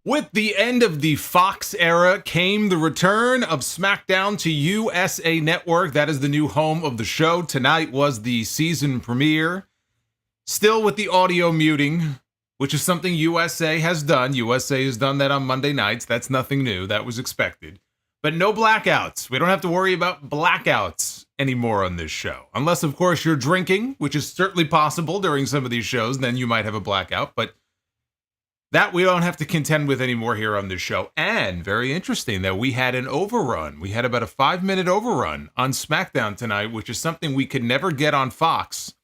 With the end of the Fox era came the return of SmackDown to USA Network. That is the new home of the show. Tonight was the season premiere. Still with the audio muting, which is something USA has done. USA has done that on Monday nights. That's nothing new. That was expected. But no blackouts. We don't have to worry about blackouts anymore on this show. Unless, of course, you're drinking, which is certainly possible during some of these shows. Then you might have a blackout. But that we don't have to contend with anymore here on this show. And very interesting that we had an overrun. We had about a 5-minute overrun on SmackDown tonight, which is something we could never get on Fox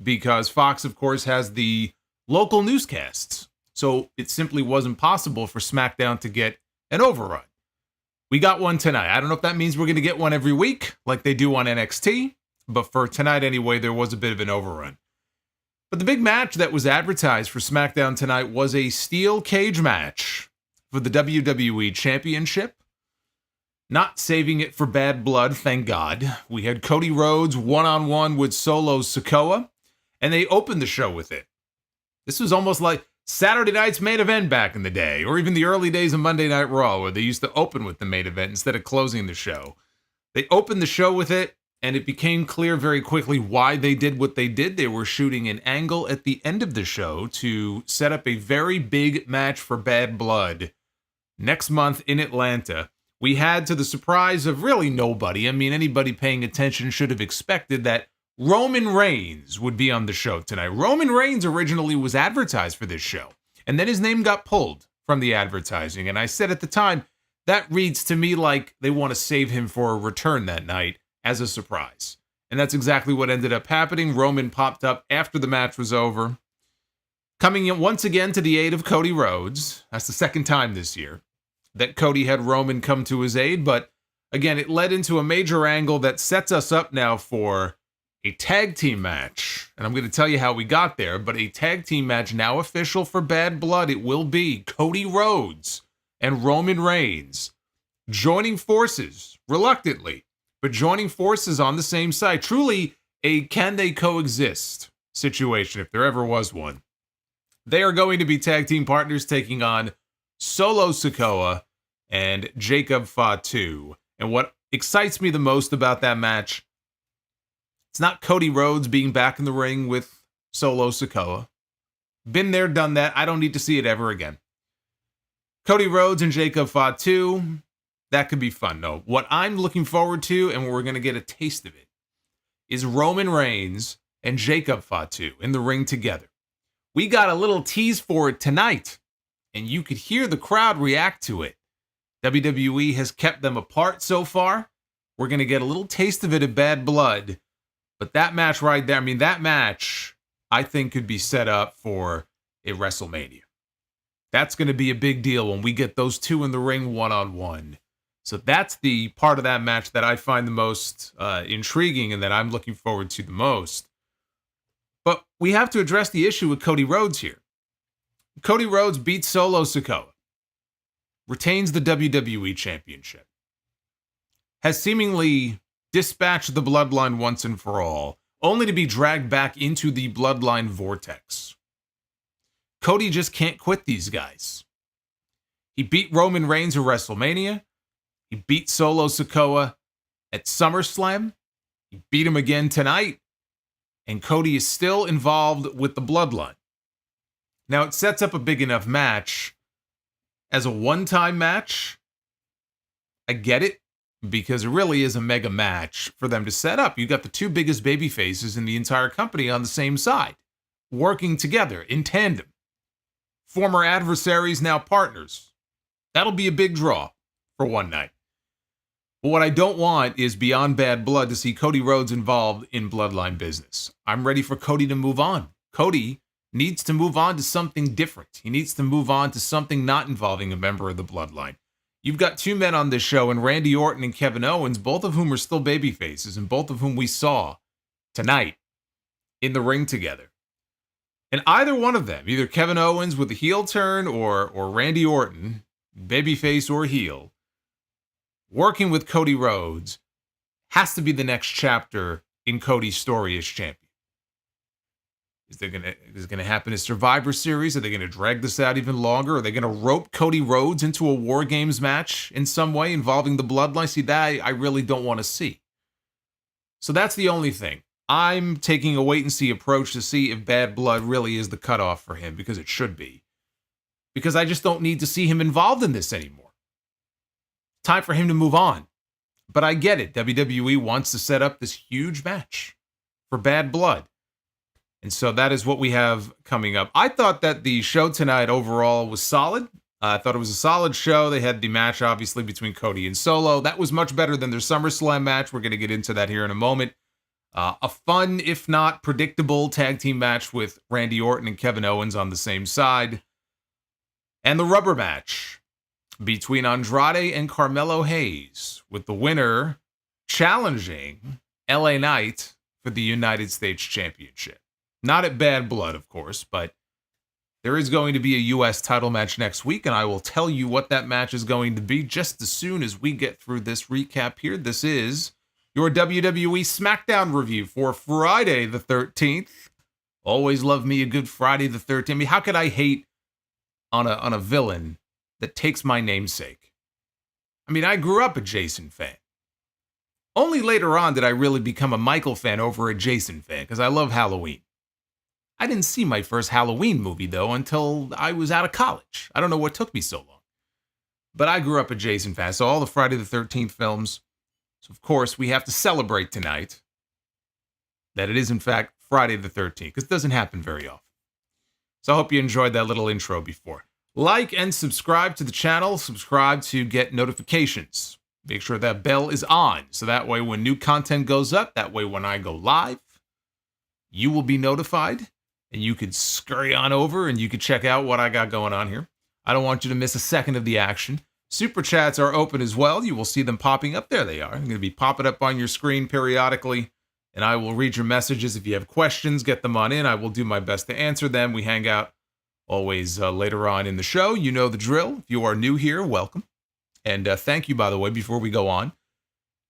because Fox, of course, has the local newscasts. So it simply wasn't possible for SmackDown to get an overrun. We got one tonight. I don't know if that means we're going to get one every week like they do on NXT, but for tonight anyway, there was a bit of an overrun. But the big match that was advertised for SmackDown tonight was a steel cage match for the WWE Championship. Not saving it for bad blood, thank God. We had Cody Rhodes one-on-one with Solo Sikoa, and they opened the show with it. This was almost like Saturday night's main event back in the day, or even the early days of Monday Night Raw, where they used to open with the main event instead of closing the show. They opened the show with it, and it became clear very quickly why they did what they did. They were shooting an angle at the end of the show to set up a very big match for Bad Blood next month in Atlanta. We had, to the surprise of really nobody, I mean, anybody paying attention should have expected that Roman Reigns would be on the show tonight. Roman Reigns originally was advertised for this show, and then his name got pulled from the advertising. And I said at the time, that reads to me like they want to save him for a return that night as a surprise. And that's exactly what ended up happening. Roman popped up after the match was over, coming in once again to the aid of Cody Rhodes. That's the second time this year that Cody had Roman come to his aid. But again, it led into a major angle that sets us up now for a tag team match. And I'm going to tell you how we got there, but a tag team match now official for Bad Blood. It will be Cody Rhodes and Roman Reigns joining forces, reluctantly, but joining forces on the same side. Truly a can they coexist situation, if there ever was one. They are going to be tag team partners taking on Solo Sikoa and Jacob Fatu. And what excites me the most about that match, it's not Cody Rhodes being back in the ring with Solo Sikoa. Been there, done that. I don't need to see it ever again. Cody Rhodes and Jacob Fatu, that could be fun, though. What I'm looking forward to, and we're going to get a taste of it, is Roman Reigns and Jacob Fatu in the ring together. We got a little tease for it tonight, and you could hear the crowd react to it. WWE has kept them apart so far. We're going to get a little taste of it at Bad Blood. But that match right there, I mean, that match, I think, could be set up for a WrestleMania. That's going to be a big deal when we get those two in the ring one-on-one. So that's the part of that match that I find the most intriguing and that I'm looking forward to the most. But we have to address the issue with Cody Rhodes here. Cody Rhodes beats Solo Sikoa, retains the WWE Championship, has seemingly dispatched the Bloodline once and for all, only to be dragged back into the Bloodline vortex. Cody just can't quit these guys. He beat Roman Reigns at WrestleMania. He beat Solo Sikoa at SummerSlam. He beat him again tonight. And Cody is still involved with the Bloodline. Now, it sets up a big enough match as a one-time match. I get it, because it really is a mega match for them to set up. You got the two biggest baby faces in the entire company on the same side, working together in tandem. Former adversaries, now partners. That'll be a big draw for one night. But what I don't want is beyond Bad Blood to see Cody Rhodes involved in Bloodline business. I'm ready for Cody to move on. Cody needs to move on to something different. He needs to move on to something not involving a member of the Bloodline. You've got two men on this show, and Randy Orton and Kevin Owens, both of whom are still babyfaces, and both of whom we saw tonight in the ring together. And either one of them, either Kevin Owens with a heel turn or Randy Orton, babyface or heel, working with Cody Rhodes, has to be the next chapter in Cody's story as champion. Is it gonna happen in Survivor Series? Are they gonna drag this out even longer? Are they gonna rope Cody Rhodes into a War Games match in some way involving the Bloodline? See, that I really don't want to see. So that's the only thing. I'm taking a wait and see approach to see if Bad Blood really is the cutoff for him, because it should be. Because I just don't need to see him involved in this anymore. Time for him to move on. But I get it. WWE wants to set up this huge match for Bad Blood. And so that is what we have coming up. I thought that the show tonight overall was solid. I thought it was a solid show. They had the match, obviously, between Cody and Solo. That was much better than their SummerSlam match. We're going to get into that here in a moment. A fun, if not predictable, tag team match with Randy Orton and Kevin Owens on the same side. And the rubber match between Andrade and Carmelo Hayes, with the winner challenging LA Knight for the United States Championship. Not at Bad Blood, of course, but there is going to be a U.S. title match next week, and I will tell you what that match is going to be just as soon as we get through this recap here. This is your WWE Smackdown review for Friday the 13th. Always love me a good Friday the 13th. I mean, how could I hate on a villain that takes my namesake? I mean, I grew up a Jason fan. Only later on did I really become a Michael fan over a Jason fan, because I love Halloween. I didn't see my first Halloween movie, though, until I was out of college. I don't know what took me so long. But I grew up a Jason fan, so all the Friday the 13th films. So, of course, we have to celebrate tonight that it is, in fact, Friday the 13th, because it doesn't happen very often. So I hope you enjoyed that little intro before. Like and subscribe to the channel. Subscribe to get notifications. Make sure that bell is on, so that way when new content goes up, that way when I go live, you will be notified. And you could scurry on over and you could check out what I got going on here. I don't want you to miss a second of the action. Super chats are open as well. You will see them popping up. There they are. I'm going to be popping up on your screen periodically. And I will read your messages. If you have questions, get them on in. I will do my best to answer them. We hang out always later on in the show. You know the drill. If you are new here, welcome. And thank you, by the way, before we go on,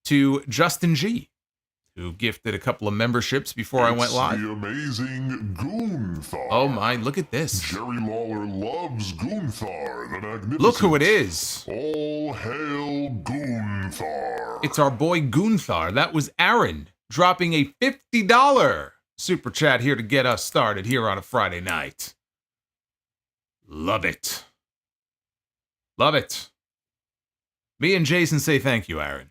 to Justin G, who gifted a couple of memberships before I went live. The amazing Gunther. Oh my, look at this. Jerry Lawler loves Gunther, the magnificent. Look who it is. All hail Gunther. It's our boy Gunther. That was Aaron dropping a $50 super chat here to get us started here on a Friday night. Love it. Love it. Me and Jason say thank you, Aaron.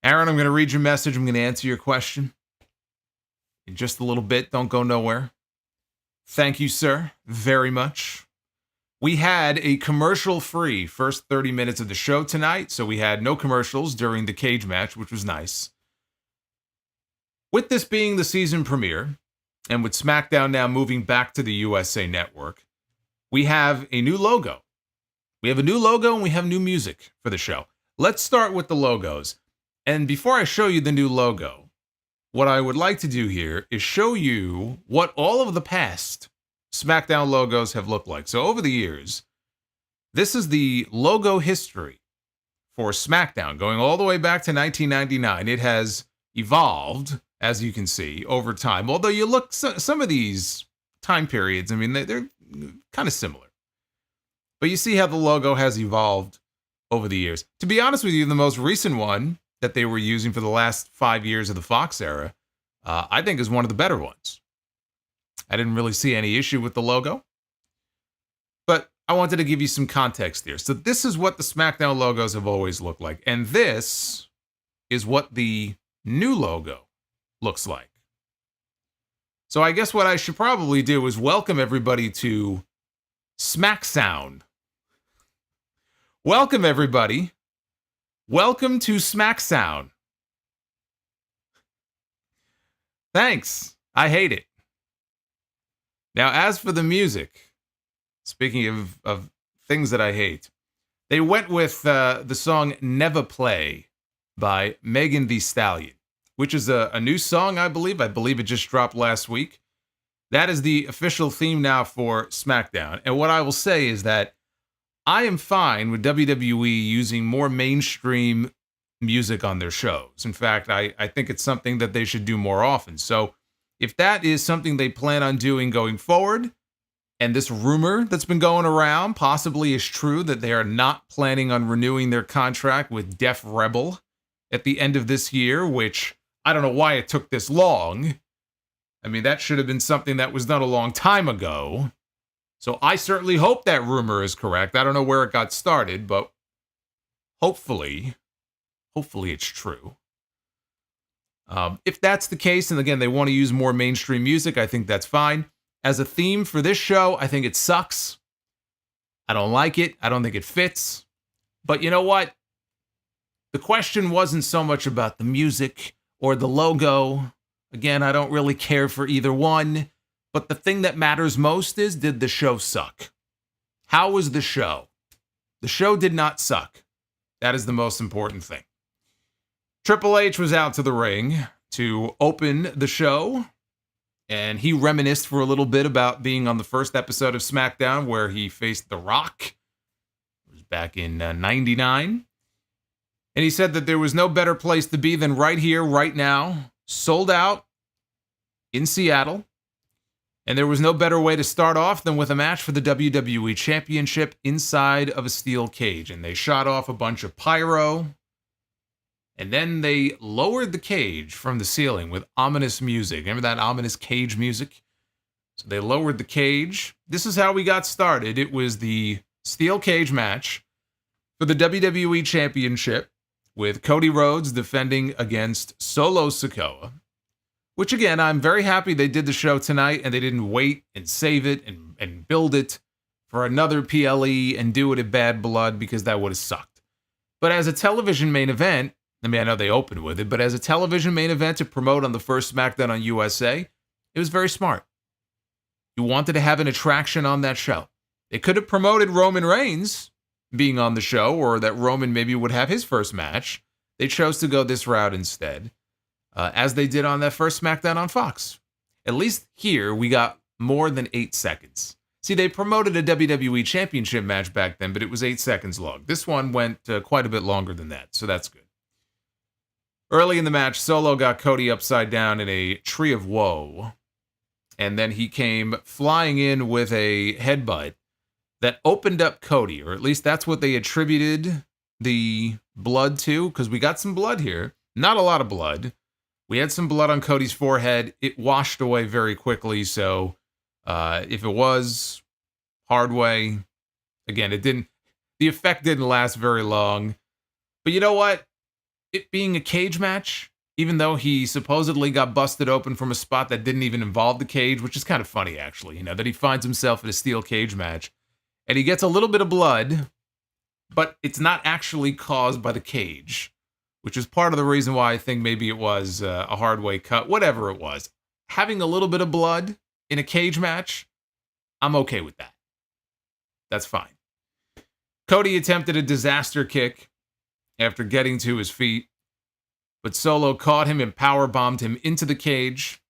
Aaron, I'm going to read your message. I'm going to answer your question in just a little bit. Don't go nowhere. Thank you, sir, very much. We had a commercial-free first 30 minutes of the show tonight, so we had no commercials during the cage match, which was nice. With this being the season premiere, and with SmackDown now moving back to the USA Network, we have a new logo. We have a new logo and we have new music for the show. Let's start with the logos. And before I show you the new logo, what I would like to do here is show you what all of the past SmackDown logos have looked like. So over the years, this is the logo history for SmackDown, going all the way back to 1999. It has evolved, as you can see, over time. Although you look, some of these time periods, I mean, they're kind of similar. But you see how the logo has evolved over the years. To be honest with you, the most recent one that they were using for the last 5 years of the Fox era, I think is one of the better ones. I didn't really see any issue with the logo, but I wanted to give you some context here. So this is what the SmackDown logos have always looked like, and this is what the new logo looks like. So I guess what I should probably do is welcome everybody to Smack Sound. Welcome, everybody. Welcome to Smack Sound. Thanks. I hate it. Now, as for the music, speaking of things that I hate, they went with the song Never Play by Megan Thee Stallion, which is a new song, I believe. I believe it just dropped last week. That is the official theme now for SmackDown. And what I will say is that I am fine with WWE using more mainstream music on their shows. In fact, I think it's something that they should do more often. So If that is something they plan on doing going forward, and this rumor that's been going around possibly is true that they are not planning on renewing their contract with Def Rebel at the end of this year, which I don't know why it took this long. I mean, that should have been something that was done a long time ago. So I certainly hope that rumor is correct. I don't know where it got started, but hopefully it's true. If that's the case, and again, they want to use more mainstream music, I think that's fine. As a theme for this show, I think it sucks. I don't like it. I don't think it fits. But you know what? The question wasn't so much about the music or the logo. Again, I don't really care for either one. But the thing that matters most is, did the show suck? How was the show? The show did not suck. That is the most important thing. Triple H was out to the ring to open the show, and he reminisced for a little bit about being on the first episode of SmackDown where he faced The Rock. It was back in 99. And he said that there was no better place to be than right here, right now, sold out in Seattle. And there was no better way to start off than with a match for the WWE Championship inside of a steel cage. And they shot off a bunch of pyro. And then they lowered the cage from the ceiling with ominous music. Remember that ominous cage music? So they lowered the cage. This is how we got started. It was the steel cage match for the WWE Championship with Cody Rhodes defending against Solo Sikoa. Which, again, I'm very happy they did the show tonight and they didn't wait and save it and build it for another PLE and do it at Bad Blood, because that would have sucked. But as a television main event, I mean, I know they opened with it, but as a television main event to promote on the first SmackDown on USA, it was very smart. You wanted to have an attraction on that show. They could have promoted Roman Reigns being on the show, or that Roman maybe would have his first match. They chose to go this route instead, as they did on that first SmackDown on Fox. At least here, we got more than 8 seconds. See, they promoted a WWE Championship match back then, but it was 8 seconds long. This one went quite a bit longer than that, so that's good. Early in the match, Solo got Cody upside down in a tree of woe. And then he came flying in with a headbutt that opened up Cody, or at least that's what they attributed the blood to, because we got some blood here. Not a lot of blood. We had some blood on Cody's forehead. It washed away very quickly, so if it was hard way, again, the effect didn't last very long. But you know what? It being a cage match, even though he supposedly got busted open from a spot that didn't even involve the cage, which is kind of funny, actually, that he finds himself in a steel cage match, and he gets a little bit of blood, but it's not actually caused by the cage, which is part of the reason why I think maybe it was a hard way cut, whatever it was. Having a little bit of blood in a cage match, I'm okay with that. That's fine. Cody attempted a disaster kick after getting to his feet, but Solo caught him and powerbombed him into the cage.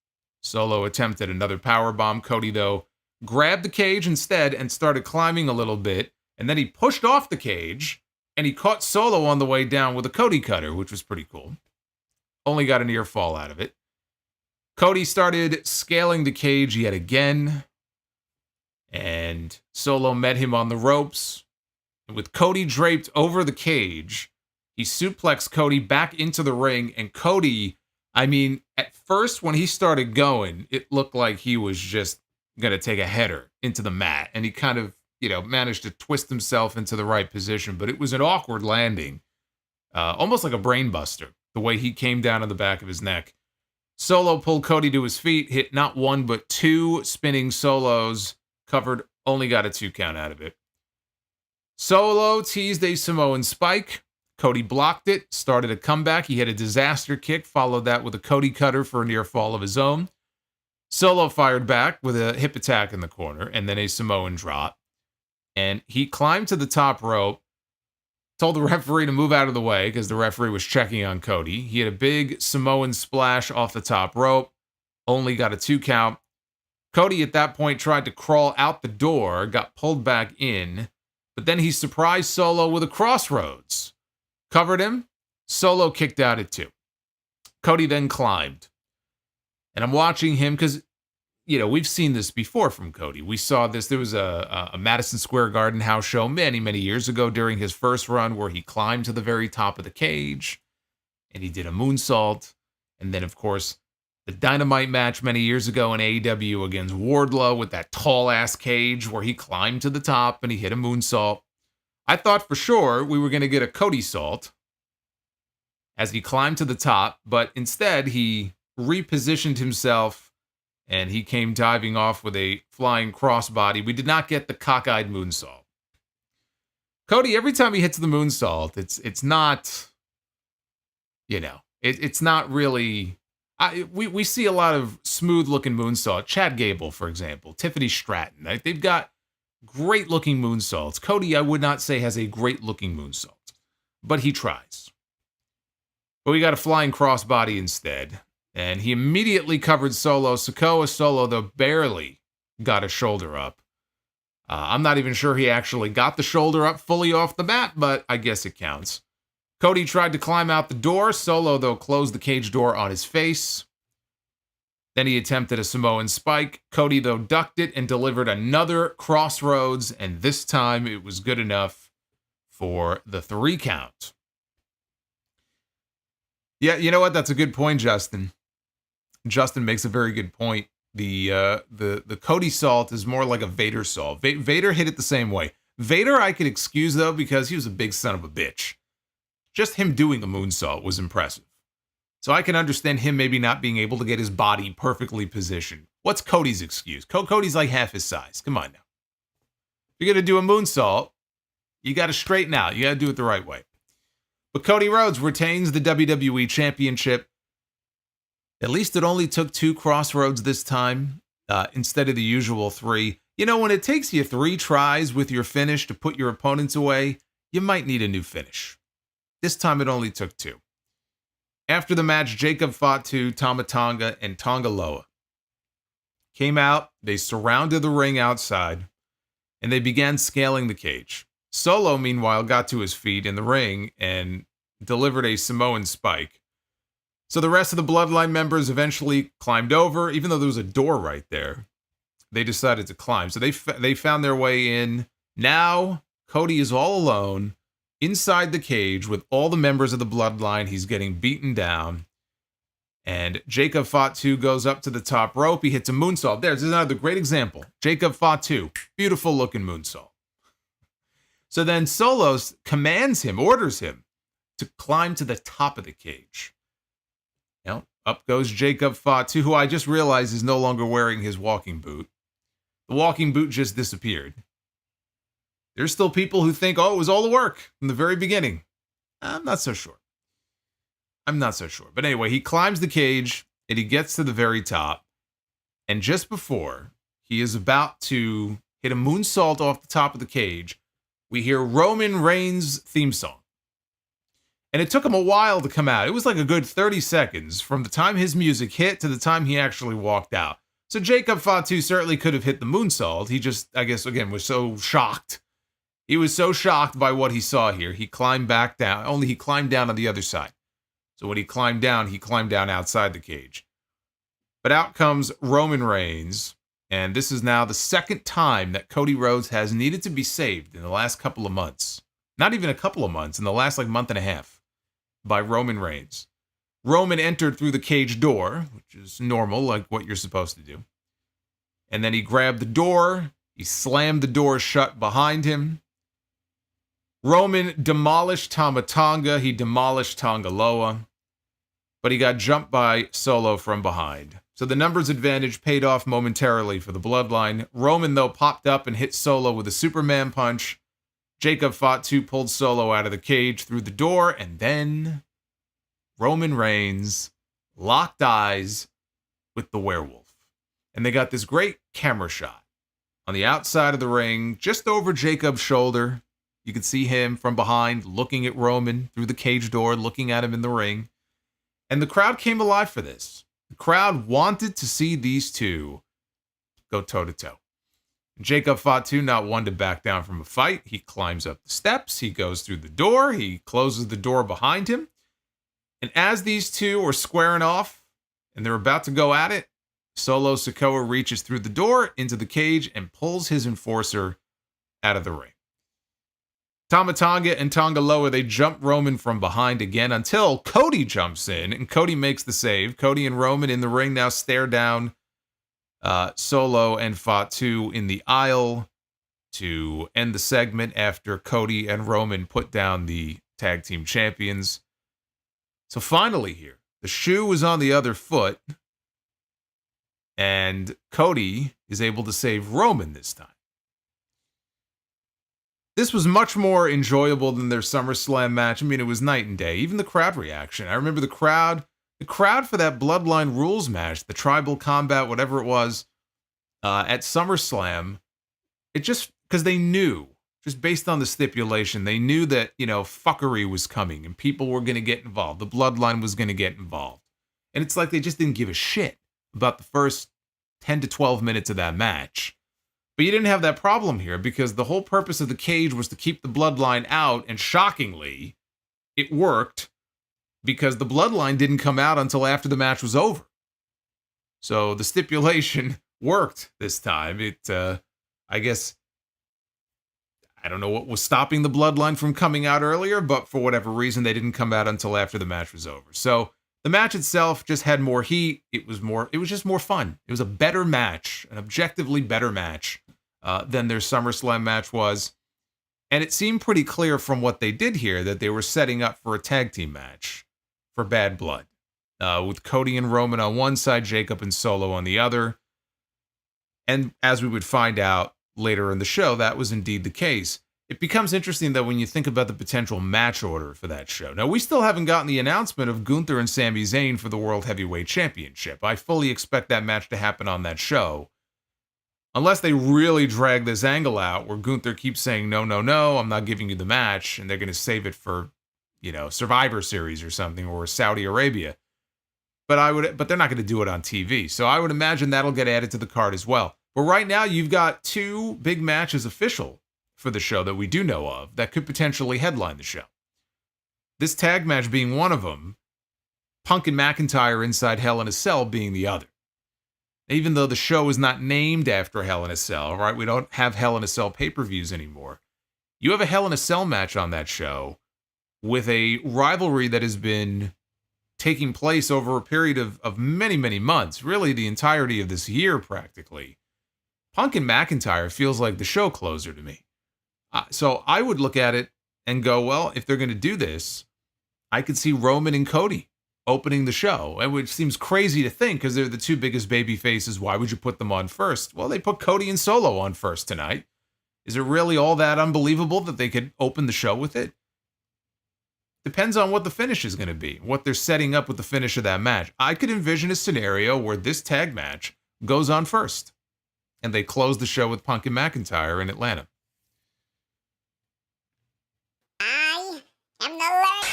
Solo attempted another powerbomb. Cody, though, grabbed the cage instead and started climbing a little bit, and then he pushed off the cage, and he caught Solo on the way down with a Cody cutter, which was pretty cool. Only got a near fall out of it. Cody started scaling the cage yet again, and Solo met him on the ropes. And with Cody draped over the cage, he suplexed Cody back into the ring, and Cody, I mean, at first when he started going, it looked like he was just going to take a header into the mat, and he kind of, managed to twist himself into the right position, but it was an awkward landing, almost like a brain buster, the way he came down on the back of his neck. Solo pulled Cody to his feet, hit not one but 2 spinning solos, only got a 2 count out of it. Solo teased a Samoan spike. Cody blocked it, started a comeback. He had a disaster kick, followed that with a Cody cutter for a near fall of his own. Solo fired back with a hip attack in the corner, and then a Samoan drop. And he climbed to the top rope, told the referee to move out of the way because the referee was checking on Cody. He had a big Samoan splash off the top rope, only got a 2 count. Cody at that point tried to crawl out the door, got pulled back in, but then he surprised Solo with a crossroads. Covered him. Solo kicked out at 2. Cody then climbed. And I'm watching him because, we've seen this before from Cody. We saw this. There was a Madison Square Garden house show many, many years ago during his first run where he climbed to the very top of the cage and he did a moonsault. And then, of course, the Dynamite match many years ago in AEW against Wardlow with that tall-ass cage where he climbed to the top and he hit a moonsault. I thought for sure we were going to get a Cody salt as he climbed to the top, but instead he repositioned himself and he came diving off with a flying crossbody. We did not get the cockeyed moonsault. Cody, every time he hits the moonsault, it's not, it's not really... We see a lot of smooth-looking moonsault. Chad Gable, for example. Tiffany Stratton. Right? They've got great-looking moonsaults. Cody, I would not say, has a great-looking moonsault. But he tries. But we got a flying crossbody instead. And he immediately covered Solo Sikoa. Solo, though, barely got a shoulder up. I'm not even sure he actually got the shoulder up fully off the mat, but I guess it counts. Cody tried to climb out the door. Solo, though, closed the cage door on his face. Then he attempted a Samoan spike. Cody, though, ducked it and delivered another crossroads, and this time it was good enough for the 3 count. Yeah, you know what? That's a good point, Justin. Justin makes a very good point. The Cody salt is more like a Vader salt. Vader hit it the same way. Vader I could excuse, though, because he was a big son of a bitch. Just him doing a moonsault was impressive. So I can understand him maybe not being able to get his body perfectly positioned. What's Cody's excuse? Cody's like half his size. Come on now. If you're going to do a moonsault, you got to straighten out. You got to do it the right way. But Cody Rhodes retains the WWE Championship. At least it only took 2 crossroads this time instead of the usual 3. When it takes you 3 tries with your finish to put your opponents away, you might need a new finish. This time it only took 2. After the match, Jacob Fatu, Tama Tonga, and Tonga Loa came out. They surrounded the ring outside, and they began scaling the cage. Solo, meanwhile, got to his feet in the ring and delivered a Samoan spike. So the rest of the Bloodline members eventually climbed over, even though there was a door right there. They decided to climb. So they found their way in. Now, Cody is all alone inside the cage with all the members of the Bloodline. He's getting beaten down. And Jacob Fatu goes up to the top rope. He hits a moonsault. There's another great example. Jacob Fatu. Beautiful looking moonsault. So then Solo orders him to climb to the top of the cage. Up goes Jacob Fatu, who I just realized is no longer wearing his walking boot. The walking boot just disappeared. There's still people who think, it was all the work from the very beginning. I'm not so sure. But anyway, he climbs the cage and he gets to the very top. And just before he is about to hit a moonsault off the top of the cage, we hear Roman Reigns' theme song. And it took him a while to come out. It was like a good 30 seconds from the time his music hit to the time he actually walked out. So Jacob Fatu certainly could have hit the moonsault. He just, I guess, again, was so shocked. He was so shocked by what he saw here. He climbed back down. Only he climbed down on the other side. So when he climbed down outside the cage. But out comes Roman Reigns. And this is now the second time that Cody Rhodes has needed to be saved in the last couple of months. Not even a couple of months, in the last month and a half. By Roman Reigns. Roman entered through the cage door, which is normal, like what you're supposed to do. And then he grabbed the door. He slammed the door shut behind him. Roman demolished Tama Tonga. He demolished Tonga Loa. But he got jumped by Solo from behind. So the numbers advantage paid off momentarily for the Bloodline. Roman, though, popped up and hit Solo with a Superman punch. Jacob Fatu pulled Solo out of the cage through the door, and then Roman Reigns locked eyes with the werewolf. And they got this great camera shot on the outside of the ring, just over Jacob's shoulder. You could see him from behind looking at Roman through the cage door, looking at him in the ring. And the crowd came alive for this. The crowd wanted to see these two go toe-to-toe. Jacob Fatu, not one to back down from a fight. He climbs up the steps. He goes through the door. He closes the door behind him. And as these two are squaring off, and they're about to go at it. Solo Sikoa reaches through the door into the cage and pulls his enforcer out of the ring. Tama Tonga and Tonga Loa, they jump Roman from behind again until Cody jumps in, and Cody makes the save. Cody and Roman in the ring now stare down Solo and Fatu in the aisle to end the segment after Cody and Roman put down the tag team champions. So finally here, the shoe is on the other foot, and Cody is able to save Roman this time. This was much more enjoyable than their SummerSlam match. I mean, it was night and day. Even the crowd reaction. I remember the crowd for that Bloodline rules match, the tribal combat, whatever it was, at SummerSlam, it just, because they knew, just based on the stipulation, they knew that, fuckery was coming and people were going to get involved. The Bloodline was going to get involved. And it's like they just didn't give a shit about the first 10 to 12 minutes of that match. But you didn't have that problem here because the whole purpose of the cage was to keep the Bloodline out, and shockingly, it worked because the Bloodline didn't come out until after the match was over. So the stipulation worked this time. I guess, I don't know what was stopping the Bloodline from coming out earlier, but for whatever reason, they didn't come out until after the match was over. So the match itself just had more heat. It was just more fun. It was a better match, an objectively better match than their SummerSlam match was. And it seemed pretty clear from what they did here that they were setting up for a tag team match for Bad Blood. With Cody and Roman on one side, Jacob and Solo on the other. And as we would find out later in the show, that was indeed the case. It becomes interesting that when you think about the potential match order for that show. Now, we still haven't gotten the announcement of Gunther and Sami Zayn for the World Heavyweight Championship. I fully expect that match to happen on that show. Unless they really drag this angle out where Gunther keeps saying, no, I'm not giving you the match, and they're going to save it for, Survivor Series or something, or Saudi Arabia. But they're not going to do it on TV. So I would imagine that'll get added to the card as well. But right now, you've got two big matches official for the show that we do know of that could potentially headline the show. This tag match being one of them, Punk and McIntyre inside Hell in a Cell being the other. Even though the show is not named after Hell in a Cell, right? We don't have Hell in a Cell pay-per-views anymore. You have a Hell in a Cell match on that show with a rivalry that has been taking place over a period of many, many months, really the entirety of this year practically. Punk and McIntyre feels like the show closer to me. So I would look at it and go, well, if they're going to do this, I could see Roman and Cody opening the show, and which seems crazy to think because they're the two biggest baby faces. Why would you put them on first? Well, they put Cody and Solo on first tonight. Is it really all that unbelievable that they could open the show with it? Depends on what the finish is going to be, what they're setting up with the finish of that match. I could envision a scenario where this tag match goes on first, and they close the show with Punk and McIntyre in Atlanta. I am the Lord.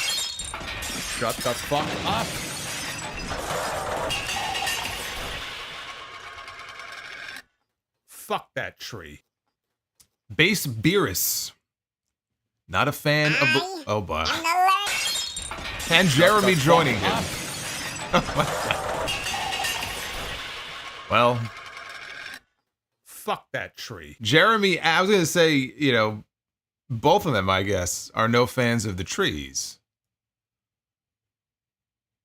Shut the fuck up. Fuck that tree. Base Beerus. Not a fan of the... Oh, boy. I'm the Lord. And Jeremy joining him. Well, fuck that tree. Jeremy, I was going to say, both of them, I guess, are no fans of the trees.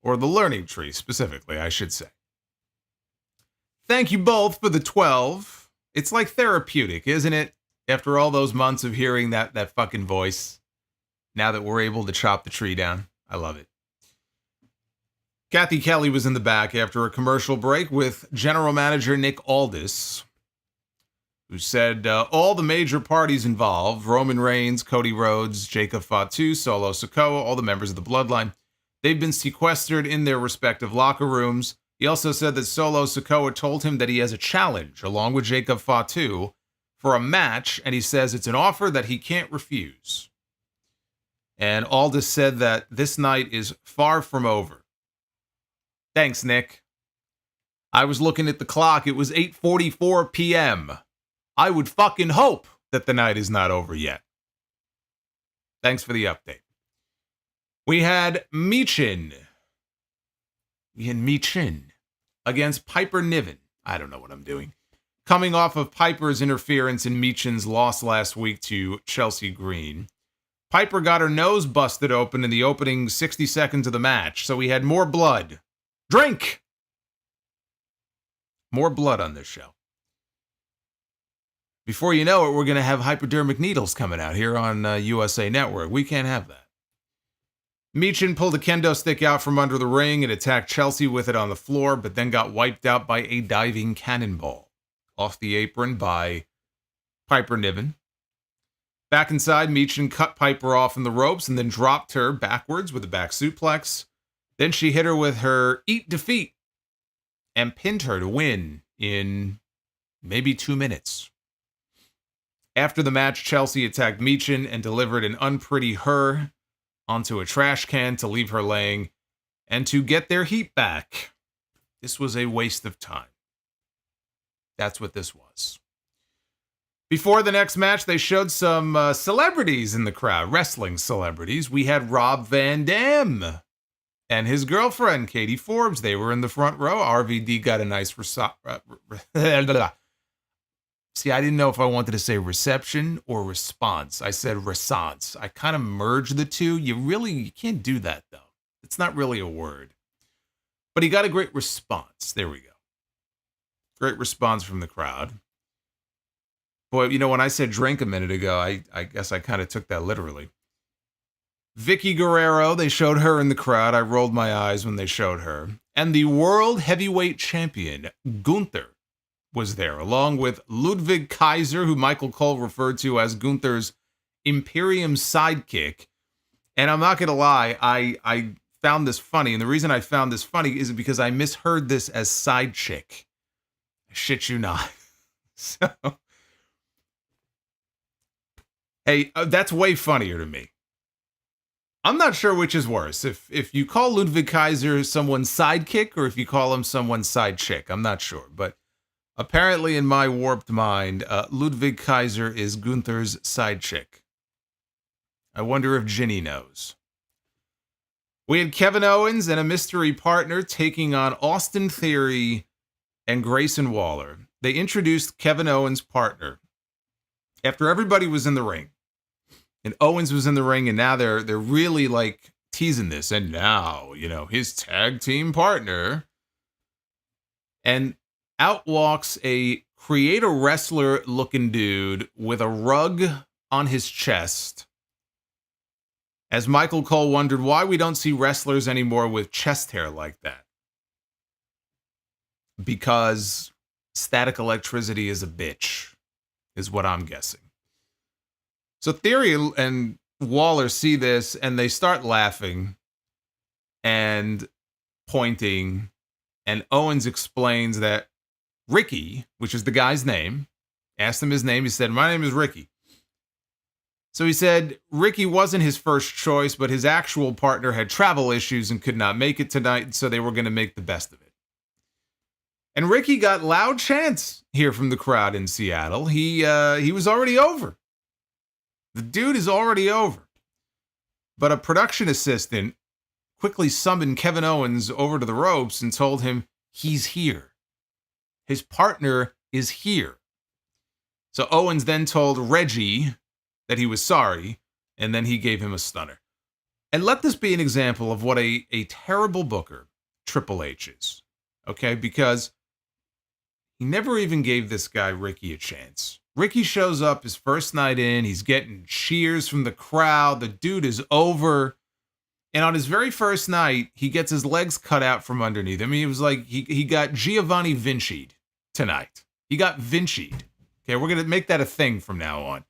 Or the learning tree, specifically, I should say. Thank you both for the 12. It's like therapeutic, isn't it? After all those months of hearing that fucking voice. Now that we're able to chop the tree down. I love it. Kathy Kelly was in the back after a commercial break with General Manager Nick Aldis, who said all the major parties involved, Roman Reigns, Cody Rhodes, Jacob Fatu, Solo Sikoa, all the members of the Bloodline, they've been sequestered in their respective locker rooms. He also said that Solo Sikoa told him that he has a challenge, along with Jacob Fatu, for a match, and he says it's an offer that he can't refuse. And Aldis said that this night is far from over. Thanks, Nick. I was looking at the clock. It was 8:44 p.m. I would fucking hope that the night is not over yet. Thanks for the update. We had Michin. against Piper Niven. I don't know what I'm doing. Coming off of Piper's interference in Michin's loss last week to Chelsea Green. Piper got her nose busted open in the opening 60 seconds of the match, so we had more blood. Drink! More blood on this show. Before you know it, we're going to have hypodermic needles coming out here on USA Network. We can't have that. Michin pulled a kendo stick out from under the ring and attacked Chelsea with it on the floor, but then got wiped out by a diving cannonball off the apron by Piper Niven. Back inside, Michin cut Piper off in the ropes and then dropped her backwards with a back suplex. Then she hit her with her Eat Defeat and pinned her to win in maybe 2 minutes. After the match, Chelsea attacked Michin and delivered an unpretty her onto a trash can to leave her laying and to get their heat back. This was a waste of time. That's what this was. Before the next match, they showed some celebrities in the crowd, wrestling celebrities. We had Rob Van Dam and his girlfriend, Katie Forbes. They were in the front row. RVD got a nice See, I didn't know if I wanted to say reception or response. I said response. I kind of merged the two. You can't do that, though. It's not really a word. But he got a great response. There we go. Great response from the crowd. Boy, you know, when I said drink a minute ago, I guess I kind of took that literally. Vicky Guerrero, they showed her in the crowd. I rolled my eyes when they showed her. And the World Heavyweight Champion, Gunther, was there, along with Ludwig Kaiser, who Michael Cole referred to as Gunther's Imperium sidekick. And I'm not going to lie, I found this funny. And the reason I found this funny is because I misheard this as side chick. I shit you not. So... Hey, that's way funnier to me. I'm not sure which is worse. If you call Ludwig Kaiser someone's sidekick or if you call him someone's side chick, I'm not sure. But apparently in my warped mind, Ludwig Kaiser is Gunther's side chick. I wonder if Ginny knows. We had Kevin Owens and a mystery partner taking on Austin Theory and Grayson Waller. They introduced Kevin Owens' partner after everybody was in the ring. And Owens was in the ring, and now they're really like teasing this. And now, you know, his tag team partner. And out walks a creator wrestler looking dude with a rug on his chest. As Michael Cole wondered why we don't see wrestlers anymore with chest hair like that. Because static electricity is a bitch, is what I'm guessing. So Theory and Waller see this and they start laughing and pointing. And Owens explains that Ricky, which is the guy's name, asked him his name. He said, "My name is Ricky." So he said Ricky wasn't his first choice, but his actual partner had travel issues and could not make it tonight. So they were going to make the best of it. And Ricky got loud chants here from the crowd in Seattle. He was already over. The dude is already over. But a production assistant quickly summoned Kevin Owens over to the ropes and told him he's here. His partner is here. So Owens then told Reggie that he was sorry, and then he gave him a stunner. And let this be an example of what a terrible booker Triple H is. Okay, because he never even gave this guy Ricky a chance. Ricky shows up his first night in. He's getting cheers from the crowd. The dude is over. And on his very first night, he gets his legs cut out from underneath him. He was like, he got Giovanni Vinci'd tonight. He got Vinci'd. Okay, we're going to make that a thing from now on.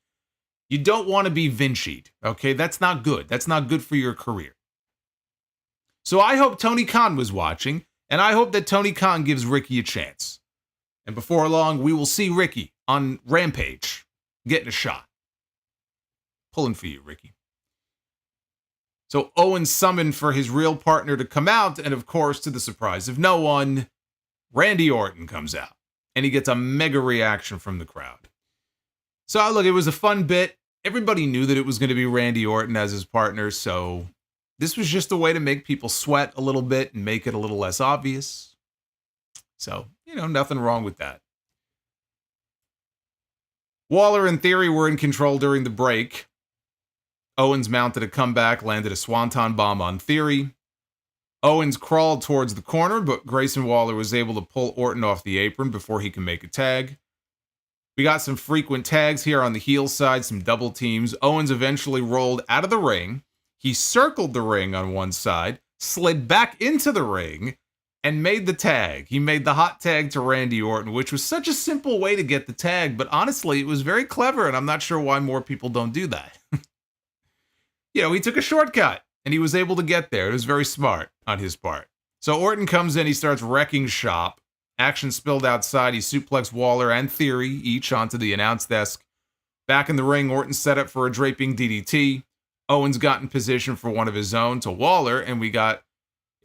You don't want to be Vinci'd. Okay, that's not good. That's not good for your career. So I hope Tony Khan was watching. And I hope that Tony Khan gives Ricky a chance. And before long, we will see Ricky on Rampage getting a shot. Pulling for you, Ricky. So Owens summoned for his real partner to come out. And of course, to the surprise of no one, Randy Orton comes out. And he gets a mega reaction from the crowd. So look, it was a fun bit. Everybody knew that it was going to be Randy Orton as his partner. So this was just a way to make people sweat a little bit and make it a little less obvious. So, nothing wrong with that. Waller and Theory were in control during the break. Owens mounted a comeback, landed a swanton bomb on Theory. Owens crawled towards the corner, but Grayson Waller was able to pull Orton off the apron before he can make a tag. We got some frequent tags here on the heel side, some double teams. Owens eventually rolled out of the ring. He circled the ring on one side, slid back into the ring, and made the tag. He made the hot tag to Randy Orton, which was such a simple way to get the tag, but honestly, it was very clever, and I'm not sure why more people don't do that. He took a shortcut, and he was able to get there. It was very smart on his part. So Orton comes in, he starts wrecking shop. Action spilled outside. He suplexed Waller and Theory, each onto the announce desk. Back in the ring, Orton set up for a draping DDT. Owens got in position for one of his own to Waller, and we got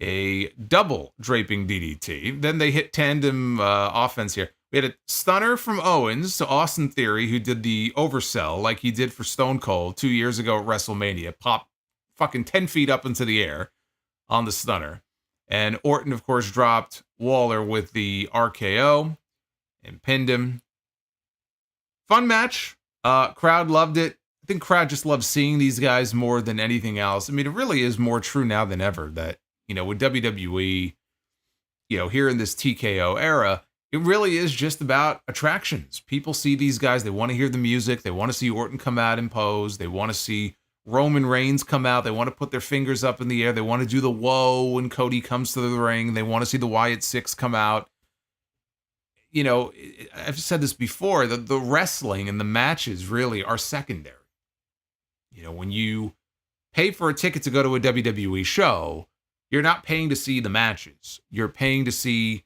a double draping DDT. Then they hit tandem offense here. We had a stunner from Owens to Austin Theory, who did the oversell like he did for Stone Cold 2 years ago at WrestleMania. Popped fucking 10 feet up into the air on the stunner. And Orton, of course, dropped Waller with the RKO and pinned him. Fun match. Crowd loved it. I think crowd just loves seeing these guys more than anything else. I mean, it really is more true now than ever that, with WWE, here in this TKO era, it really is just about attractions. People see these guys. They want to hear the music. They want to see Orton come out and pose. They want to see Roman Reigns come out. They want to put their fingers up in the air. They want to do the whoa when Cody comes to the ring. They want to see the Wyatt Six come out. I've said this before, the wrestling and the matches really are secondary. When you pay for a ticket to go to a WWE show, you're not paying to see the matches. You're paying to see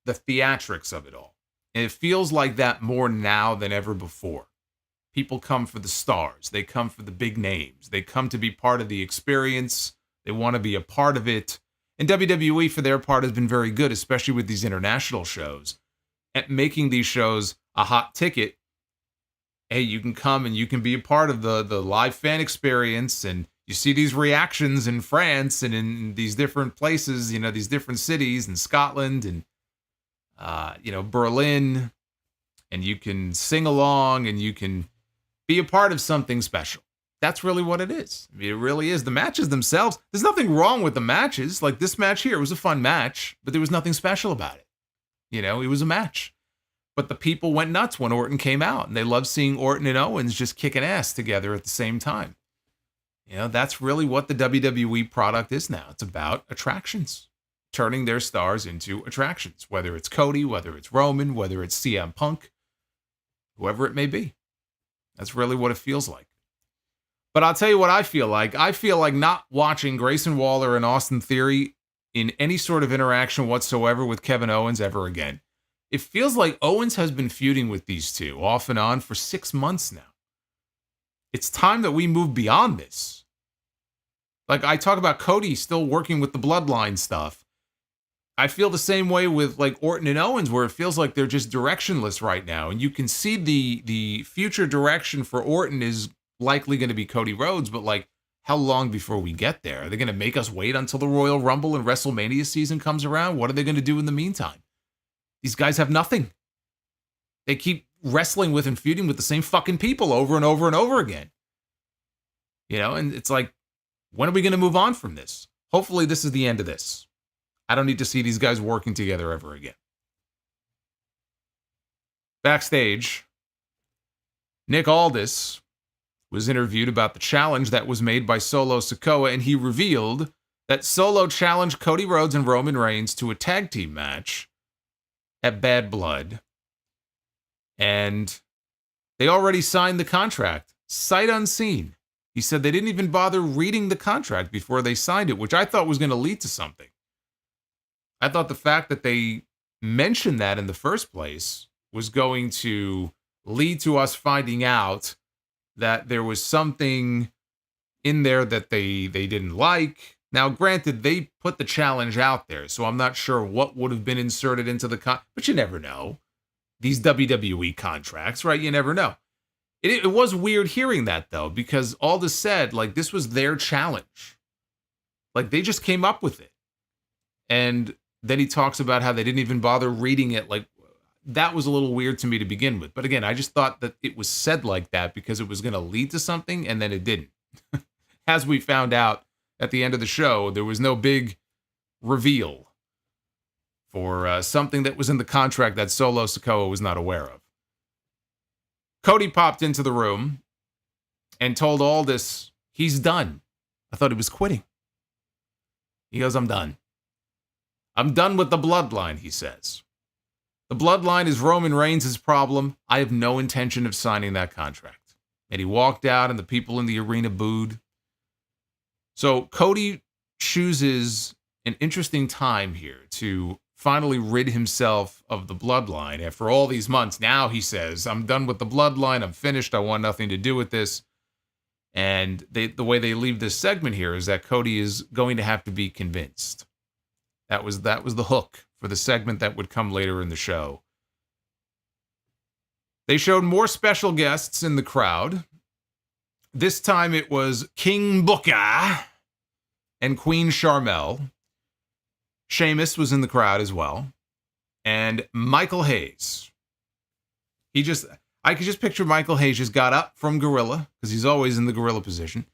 the theatrics of it all. And it feels like that more now than ever before. People come for the stars. They come for the big names. They come to be part of the experience. They want to be a part of it. And WWE, for their part, has been very good, especially with these international shows, at making these shows a hot ticket. Hey, you can come and you can be a part of the live fan experience. And you see these reactions in France and in these different places, these different cities in Scotland and, Berlin. And you can sing along and you can be a part of something special. That's really what it is. I mean, it really is. The matches themselves, there's nothing wrong with the matches. Like this match here, it was a fun match, but there was nothing special about it. It was a match. But the people went nuts when Orton came out, and they loved seeing Orton and Owens just kicking ass together at the same time. That's really what the WWE product is now. It's about attractions, turning their stars into attractions, whether it's Cody, whether it's Roman, whether it's CM Punk, whoever it may be. That's really what it feels like. But I'll tell you what I feel like. I feel like not watching Grayson Waller and Austin Theory in any sort of interaction whatsoever with Kevin Owens ever again. It feels like Owens has been feuding with these two off and on for 6 months now. It's time that we move beyond this. Like I talk about Cody still working with the Bloodline stuff. I feel the same way with like Orton and Owens, where it feels like they're just directionless right now. And you can see the future direction for Orton is likely going to be Cody Rhodes, but like how long before we get there? Are they going to make us wait until the Royal Rumble and WrestleMania season comes around? What are they going to do in the meantime? These guys have nothing. They keep wrestling with and feuding with the same fucking people over and over and over again. And it's like, when are we going to move on from this? Hopefully this is the end of this. I don't need to see these guys working together ever again. Backstage, Nick Aldis was interviewed about the challenge that was made by Solo Sikoa, and he revealed that Solo challenged Cody Rhodes and Roman Reigns to a tag team match at Bad Blood. And they already signed the contract, sight unseen. He said they didn't even bother reading the contract before they signed it, which I thought was going to lead to something. I thought the fact that they mentioned that in the first place was going to lead to us finding out that there was something in there that they didn't like. Now, granted, they put the challenge out there, so I'm not sure what would have been inserted into the but you never know. These WWE contracts, right? You never know. It was weird hearing that, though, because Aldis said, like, this was their challenge. Like, they just came up with it. And then he talks about how they didn't even bother reading it. Like, that was a little weird to me to begin with. But again, I just thought that it was said like that because it was going to lead to something, and then it didn't. As we found out at the end of the show, there was no big reveal for something that was in the contract that Solo Sikoa was not aware of. Cody popped into the room and told Aldis he's done. I thought he was quitting. He goes, I'm done. I'm done with the Bloodline, he says. The Bloodline is Roman Reigns' problem. I have no intention of signing that contract. And he walked out and the people in the arena booed. So Cody chooses an interesting time here to finally rid himself of the Bloodline. After all these months, now he says, I'm done with the Bloodline. I'm finished. I want nothing to do with this. And the way they leave this segment here is that Cody is going to have to be convinced. That was the hook for the segment that would come later in the show. They showed more special guests in the crowd. This time it was King Booker and Queen Sharmell. Sheamus was in the crowd as well. And Michael Hayes. I could just picture Michael Hayes just got up from Gorilla, because he's always in the Gorilla position.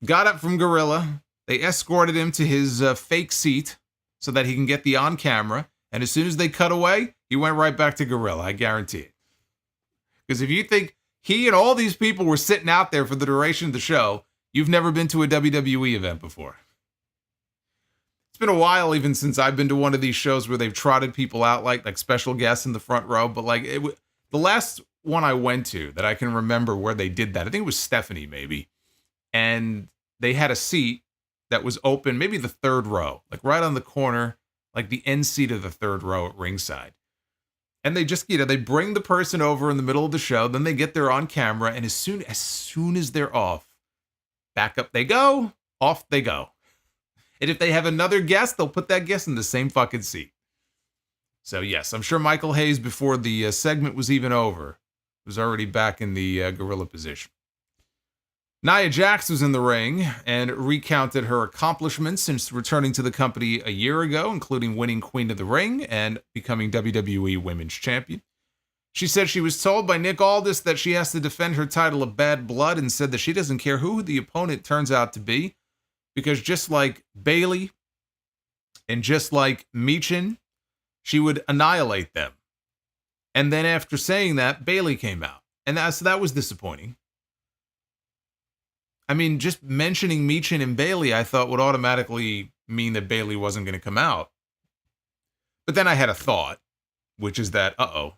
Got up from Gorilla. They escorted him to his fake seat so that he can get the on camera. And as soon as they cut away, he went right back to Gorilla. I guarantee it. Because if you think he and all these people were sitting out there for the duration of the show, you've never been to a WWE event before. It's been a while even since I've been to one of these shows where they've trotted people out like special guests in the front row. But the last one I went to that I can remember where they did that, I think it was Stephanie maybe. And they had a seat that was open, maybe the third row, like right on the corner, like the end seat of the third row at ringside. And they just, they bring the person over in the middle of the show, then they get there on camera, and as soon as they're off, back up they go, off they go. And if they have another guest, they'll put that guest in the same fucking seat. So yes, I'm sure Michael Hayes, before the segment was even over, was already back in the gorilla position. Nia Jax was in the ring and recounted her accomplishments since returning to the company a year ago, including winning Queen of the Ring and becoming WWE Women's Champion. She said she was told by Nick Aldis that she has to defend her title of Bad Blood, and said that she doesn't care who the opponent turns out to be, because just like Bayley and just like Michin, she would annihilate them. And then after saying that, Bayley came out. And so that was disappointing. I mean, just mentioning Michin and Bayley, I thought would automatically mean that Bayley wasn't going to come out. But then I had a thought, which is that, uh-oh.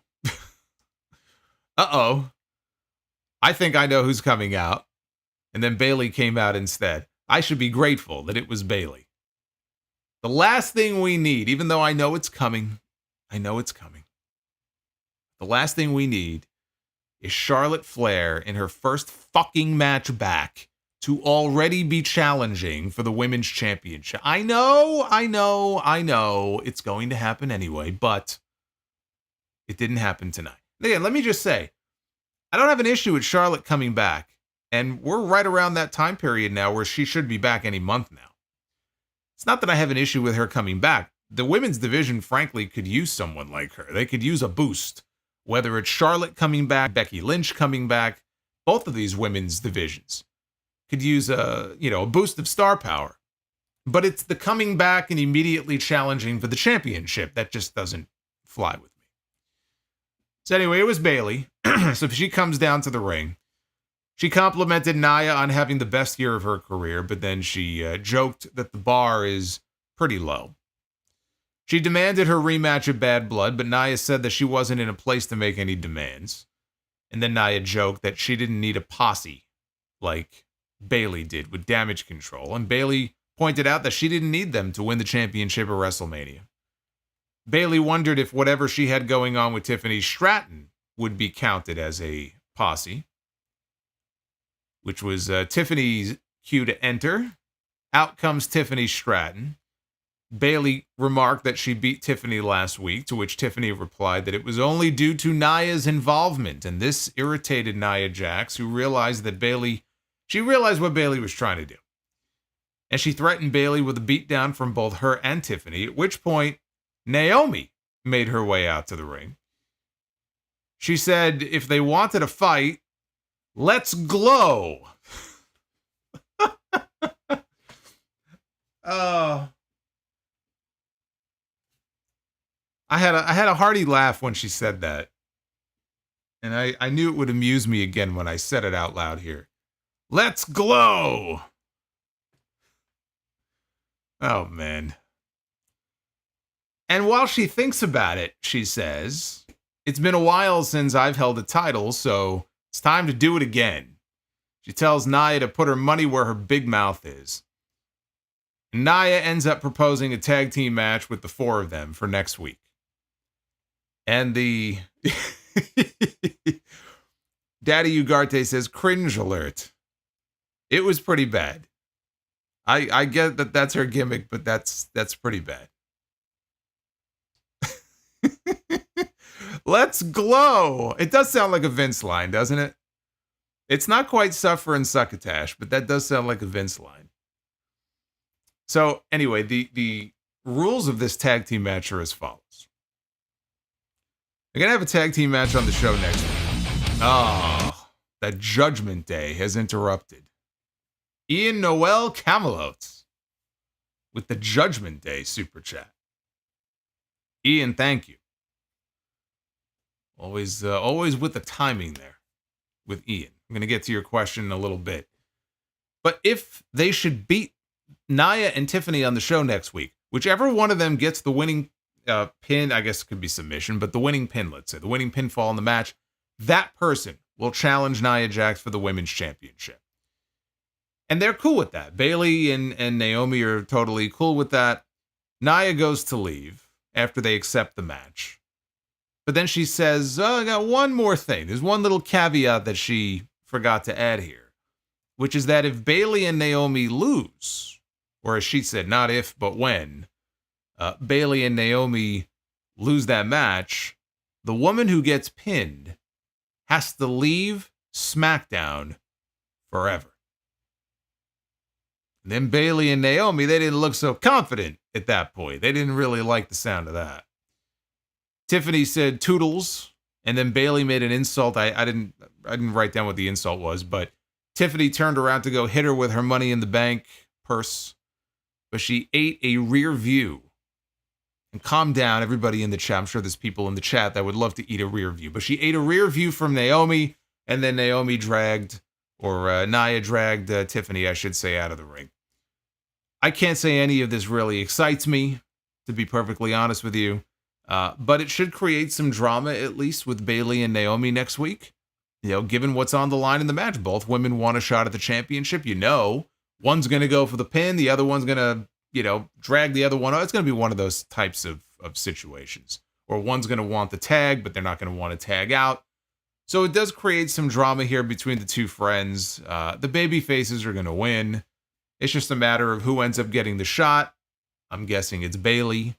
I think I know who's coming out. And then Bayley came out instead. I should be grateful that it was Bayley. The last thing we need, even though I know it's coming, the last thing we need is Charlotte Flair in her first fucking match back to already be challenging for the Women's Championship. I know. It's going to happen anyway, but it didn't happen tonight. Again, let me just say, I don't have an issue with Charlotte coming back. And we're right around that time period now where she should be back any month now. It's not that I have an issue with her coming back. The women's division, frankly, could use someone like her. They could use a boost. Whether it's Charlotte coming back, Becky Lynch coming back, both of these women's divisions could use a boost of star power. But it's the coming back and immediately challenging for the championship that just doesn't fly with me. So anyway, it was Bayley. So she comes down to the ring. She complimented Nia on having the best year of her career, but then she joked that the bar is pretty low. She demanded her rematch of Bad Blood, but Nia said that she wasn't in a place to make any demands. And then Nia joked that she didn't need a posse like Bayley did with Damage Control, and Bayley pointed out that she didn't need them to win the championship at WrestleMania. Bayley wondered if whatever she had going on with Tiffany Stratton would be counted as a posse, which was Tiffany's cue to enter. Out comes Tiffany Stratton. Bayley remarked that she beat Tiffany last week, to which Tiffany replied that it was only due to Nia's involvement, and this irritated Nia Jax, who realized what Bayley was trying to do. And she threatened Bayley with a beatdown from both her and Tiffany, at which point Naomi made her way out to the ring. She said if they wanted a fight, let's glow. Oh. I had a hearty laugh when she said that. And I knew it would amuse me again when I said it out loud here. Let's glow. Oh, man. And while she thinks about it, she says, it's been a while since I've held a title, so it's time to do it again. She tells Nia to put her money where her big mouth is. Nia ends up proposing a tag team match with the four of them for next week. And the Daddy Ugarte says, cringe alert. It was pretty bad. I get that that's her gimmick, but that's pretty bad. Let's glow. It does sound like a Vince line, doesn't it? It's not quite suffer and succotash, but that does sound like a Vince line. So anyway, the rules of this tag team match are as follows. We're going to have a tag team match on the show next week. Oh, that Judgment Day has interrupted. Ian Noel Camelot with the Judgment Day super chat. Ian, thank you. Always with the timing there with Ian. I'm going to get to your question in a little bit. But if they should beat Nia and Tiffany on the show next week, whichever one of them gets the winning pin, I guess it could be submission, but the winning pin, let's say, the winning pinfall in the match, that person will challenge Nia Jax for the women's championship. And they're cool with that. Bayley and Naomi are totally cool with that. Nia goes to leave after they accept the match. But then she says, oh, I got one more thing. There's one little caveat that she forgot to add here, which is that if Bayley and Naomi lose, or as she said, not if, but when, Bayley and Naomi lose that match, the woman who gets pinned has to leave SmackDown forever. And then Bayley and Naomi, they didn't look so confident at that point. They didn't really like the sound of that. Tiffany said toodles, and then Bayley made an insult. I didn't write down what the insult was, but Tiffany turned around to go hit her with her Money in the Bank purse, but she ate a rear view. And calm down, everybody in the chat. I'm sure there's people in the chat that would love to eat a rear view, but she ate a rear view from Naomi, and then Naomi dragged, or Nia dragged Tiffany, I should say, out of the ring. I can't say any of this really excites me, to be perfectly honest with you. But it should create some drama, at least with Bayley and Naomi next week. You know, given what's on the line in the match, both women want a shot at the championship. You know, one's going to go for the pin, the other one's going to, drag the other one out. It's going to be one of those types of situations. Or one's going to want the tag, but they're not going to want to tag out. So it does create some drama here between the two friends. The baby faces are going to win. It's just a matter of who ends up getting the shot. I'm guessing it's Bayley.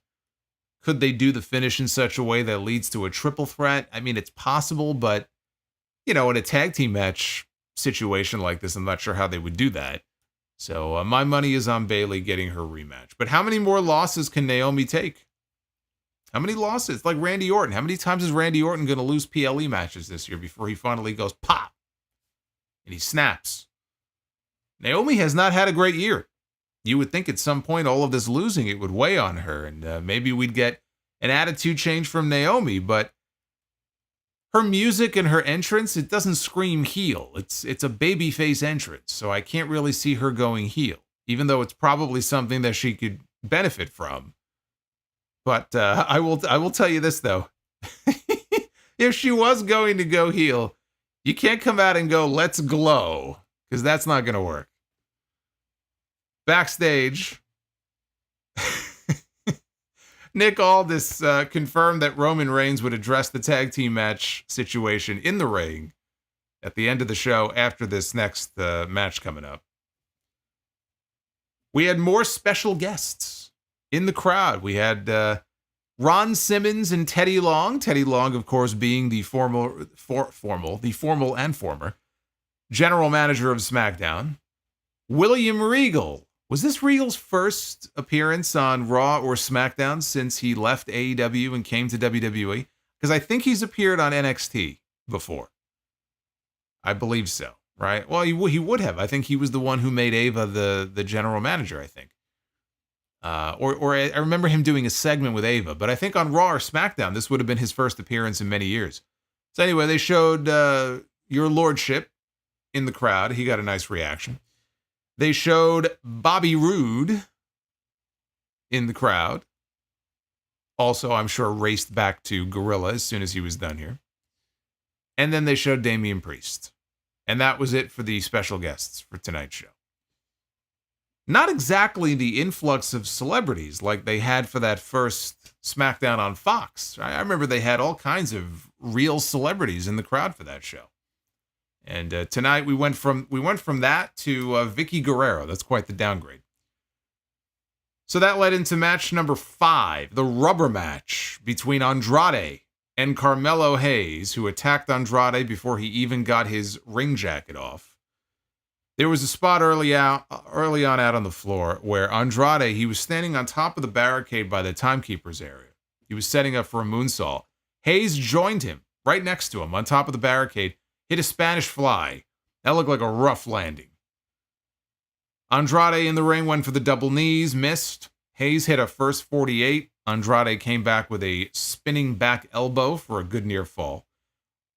Could they do the finish in such a way that leads to a triple threat? I mean, it's possible, but, in a tag team match situation like this, I'm not sure how they would do that. So my money is on Bayley getting her rematch. But how many more losses can Naomi take? How many losses? Like Randy Orton. How many times is Randy Orton going to lose PLE matches this year before he finally goes pop and he snaps? Naomi has not had a great year. You would think at some point all of this losing, it would weigh on her, and maybe we'd get an attitude change from Naomi, but her music and her entrance, it doesn't scream heel. It's a babyface entrance, so I can't really see her going heel, even though it's probably something that she could benefit from. But I will tell you this, though. If she was going to go heel, you can't come out and go, let's glow, because that's not going to work. Backstage, Nick Aldis confirmed that Roman Reigns would address the tag team match situation in the ring at the end of the show after this next match coming up. We had more special guests in the crowd. We had Ron Simmons and Teddy Long. Teddy Long, of course, being the formal and former general manager of SmackDown. William Regal Was this Real's first appearance on Raw or SmackDown since he left AEW and came to WWE? Because I think he's appeared on NXT before. I believe so, right? Well, he would have. I think he was the one who made Ava the general manager, I think. Or I remember him doing a segment with Ava, but I think on Raw or SmackDown, this would have been his first appearance in many years. So anyway, they showed Your Lordship in the crowd. He got a nice reaction. They showed Bobby Roode in the crowd. Also, I'm sure raced back to Gorilla as soon as he was done here. And then they showed Damian Priest. And that was it for the special guests for tonight's show. Not exactly the influx of celebrities like they had for that first SmackDown on Fox. I remember they had all kinds of real celebrities in the crowd for that show. And tonight we went from that to Vicky Guerrero. That's quite the downgrade. So that led into match number 5, the rubber match between Andrade and Carmelo Hayes, who attacked Andrade before he even got his ring jacket off. There was a spot early on out on the floor where Andrade, he was standing on top of the barricade by the timekeeper's area. He was setting up for a moonsault. Hayes joined him right next to him on top of the barricade, hit a Spanish fly. That looked like a rough landing. Andrade in the ring went for the double knees, missed. Hayes hit a first 48. Andrade came back with a spinning back elbow for a good near fall.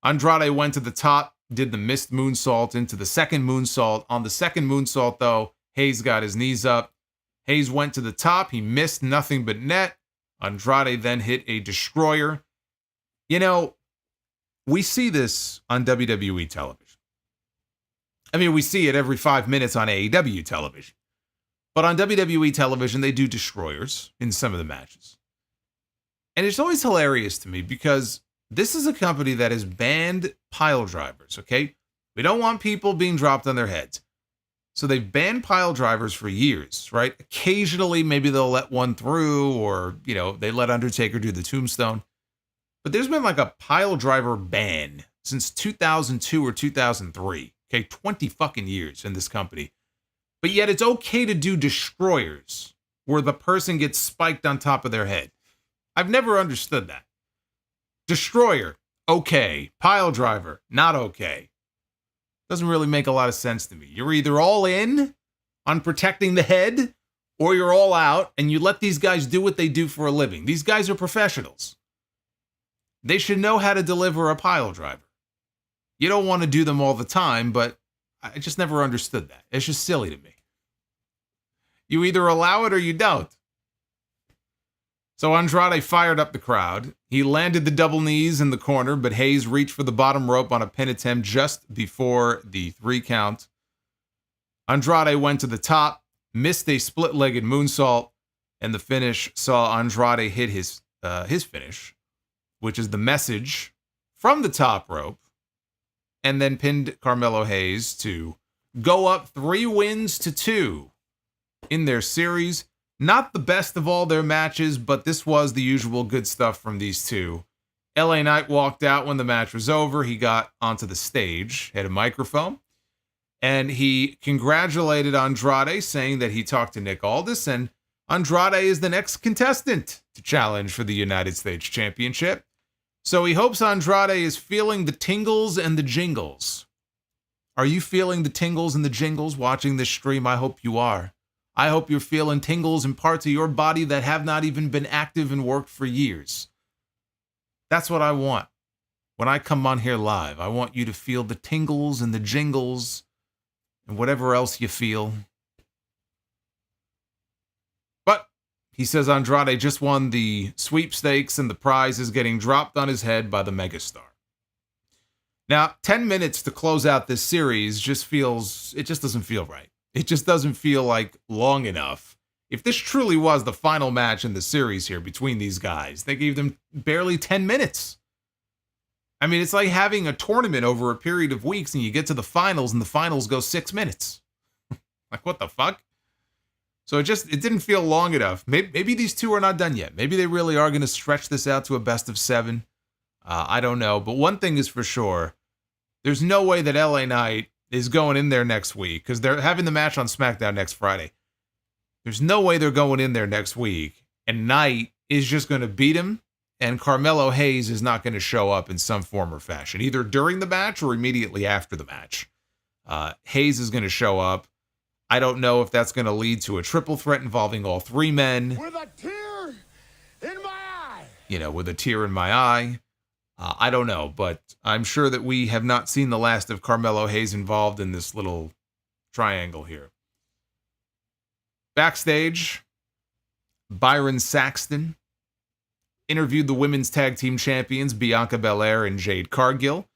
Andrade went to the top, did the missed moonsault into the second moonsault. On the second moonsault, though, Hayes got his knees up. Hayes went to the top. He missed nothing but net. Andrade then hit a destroyer. You know, we see this on WWE television. I mean, we see it every 5 minutes on AEW television. But on WWE television, they do destroyers in some of the matches. And it's always hilarious to me because this is a company that has banned pile drivers, okay? We don't want people being dropped on their heads. So they've banned pile drivers for years, right? Occasionally, maybe they'll let one through or, you know, they let Undertaker do the tombstone. But there's been like a pile driver ban since 2002 or 2003. Okay, 20 fucking years in this company. But yet it's okay to do destroyers where the person gets spiked on top of their head. I've never understood that. Destroyer, okay. Pile driver, not okay. Doesn't really make a lot of sense to me. You're either all in on protecting the head or you're all out and you let these guys do what they do for a living. These guys are professionals. They should know how to deliver a pile driver. You don't want to do them all the time, but I just never understood that. It's just silly to me. You either allow it or you don't. So Andrade fired up the crowd. He landed the double knees in the corner, but Hayes reached for the bottom rope on a pin attempt just before the 3 count. Andrade went to the top, missed a split-legged moonsault, and the finish saw Andrade hit his finish, which is the message from the top rope, and then pinned Carmelo Hayes to go up 3 wins to 2 in their series. Not the best of all their matches, but this was the usual good stuff from these two. LA Knight walked out when the match was over. He got onto the stage, had a microphone, and he congratulated Andrade, saying that he talked to Nick Aldis, and Andrade is the next contestant to challenge for the United States Championship. So he hopes Andrade is feeling the tingles and the jingles. Are you feeling the tingles and the jingles watching this stream? I hope you are. I hope you're feeling tingles in parts of your body that have not even been active and worked for years. That's what I want. When I come on here live, I want you to feel the tingles and the jingles and whatever else you feel. But he says Andrade just won the sweepstakes and the prize is getting dropped on his head by the megastar. Now, 10 minutes to close out this series just doesn't feel right. It just doesn't feel like long enough. If this truly was the final match in the series here between these guys, they gave them barely 10 minutes. I mean, it's like having a tournament over a period of weeks and you get to the finals and the finals go 6 minutes. Like, what the fuck? So it didn't feel long enough. Maybe these two are not done yet. Maybe they really are going to stretch this out to a best of 7. I don't know. But one thing is for sure. There's no way that LA Knight is going in there next week because they're having the match on SmackDown next Friday. There's no way they're going in there next week and Knight is just going to beat him and Carmelo Hayes is not going to show up in some form or fashion, either during the match or immediately after the match. Hayes is going to show up. I don't know if that's going to lead to a triple threat involving all three men. With a tear in my eye. With a tear in my eye. I don't know, but I'm sure that we have not seen the last of Carmelo Hayes involved in this little triangle here. Backstage, Byron Saxton interviewed the women's tag team champions Bianca Belair and Jade Cargill.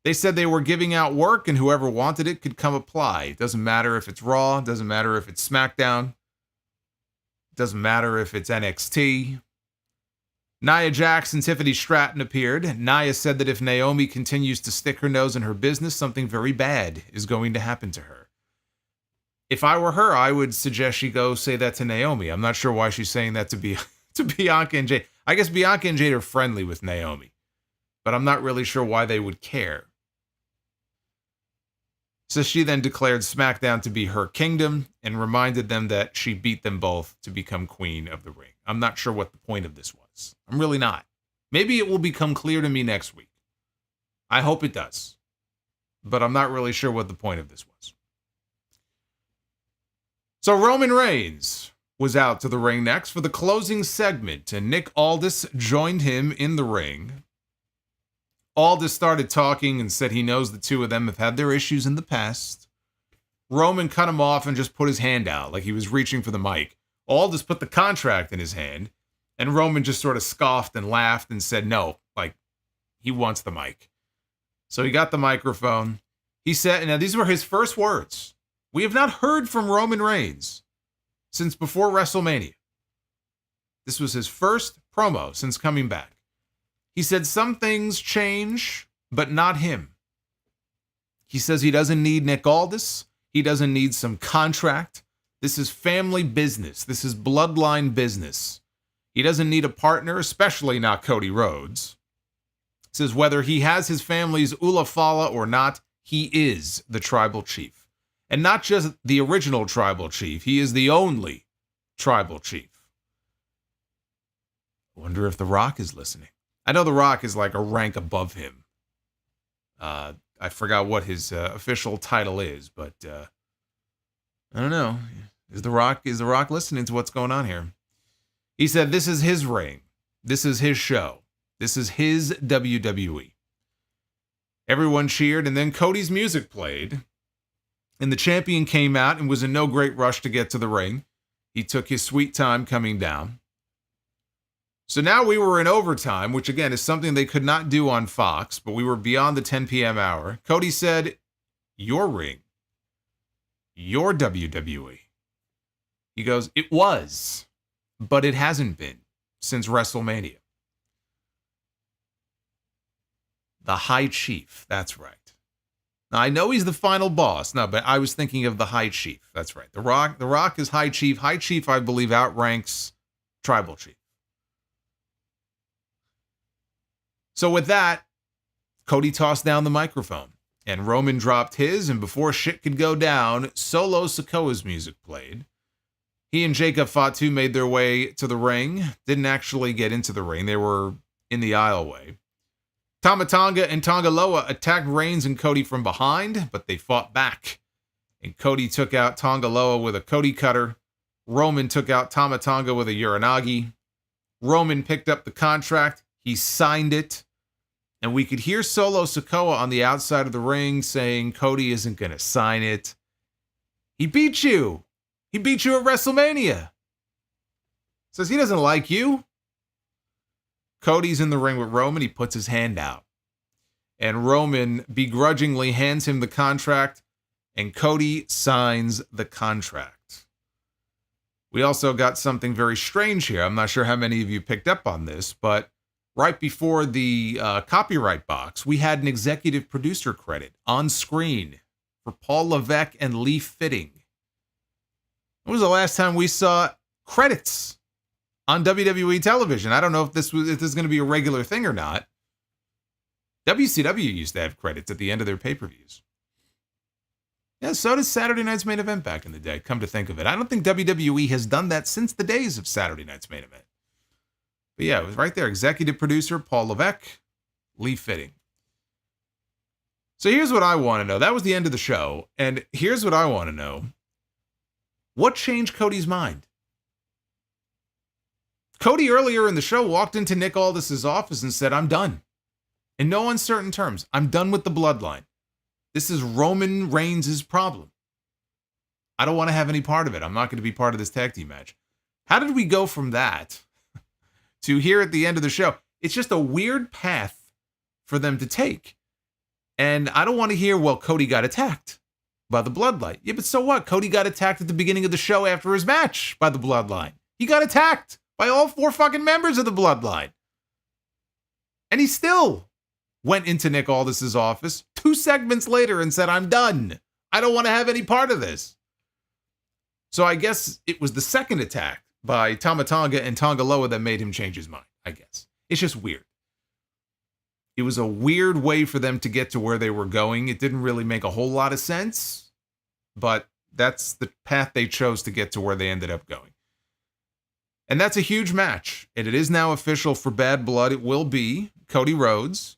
They said they were giving out work and whoever wanted it could come apply. It doesn't matter if it's Raw, it doesn't matter if it's SmackDown, it doesn't matter if it's NXT. Nia Jax and Tiffany Stratton appeared. Nia said that if Naomi continues to stick her nose in her business, something very bad is going to happen to her. If I were her, I would suggest she go say that to Naomi. I'm not sure why she's saying that to Bianca and Jade. I guess Bianca and Jade are friendly with Naomi, but I'm not really sure why they would care. So she then declared SmackDown to be her kingdom and reminded them that she beat them both to become queen of the ring. I'm not sure what the point of this was. I'm really not. Maybe it will become clear to me next week. I hope it does. But I'm not really sure what the point of this was. So Roman Reigns was out to the ring next for the closing segment, and Nick Aldis joined him in the ring. Aldis started talking and said he knows the two of them have had their issues in the past. Roman cut him off and just put his hand out like he was reaching for the mic. Aldis put the contract in his hand, and Roman just sort of scoffed and laughed and said no, like he wants the mic. So he got the microphone. He said, now these were his first words. We have not heard from Roman Reigns since before WrestleMania. This was his first promo since coming back. He said some things change, but not him. He says he doesn't need Nick Aldis. He doesn't need some contract. This is family business. This is bloodline business. He doesn't need a partner, especially not Cody Rhodes. He says whether he has his family's Ulafala or not, he is the tribal chief. And not just the original tribal chief. He is the only tribal chief. I wonder if The Rock is listening. I know The Rock is like a rank above him. I forgot what his official title is, but I don't know. Is The Rock listening to what's going on here? He said this is his ring. This is his show. This is his WWE. Everyone cheered, and then Cody's music played. And the champion came out and was in no great rush to get to the ring. He took his sweet time coming down. So now we were in overtime, which again is something they could not do on Fox, but we were beyond the 10 p.m. hour. Cody said, your ring, your WWE. He goes, it was, but it hasn't been since WrestleMania. The High Chief, that's right. Now, I know he's the final boss. No, but I was thinking of the High Chief. That's right. The Rock is High Chief. High Chief, I believe, outranks Tribal Chief. So with that, Cody tossed down the microphone, and Roman dropped his, and before shit could go down, Solo Sikoa's music played. He and Jacob Fatu made their way to the ring. Didn't actually get into the ring. They were in the aisleway. Tama Tonga and Tonga Loa attacked Reigns and Cody from behind, but they fought back. And Cody took out Tonga Loa with a Cody cutter. Roman took out Tama Tonga with a Uranagi. Roman picked up the contract. He signed it. And we could hear Solo Sikoa on the outside of the ring saying Cody isn't going to sign it. He beat you. He beat you at WrestleMania. Says he doesn't like you. Cody's in the ring with Roman. He puts his hand out. And Roman begrudgingly hands him the contract. And Cody signs the contract. We also got something very strange here. I'm not sure how many of you picked up on this, but right before the copyright box, we had an executive producer credit on screen for Paul Levesque and Lee Fitting. When was the last time we saw credits on WWE television? I don't know if this is going to be a regular thing or not. WCW used to have credits at the end of their pay-per-views. Yeah, so does Saturday Night's Main Event back in the day, come to think of it. I don't think WWE has done that since the days of Saturday Night's Main Event. But yeah, it was right there. Executive producer, Paul Levesque, Lee Fitting. So here's what I want to know. That was the end of the show. And here's what I want to know. What changed Cody's mind? Cody earlier in the show walked into Nick Aldis's office and said, I'm done. In no uncertain terms, I'm done with the bloodline. This is Roman Reigns' problem. I don't want to have any part of it. I'm not going to be part of this tag team match. How did we go from that to here at the end of the show? It's just a weird path for them to take. And I don't want to hear, well, Cody got attacked by the bloodline. Yeah, but so what? Cody got attacked at the beginning of the show after his match by the bloodline. He got attacked by all 4 fucking members of the bloodline. And he still went into Nick Aldis's office 2 segments later and said, I'm done. I don't want to have any part of this. So I guess it was the second attack by Tama Tonga and Tonga Loa that made him change his mind, I guess. It's just weird. It was a weird way for them to get to where they were going. It didn't really make a whole lot of sense, but that's the path they chose to get to where they ended up going. And that's a huge match. And it is now official for Bad Blood. It will be Cody Rhodes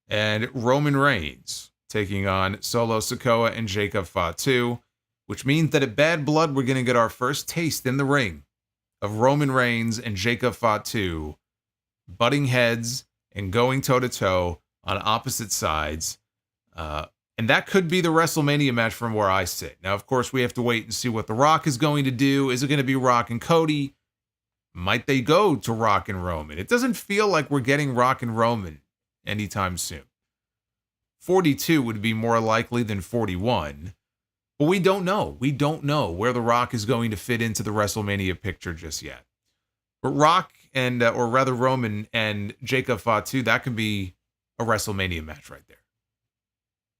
and Roman Reigns taking on Solo Sikoa and Jacob Fatu, which means that at Bad Blood, we're going to get our first taste in the ring of Roman Reigns and Jacob Fatu butting heads and going toe-to-toe on opposite sides. And that could be the WrestleMania match from where I sit. Now, of course, we have to wait and see what The Rock is going to do. Is it going to be Rock and Cody? Might they go to Rock and Roman? It doesn't feel like we're getting Rock and Roman anytime soon. 42 would be more likely than 41. But we don't know. We don't know where The Rock is going to fit into the WrestleMania picture just yet. But Rock and, or rather Roman and Jacob Fatu, that can be a WrestleMania match right there.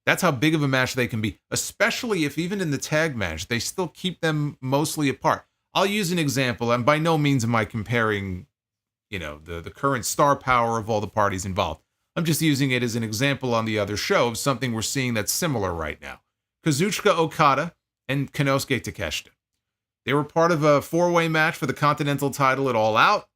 That's how big of a match they can be, especially if even in the tag match, they still keep them mostly apart. I'll use an example, and by no means am I comparing, the current star power of all the parties involved. I'm just using it as an example on the other show of something we're seeing that's similar right now. Kazuchika Okada and Konosuke Takeshita. They were part of a 4-way match for the Continental title at All Out.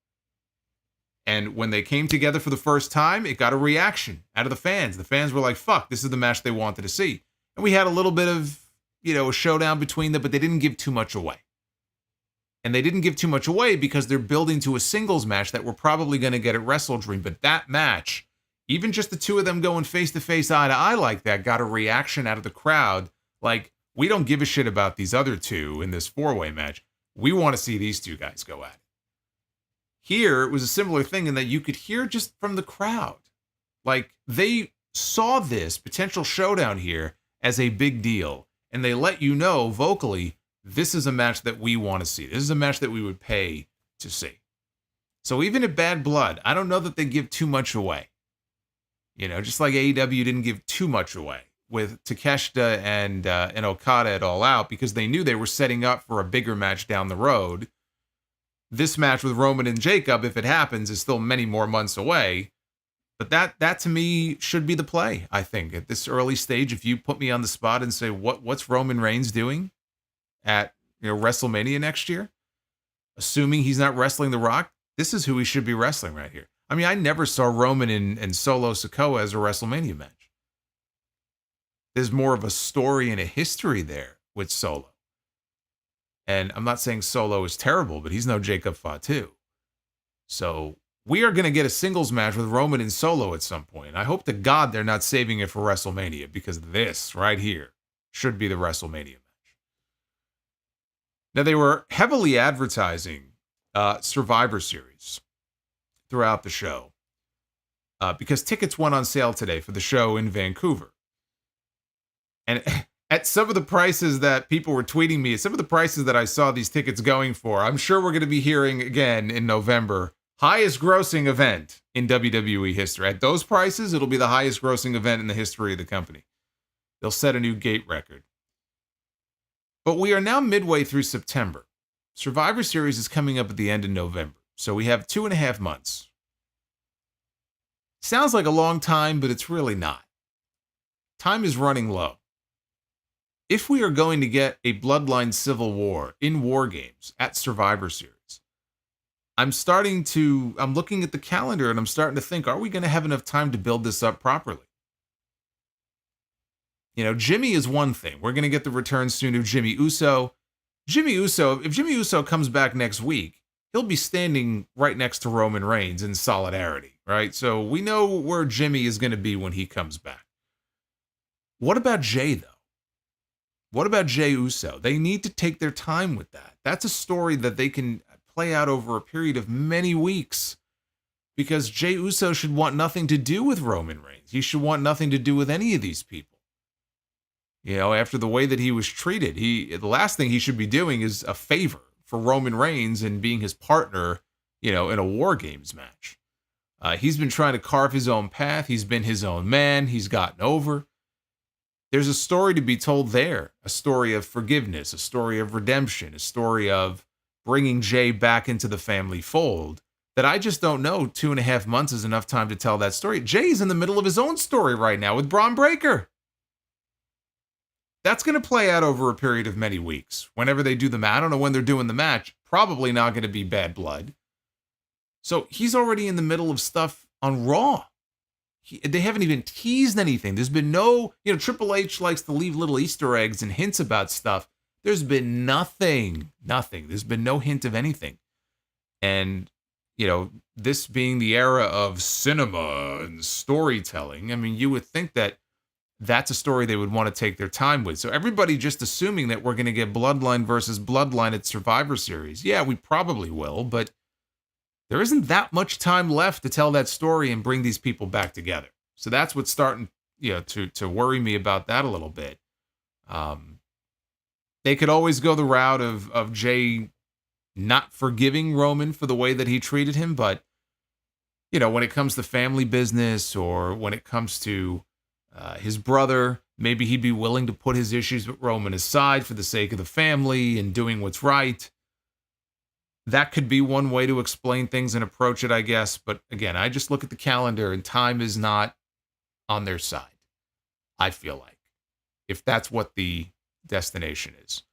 And when they came together for the first time, it got a reaction out of the fans. The fans were like, fuck, this is the match they wanted to see. And we had a little bit of, a showdown between them, but they didn't give too much away. And they didn't give too much away because they're building to a singles match that we're probably going to get at Wrestle Dream. But that match, even just the two of them going face-to-face, eye-to-eye like that, got a reaction out of the crowd. Like, we don't give a shit about these other two in this 4-way match. We want to see these two guys go at it. Here, it was a similar thing in that you could hear just from the crowd. Like, they saw this potential showdown here as a big deal. And they let you know vocally, this is a match that we want to see. This is a match that we would pay to see. So even at Bad Blood, I don't know that they give too much away. Just like AEW didn't give too much away with Takeshita and Okada at All Out because they knew they were setting up for a bigger match down the road. This match with Roman and Jacob, if it happens, is still many more months away. But that to me should be the play, I think. At this early stage, if you put me on the spot and say, what's Roman Reigns doing at WrestleMania next year? Assuming he's not wrestling The Rock, this is who he should be wrestling right here. I mean, I never saw Roman and Solo Sikoa as a WrestleMania match. There's more of a story and a history there with Solo. And I'm not saying Solo is terrible, but he's no Jacob Fatu. So we are going to get a singles match with Roman and Solo at some point. I hope to God they're not saving it for WrestleMania because this right here should be the WrestleMania match. Now, they were heavily advertising Survivor Series throughout the show because tickets went on sale today for the show in Vancouver. And at some of the prices that people were tweeting me, some of the prices that I saw these tickets going for, I'm sure we're going to be hearing again in November, highest grossing event in WWE history. At those prices, it'll be the highest grossing event in the history of the company. They'll set a new gate record. But we are now midway through September. Survivor Series is coming up at the end of November. So we have 2.5 months. Sounds like a long time, but it's really not. Time is running low. if we are going to get a Bloodline Civil War in War Games at Survivor Series, I'm looking at the calendar and I'm starting to think, are we going to have enough time to build this up properly? You know, Jimmy is one thing. We're going to get the return soon of Jimmy Uso. If Jimmy Uso comes back next week, he'll be standing right next to Roman Reigns in solidarity, right? So we know where Jimmy is going to be when he comes back. What about Jay, though? What about Jay Uso? They need to take their time with that. That's a story that they can play out over a period of many weeks, because Jay Uso should want nothing to do with Roman Reigns. He should want nothing to do with any of these people. You know, after the way that he was treated, the last thing he should be doing is a favor for Roman Reigns and being his partner, you know, in a War Games match. He's been trying to carve his own path. He's been his own man. He's gotten over. There's a story to be told there, a story of forgiveness, a story of redemption, a story of bringing Jay back into the family fold that I just don't know 2.5 months is enough time to tell that story. Jay's in the middle of his own story right now with Braun Breaker. That's going to play out over a period of many weeks. Whenever they do the match, I don't know when they're doing the match, probably not going to be Bad Blood. So he's already in the middle of stuff on Raw. They haven't even teased anything. There's been no, Triple H likes to leave little Easter eggs and hints about stuff. There's been nothing. There's been no hint of anything. And, this being the era of cinema and storytelling, I mean, you would think that that's a story they would want to take their time with. So everybody just assuming that we're going to get Bloodline versus Bloodline at Survivor Series. Yeah, we probably will, but there isn't that much time left to tell that story and bring these people back together. So that's what's starting, to worry me about that a little bit. They could always go the route of Jay not forgiving Roman for the way that he treated him, but when it comes to family business or when it comes to his brother, maybe he'd be willing to put his issues with Roman aside for the sake of the family and doing what's right. That could be one way to explain things and approach it, I guess. But again, I just look at the calendar and time is not on their side, I feel like, if that's what the destination is.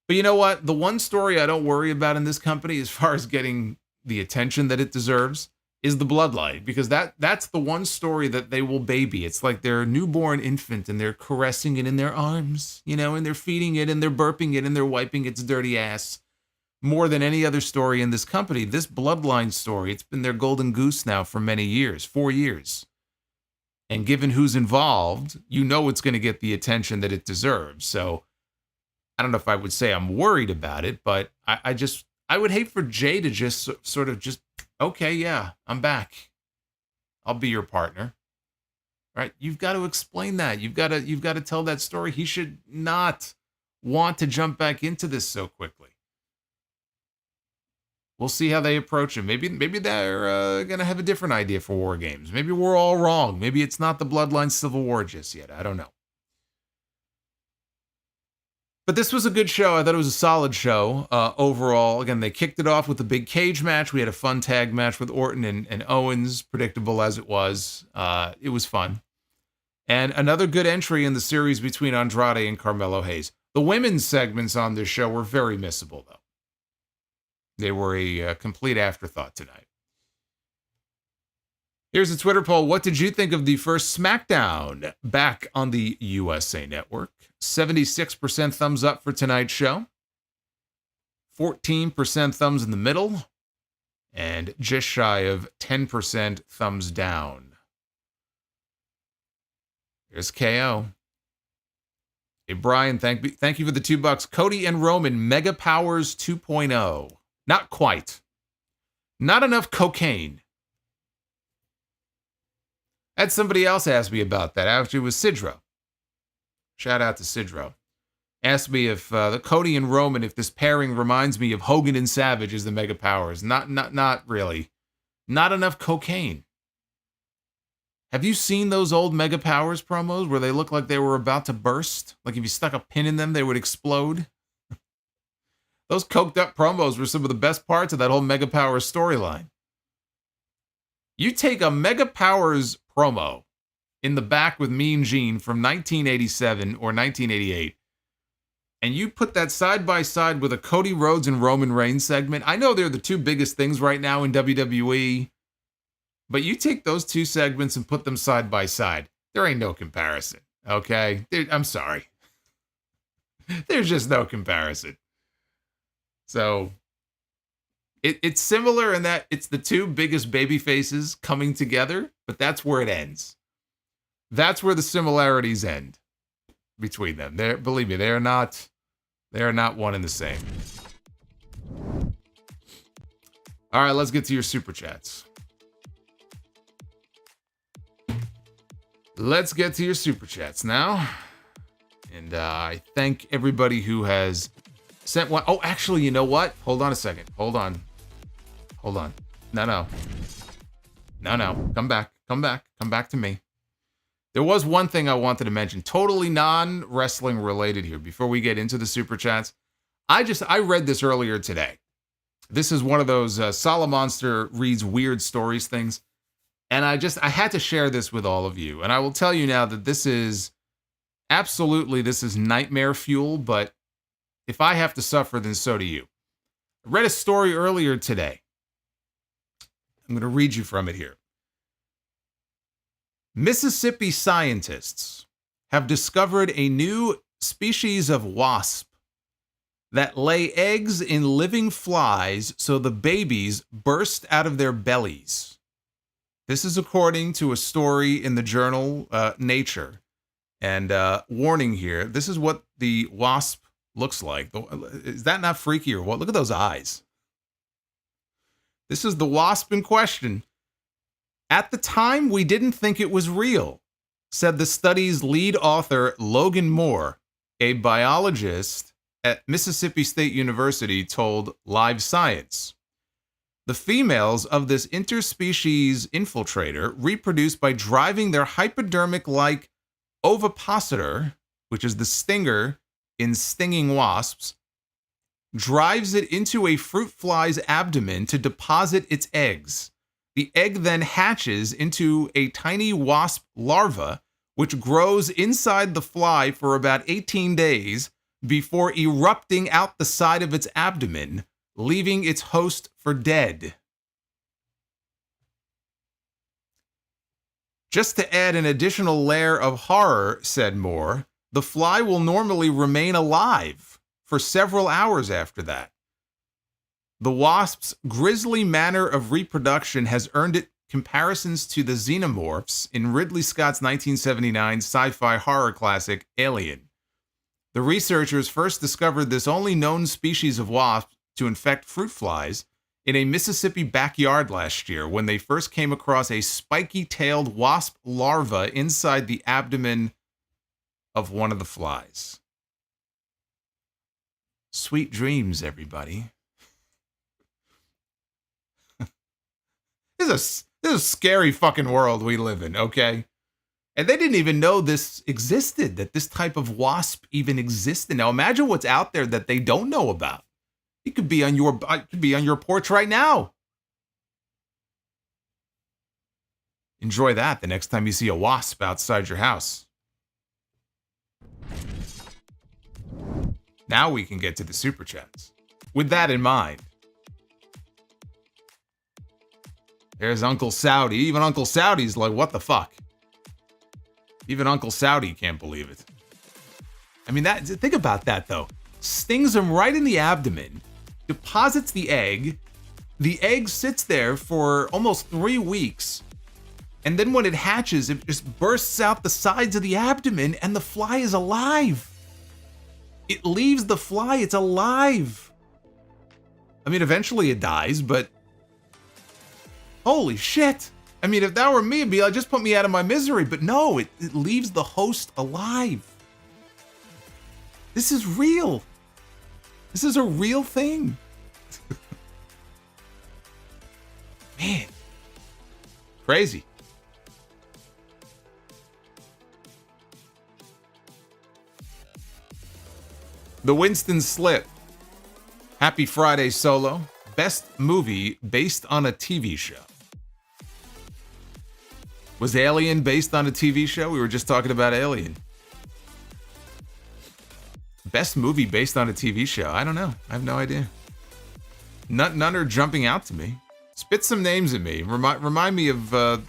But you know what? The one story I don't worry about in this company as far as getting the attention that it deserves is the Bloodline, because that's the one story that they will baby. It's like their newborn infant and they're caressing it in their arms, and they're feeding it and they're burping it and they're wiping its dirty ass. More than any other story in this company, this Bloodline story, it's been their golden goose now for many years, 4 years. And given who's involved, it's going to get the attention that it deserves. So I don't know if I would say I'm worried about it, but I would hate for Jay to just sort of okay, yeah, I'm back. I'll be your partner. Right? You've got to explain that. You've got to tell that story. He should not want to jump back into this so quickly. We'll see how they approach him. Maybe they're going to have a different idea for War Games. Maybe we're all wrong. Maybe it's not the Bloodline Civil War just yet. I don't know. But this was a good show. I thought it was a solid show overall. Again, they kicked it off with a big cage match. We had a fun tag match with Orton and Owens, predictable as it was. It was fun. And another good entry in the series between Andrade and Carmelo Hayes. The women's segments on this show were very missable, though. They were a complete afterthought tonight. Here's a Twitter poll. What did you think of the first SmackDown back on the USA Network? 76% thumbs up for tonight's show. 14% thumbs in the middle. And just shy of 10% thumbs down. Here's KO. Hey, Bryan, thank you for the $2. Cody and Roman, Mega Powers 2.0. Not quite. Not enough cocaine. I had somebody else ask me about that. Actually, it was Sidro. Shout out to Sidro. Asked me if the Cody and Roman, if this pairing reminds me of Hogan and Savage as the Mega Powers. Not really. Not enough cocaine. Have you seen those old Mega Powers promos where they look like they were about to burst? Like if you stuck a pin in them, they would explode? Those coked up promos were some of the best parts of that whole Mega Powers storyline. You take a Mega Powers promo in the back with Mean Gene from 1987 or 1988, and you put that side by side with a Cody Rhodes and Roman Reigns segment, I know they're the two biggest things right now in WWE, but you take those two segments and put them side by side, there ain't no comparison, okay? I'm sorry. There's just no comparison. So, it's similar in that it's the two biggest baby faces coming together, but that's where it ends. That's where the similarities end between them. Believe me, they are not one and the same. All right, let's get to your super chats. Let's get to your super chats now. And I thank everybody who has sent one. Oh, actually, you know what? Hold on a second. Hold on. No. Come back to me. There was one thing I wanted to mention, totally non-wrestling related here before we get into the super chats. I read this earlier today. This is one of those Solomonster reads weird stories things. And I had to share this with all of you. And I will tell you now that this is nightmare fuel, but if I have to suffer, then so do you. I read a story earlier today. I'm going to read you from it here. Mississippi scientists have discovered a new species of wasp that lay eggs in living flies so the babies burst out of their bellies. This is according to a story in the journal Nature. And warning here, this is what the wasp looks like. Is that not freaky or what? Look at those eyes. This is the wasp in question. At the time, we didn't think it was real, said the study's lead author, Logan Moore, a biologist at Mississippi State University, told Live Science. The females of this interspecies infiltrator reproduce by driving their hypodermic-like ovipositor, which is the stinger in stinging wasps, drives it into a fruit fly's abdomen to deposit its eggs. The egg then hatches into a tiny wasp larva, which grows inside the fly for about 18 days before erupting out the side of its abdomen, leaving its host for dead. Just to add an additional layer of horror, said Moore, the fly will normally remain alive for several hours after that. The wasp's grisly manner of reproduction has earned it comparisons to the xenomorphs in Ridley Scott's 1979 sci-fi horror classic Alien. The researchers first discovered this only known species of wasp to infect fruit flies in a Mississippi backyard last year when they first came across a spiky-tailed wasp larva inside the abdomen of one of the flies. Sweet dreams, everybody. This is a scary fucking world we live in, okay? And they didn't even know this existed, that this type of wasp even existed. Now imagine what's out there that they don't know about. It could be on your porch right now. Enjoy that the next time you see a wasp outside your house. Now we can get to the super chats. With that in mind, there's Uncle Saudi. Even Uncle Saudi's like, what the fuck? Even Uncle Saudi can't believe it. I mean, think about that, though. Stings him right in the abdomen, deposits the egg sits there for almost 3 weeks, and then when it hatches, it just bursts out the sides of the abdomen, and the fly is alive. It leaves the fly, it's alive. I mean, eventually it dies, but holy shit. I mean, if that were me, it'd be like, just put me out of my misery. But no, it leaves the host alive. This is real. This is a real thing. Man. Crazy. The Winston Slip. Happy Friday, Solo. Best movie based on a TV show. Was Alien based on a TV show? We were just talking about Alien. Best movie based on a TV show. I don't know. I have no idea. None are jumping out to me. Spit some names at me. Remind me of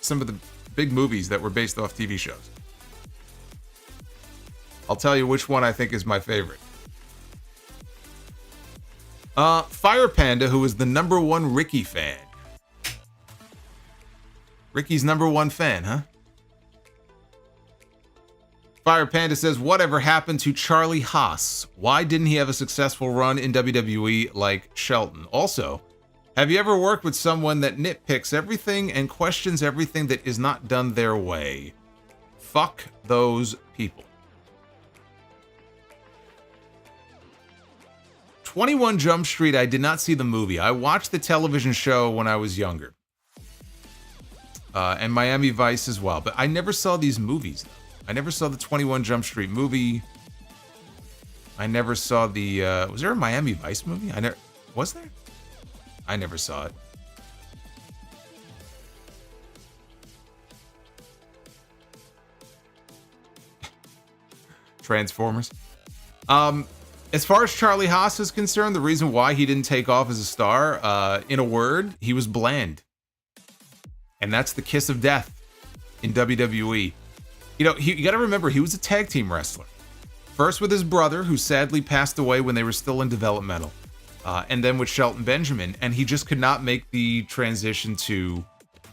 some of the big movies that were based off TV shows. I'll tell you which one I think is my favorite. Fire Panda, who is the #1 Ricky fan. Ricky's #1 fan, huh? Fire Panda says, whatever happened to Charlie Haas? Why didn't he have a successful run in WWE like Shelton? Also, have you ever worked with someone that nitpicks everything and questions everything that is not done their way? Fuck those people. 21 Jump Street, I did not see the movie. I watched the television show when I was younger. And Miami Vice as well. But I never saw these movies, though. I never saw the 21 Jump Street movie. I never saw the... was there a Miami Vice movie? Was there? I never saw it. Transformers. As far as Charlie Haas is concerned, the reason why he didn't take off as a star, in a word, he was bland. And that's the kiss of death in WWE. You know, you got to remember, he was a tag team wrestler. First with his brother, who sadly passed away when they were still in developmental. And then with Shelton Benjamin. And he just could not make the transition to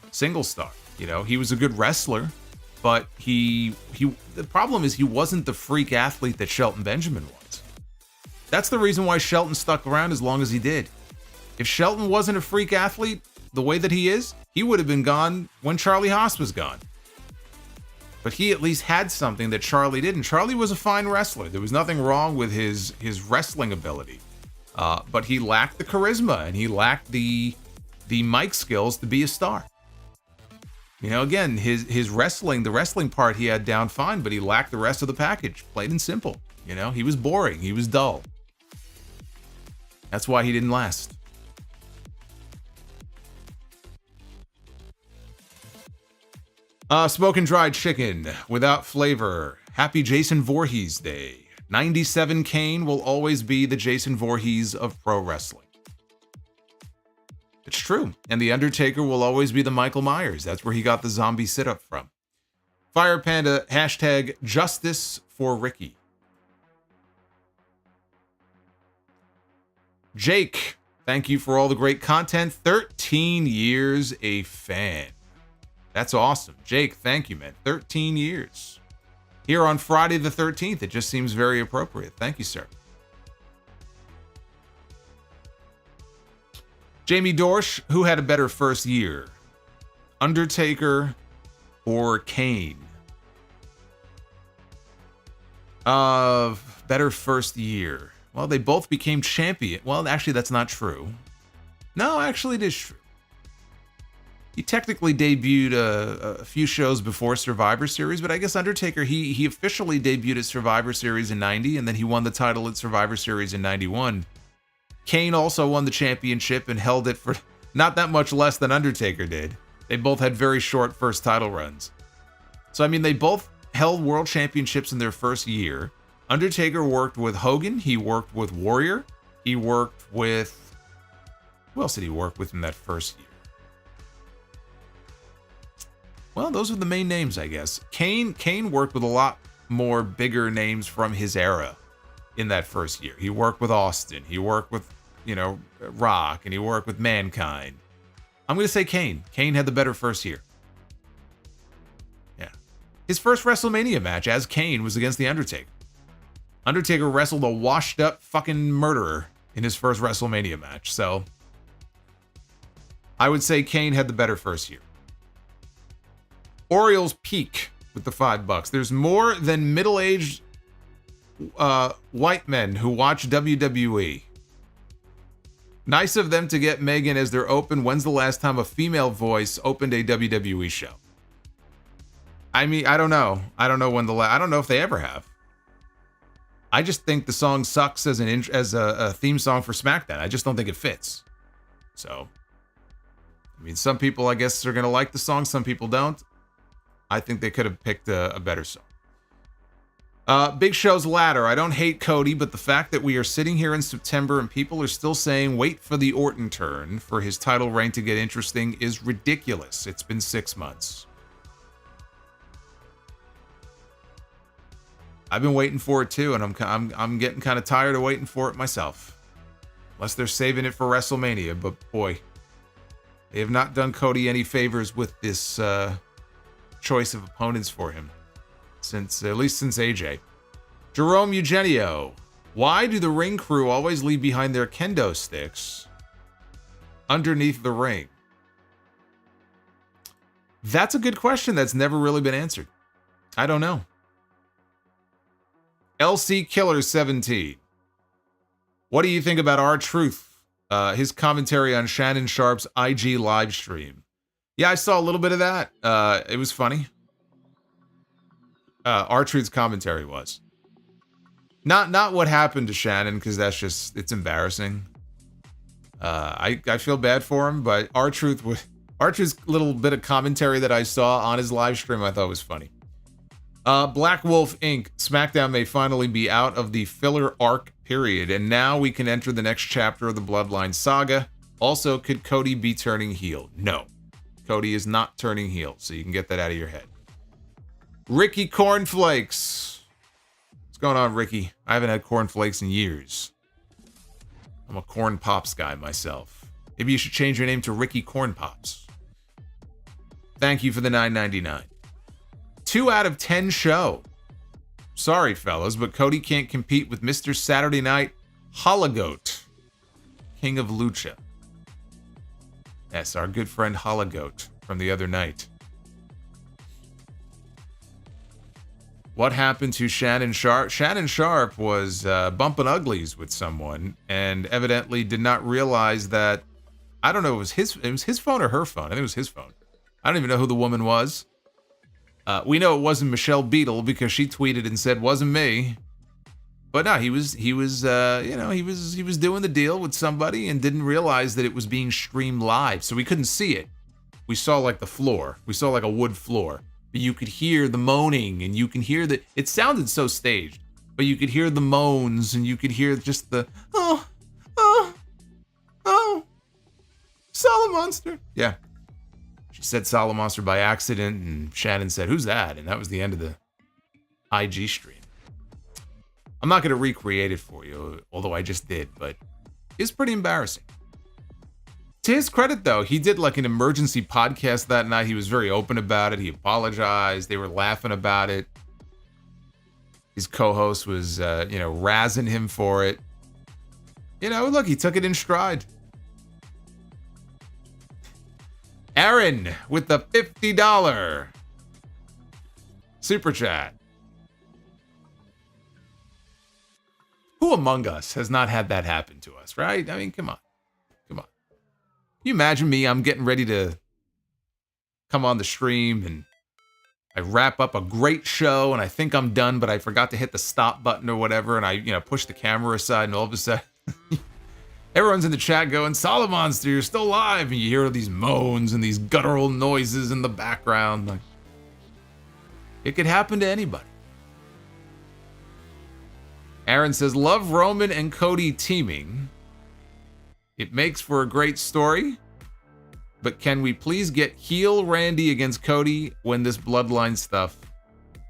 single star. You know, he was a good wrestler. But the problem is he wasn't the freak athlete that Shelton Benjamin was. That's the reason why Shelton stuck around as long as he did. If Shelton wasn't a freak athlete the way that he is, he would have been gone when Charlie Haas was gone. But he at least had something that Charlie didn't. Charlie was a fine wrestler. There was nothing wrong with his wrestling ability. But he lacked the charisma and he lacked the mic skills to be a star. You know, again, his wrestling, the wrestling part he had down fine, but he lacked the rest of the package. Plain and simple. You know, he was boring. He was dull. That's why he didn't last. Smoking dried chicken without flavor. Happy Jason Voorhees Day. 97 Kane will always be the Jason Voorhees of pro wrestling. It's true. And the Undertaker will always be the Michael Myers. That's where he got the zombie sit-up from. Fire Panda, hashtag justice for Ricky. Jake, thank you for all the great content. 13 years a fan. That's awesome. Jake, thank you, man. 13 years. Here on Friday the 13th, it just seems very appropriate. Thank you, sir. Jamie Dorsch, who had a better first year? Undertaker or Kane? Better first year. Well, they both became champion. Well, actually, that's not true. No, actually, it is true. He technically debuted a few shows before Survivor Series, but I guess Undertaker, he officially debuted at Survivor Series in 90, and then he won the title at Survivor Series in 91. Kane also won the championship and held it for not that much less than Undertaker did. They both had very short first title runs. So, I mean, they both held world championships in their first year. Undertaker worked with Hogan. He worked with Warrior. He worked with... Who else did he work with in that first year? Well, those are the main names, I guess. Kane worked with a lot more bigger names from his era in that first year. He worked with Austin. He worked with, you know, Rock, and he worked with Mankind. I'm going to say Kane. Kane had the better first year. Yeah. His first WrestleMania match as Kane was against The Undertaker. Undertaker wrestled a washed-up fucking murderer in his first WrestleMania match, so I would say Kane had the better first year. Orioles peak with the $5. There's more than middle-aged white men who watch WWE. Nice of them to get Megan as their open. When's the last time a female voice opened a WWE show? I mean, I don't know. I don't know when I don't know if they ever have. I just think the song sucks as a theme song for SmackDown. I just don't think it fits. So, I mean, some people, I guess, are going to like the song. Some people don't. I think they could have picked a better song. Big Show's ladder. I don't hate Cody, but the fact that we are sitting here in September and people are still saying wait for the Orton turn for his title reign to get interesting is ridiculous. It's been 6 months. I've been waiting for it too, and I'm getting kind of tired of waiting for it myself. Unless they're saving it for WrestleMania, but boy, they have not done Cody any favors with this choice of opponents for him. At least since AJ. Jerome Eugenio. Why do the ring crew always leave behind their kendo sticks underneath the ring? That's a good question that's never really been answered. I don't know. LC Killer 17. What do you think about R-Truth? His commentary on Shannon Sharpe's IG live stream. Yeah, I saw a little bit of that. It was funny. R-Truth's commentary was. Not what happened to Shannon, because that's just, it's embarrassing. I feel bad for him, but R-Truth's little bit of commentary that I saw on his live stream I thought was funny. Black Wolf Inc. SmackDown may finally be out of the filler arc period, and now we can enter the next chapter of the Bloodline saga. Also, could Cody be turning heel? No. Cody is not turning heel, so you can get that out of your head. Ricky Cornflakes. What's going on, Ricky? I haven't had cornflakes in years. I'm a Corn Pops guy myself. Maybe you should change your name to Ricky Corn Pops. Thank you for the $9.99. 2 out of 10 show. Sorry, fellas, but Cody can't compete with Mr. Saturday Night Hologoat, King of Lucha. Yes, our good friend Hologoat from the other night. What happened to Shannon Sharpe? Shannon Sharpe was bumping uglies with someone and evidently did not realize that, I don't know, it was his phone or her phone. I think it was his phone. I don't even know who the woman was. We know it wasn't Michelle Beadle because she tweeted and said, wasn't me. But no, he was doing the deal with somebody and didn't realize that it was being streamed live. So we couldn't see it. We saw like the floor. We saw like a wood floor. But you could hear the moaning and you can hear the, it sounded so staged, but you could hear the moans and you could hear just the, oh, Solomonster. Yeah. She said Solomonster by accident and Shannon said, who's that? And that was the end of the IG stream. I'm not going to recreate it for you, although I just did, but it's pretty embarrassing. To his credit, though, he did like an emergency podcast that night. He was very open about it. He apologized. They were laughing about it. His co-host was, razzing him for it. Look, he took it in stride. Aaron with the $50 super chat. Who among us has not had that happen to us, right? I mean, come on. You imagine me, I'm getting ready to come on the stream and I wrap up a great show and I think I'm done, but I forgot to hit the stop button or whatever. And I, push the camera aside and all of a sudden everyone's in the chat going, Solomonster, you're still alive. And you hear these moans and these guttural noises in the background. Like, it could happen to anybody. Aaron says, love Roman and Cody teaming. It makes for a great story, but can we please get heel Randy against Cody when this Bloodline stuff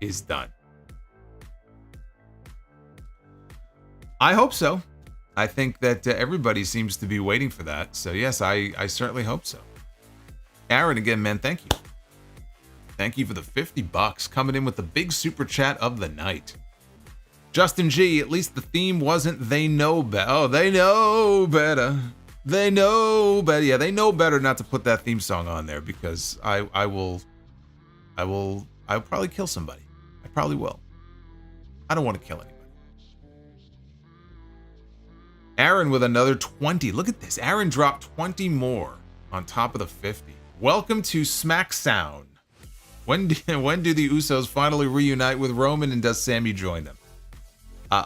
is done? I hope so. I think that everybody seems to be waiting for that. So yes, I certainly hope so. Aaron, again, man, thank you. Thank you for the $50 coming in with the big super chat of the night. Justin G, at least the theme wasn't they know better. Oh, they know better. They know better. Yeah, they know better not to put that theme song on there because I'll probably kill somebody. I probably will. I don't want to kill anybody. Aaron with another 20. Look at this. Aaron dropped 20 more on top of the 50. Welcome to SmackDown. When do the Usos finally reunite with Roman and does Sammy join them?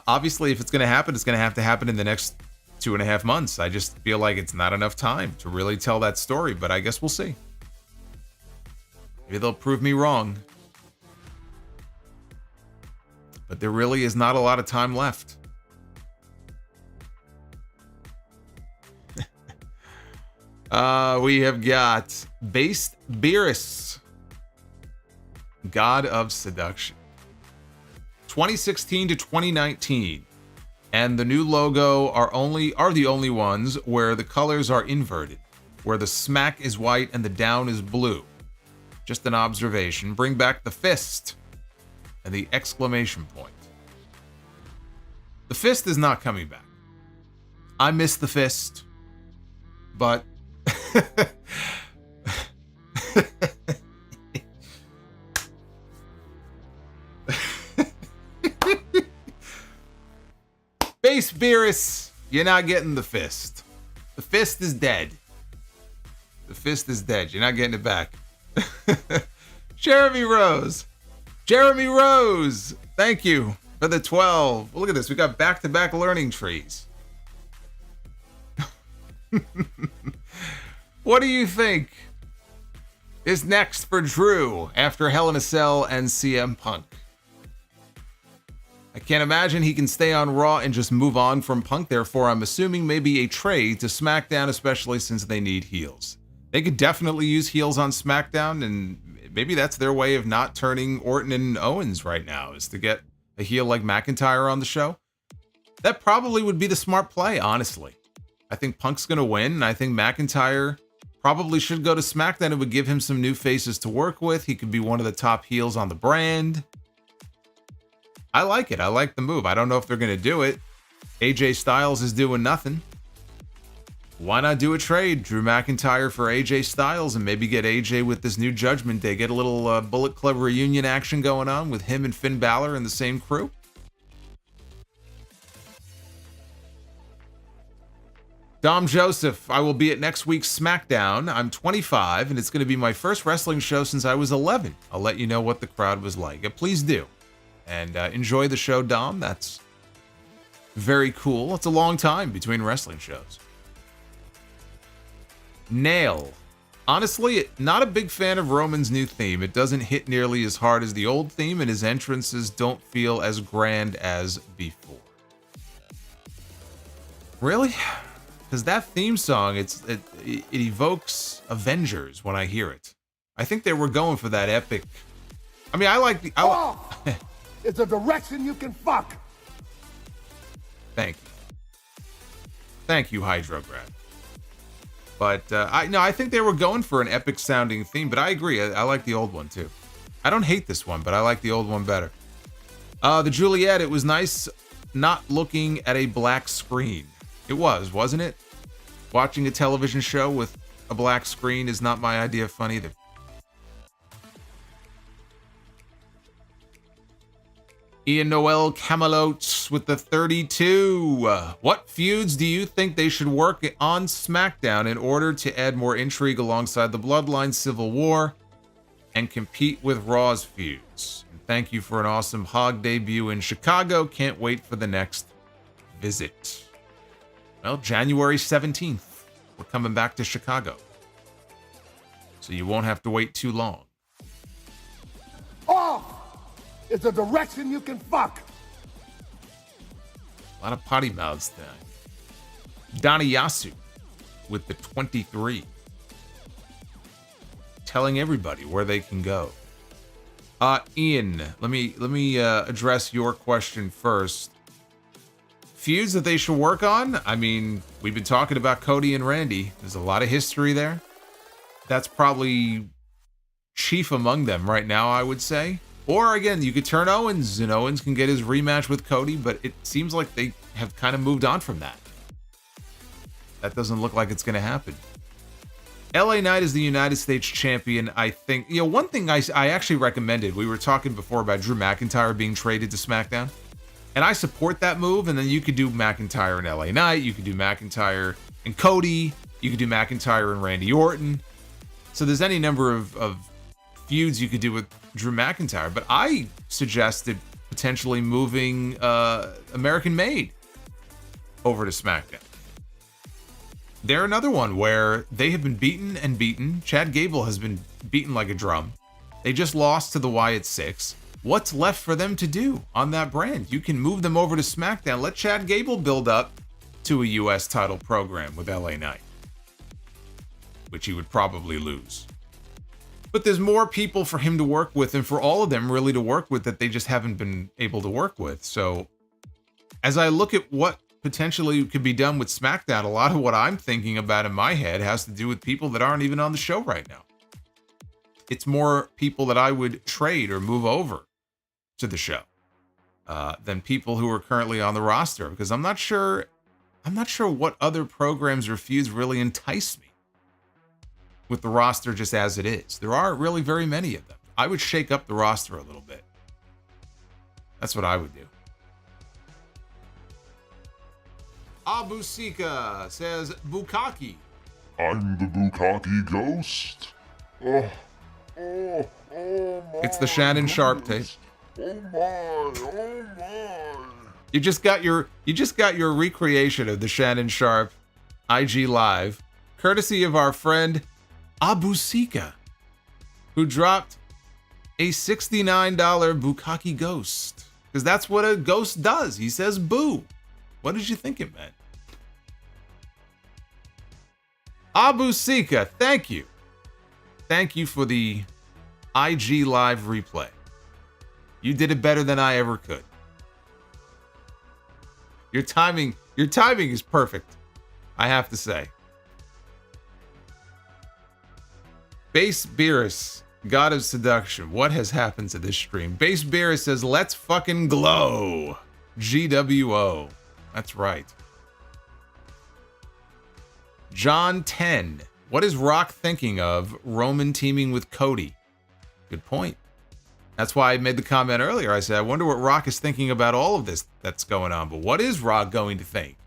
Obviously, if it's going to happen, it's going to have to happen in the next 2.5 months. I just feel like it's not enough time to really tell that story, but I guess we'll see. Maybe they'll prove me wrong. but there really is not a lot of time left. We have got Based Beerus, God of Seduction. 2016 to 2019. And the new logo are the only ones where the colors are inverted, where the smack is white and the down is blue. Just an observation. Bring back the fist and the exclamation point. The fist is not coming back. I miss the fist, but Base Beerus, you're not getting the fist. The fist is dead. The fist is dead. You're not getting it back. Jeremy Rose. Thank you for the 12. Well, look at this. We got back-to-back learning trees. What do you think is next for Drew after Hell in a Cell and CM Punk? I can't imagine he can stay on Raw and just move on from Punk. Therefore, I'm assuming maybe a trade to SmackDown, especially since they need heels. They could definitely use heels on SmackDown, and maybe that's their way of not turning Orton and Owens right now, is to get a heel like McIntyre on the show. That probably would be the smart play, honestly. I think Punk's going to win, and I think McIntyre probably should go to SmackDown. It would give him some new faces to work with. He could be one of the top heels on the brand. I like it. I like the move. I don't know if they're going to do it. AJ Styles is doing nothing. Why not do a trade? Drew McIntyre for AJ Styles and maybe get AJ with this new Judgment Day. Get a little Bullet Club reunion action going on with him and Finn Balor in the same crew. Dom Joseph, I will be at next week's SmackDown. I'm 25 and it's going to be my first wrestling show since I was 11. I'll let you know what the crowd was like. Please do. And enjoy the show, Dom. That's very cool. It's a long time between wrestling shows. Nail. Honestly, not a big fan of Roman's new theme. It doesn't hit nearly as hard as the old theme, and his entrances don't feel as grand as before. Really? Because that theme song, it evokes Avengers when I hear it. I think they were going for that epic. I mean, I like the... It's a direction you can fuck. Thank you. Thank you, Hydrograd. But I think they were going for an epic sounding theme, but I agree. I like the old one too. I don't hate this one, but I like the old one better. The Juliet, it was nice not looking at a black screen. It was, wasn't it? Watching a television show with a black screen is not my idea of fun either. Ian Noel Camelot with the 32. What feuds do you think they should work on SmackDown in order to add more intrigue alongside the Bloodline Civil War and compete with Raw's feuds? And thank you for an awesome Hog debut in Chicago. Can't wait for the next visit. Well, January 17th, we're coming back to Chicago. So you won't have to wait too long. Off! It's a direction you can fuck. A lot of potty mouths tonight. Donnie Yasu with the 23. Telling everybody where they can go. Ian, let me address your question first. Feuds that they should work on? I mean, we've been talking about Cody and Randy. There's a lot of history there. That's probably chief among them right now, I would say. Or again, you could turn Owens, and Owens can get his rematch with Cody, but it seems like they have kind of moved on from that. That doesn't look like it's going to happen. LA Knight is the United States champion, I think. You know, one thing I actually recommended, we were talking before about Drew McIntyre being traded to SmackDown, and I support that move, and then you could do McIntyre and LA Knight, you could do McIntyre and Cody, you could do McIntyre and Randy Orton. So there's any number of feuds you could do with Drew McIntyre, but I suggested potentially moving American Made over to SmackDown. They're another one where they have been beaten and beaten. Chad Gable has been beaten like a drum. They just lost to the Wyatt Six. what's left for them to do on that brand? You can move them over to SmackDown. Let Chad Gable build up to a U.S. title program with LA Knight, which he would probably lose. But there's more people for him to work with and for all of them really to work with that they just haven't been able to work with. So as I look at what potentially could be done with SmackDown, a lot of what I'm thinking about in my head has to do with people that aren't even on the show right now. It's more people that I would trade or move over to the show than people who are currently on the roster, because I'm not sure what other programs or feuds really entice me with the roster just as it is. There aren't really very many of them. I would shake up the roster a little bit. That's what I would do. Abusika says, Bukaki. I'm the Bukaki ghost. Oh my. It's the Shannon Sharpe tape. Oh my. You just got your recreation of the Shannon Sharpe IG Live, courtesy of our friend Abusika, who dropped a $69 Bukaki ghost. Because that's what a ghost does. He says boo. What did you think it meant? Abusika, thank you. Thank you for the IG Live replay. You did it better than I ever could. Your timing is perfect, I have to say. Base Beerus, God of Seduction. What has happened to this stream? Base Beerus says, let's fucking glow. GWO. That's right. John 10. What is Rock thinking of Roman teaming with Cody? Good point. That's why I made the comment earlier. I said, I wonder what Rock is thinking about all of this that's going on. But what is Rock going to think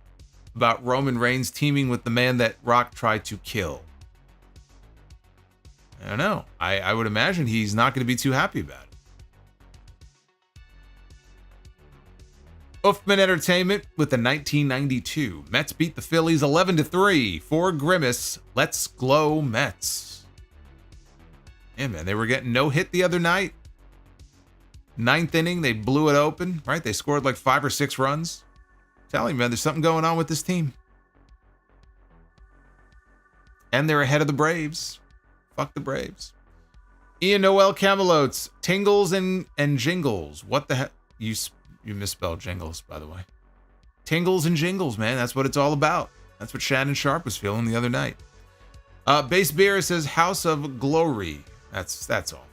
about Roman Reigns teaming with the man that Rock tried to kill? I don't know. I would imagine he's not going to be too happy about it. Uffman Entertainment with the 1992 Mets beat the Phillies 11-3 for Grimace. Let's glow Mets. Yeah, man, they were getting no hit the other night. Ninth inning, they blew it open, right? They scored like 5 or 6 runs. I'm telling you, man, there's something going on with this team. And they're ahead of the Braves. Fuck the Braves. Ian Noel Camelotes, Tingles and Jingles. What the heck? You misspelled jingles, by the way. Tingles and jingles, man. That's what it's all about. That's what Shannon Sharpe was feeling the other night. Base Beer says House of Glory. That's all.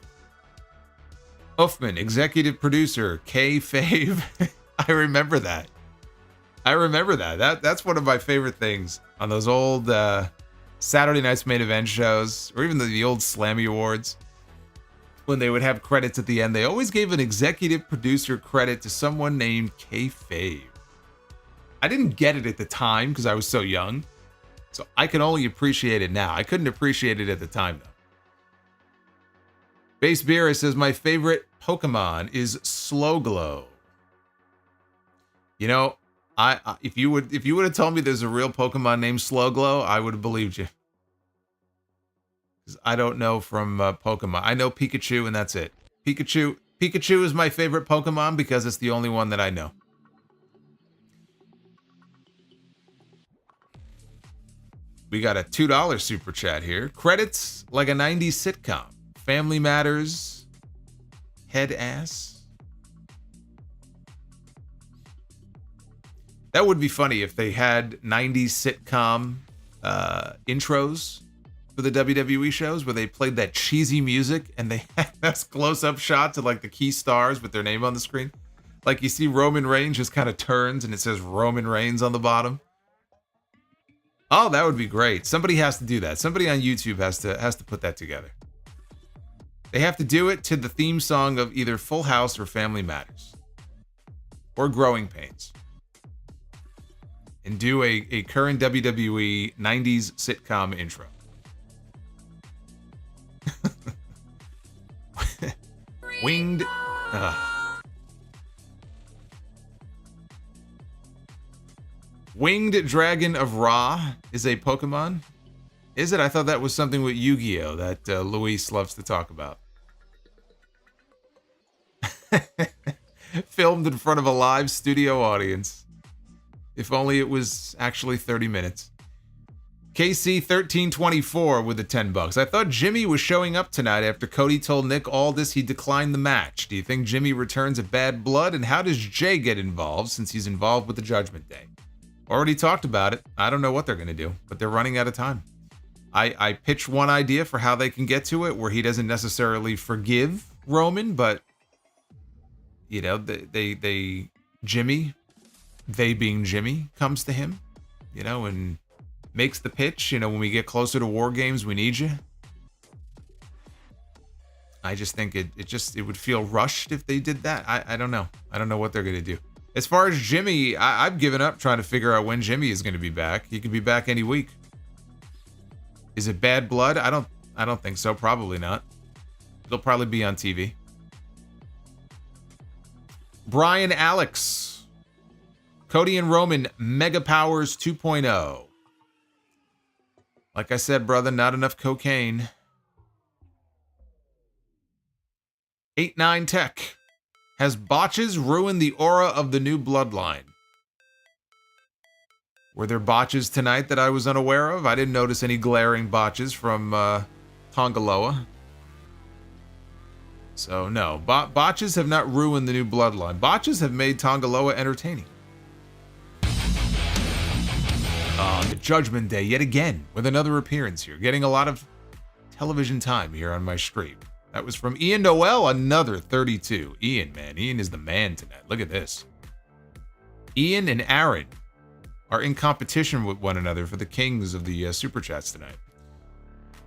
Uffman, executive producer, K Fave. I remember that. That's one of my favorite things on those old Saturday Night's Main Event shows, or even the old Slammy Awards. When they would have credits at the end, they always gave an executive producer credit to someone named Kayfabe. I didn't get it at the time because I was so young, so I can only appreciate it now. I couldn't appreciate it at the time, though. Base Beer says, my favorite Pokemon is Slowglow. You know, if you would have told me there's a real Pokemon named Slowglow, I would have believed you. I don't know from Pokemon. I know Pikachu and that's it. Pikachu is my favorite Pokemon because it's the only one that I know. We got a $2 super chat here. Credits like a 90s sitcom. Family Matters. Head ass. That would be funny if they had 90s sitcom intros for the WWE shows where they played that cheesy music and they had those close-up shots of like the key stars with their name on the screen. Like you see Roman Reigns just kind of turns and it says Roman Reigns on the bottom. Oh, that would be great. Somebody has to do that. Somebody on YouTube has to put that together. They have to do it to the theme song of either Full House or Family Matters. Or Growing Pains. And do a current WWE 90s sitcom intro. Winged. Winged Dragon of Ra is a Pokemon. Is it? I thought that was something with Yu-Gi-Oh! That Luis loves to talk about. Filmed in front of a live studio audience. If only it was actually 30 minutes. KC1324 with the $10. I thought Jimmy was showing up tonight after Cody told Nick Aldis he declined the match. Do you think Jimmy returns at Bad Blood? And how does Jay get involved since he's involved with the Judgment Day? Already talked about it. I don't know what they're going to do, but they're running out of time. I pitched one idea for how they can get to it where he doesn't necessarily forgive Roman, but you know, Jimmy, they being Jimmy, comes to him, you know, and makes the pitch, you know, when we get closer to War Games, we need you. I just think it would feel rushed if they did that. I don't know. I don't know what they're going to do. As far as Jimmy, I've given up trying to figure out when Jimmy is going to be back. He could be back any week. Is it Bad Blood? I don't think so. Probably not. It'll probably be on TV. Brian Alex. Cody and Roman Mega Powers 2.0. Like I said, brother, not enough cocaine. 89 Tech. Has botches ruined the aura of the new Bloodline? Were there botches tonight that I was unaware of? I didn't notice any glaring botches from Tongaloa. So no, botches have not ruined the new Bloodline. Botches have made Tongaloa entertaining. The Judgment Day yet again with another appearance here. Getting a lot of television time here on my stream. That was from Ian Noel, another 32. Ian, man, Ian is the man tonight. Look at this. Ian and Aaron are in competition with one another for the kings of the Super Chats tonight.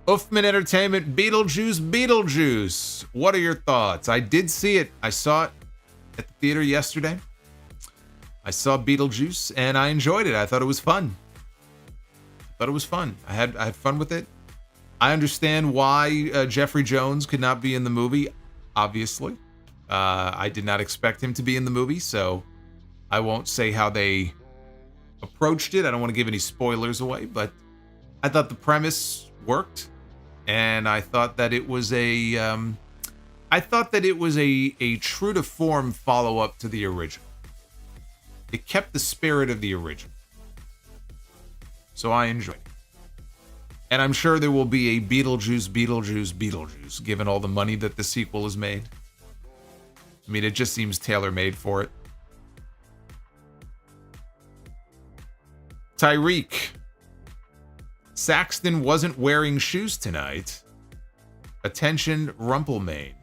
Uffman Entertainment, Beetlejuice. What are your thoughts? I did see it. I saw it at the theater yesterday. I saw Beetlejuice and I enjoyed it. I thought it was fun. I had fun with it. I understand why Jeffrey Jones could not be in the movie, obviously. I did not expect him to be in the movie, so I won't say how they approached it. I don't want to give any spoilers away, but I thought the premise worked, and I thought that it was a true to form follow-up to the original. It kept the spirit of the original. So I enjoyed it. And I'm sure there will be a Beetlejuice, given all the money that the sequel has made. I mean, it just seems tailor-made for it. Tyreek. Saxton wasn't wearing shoes tonight. Attention, Rumpelmane.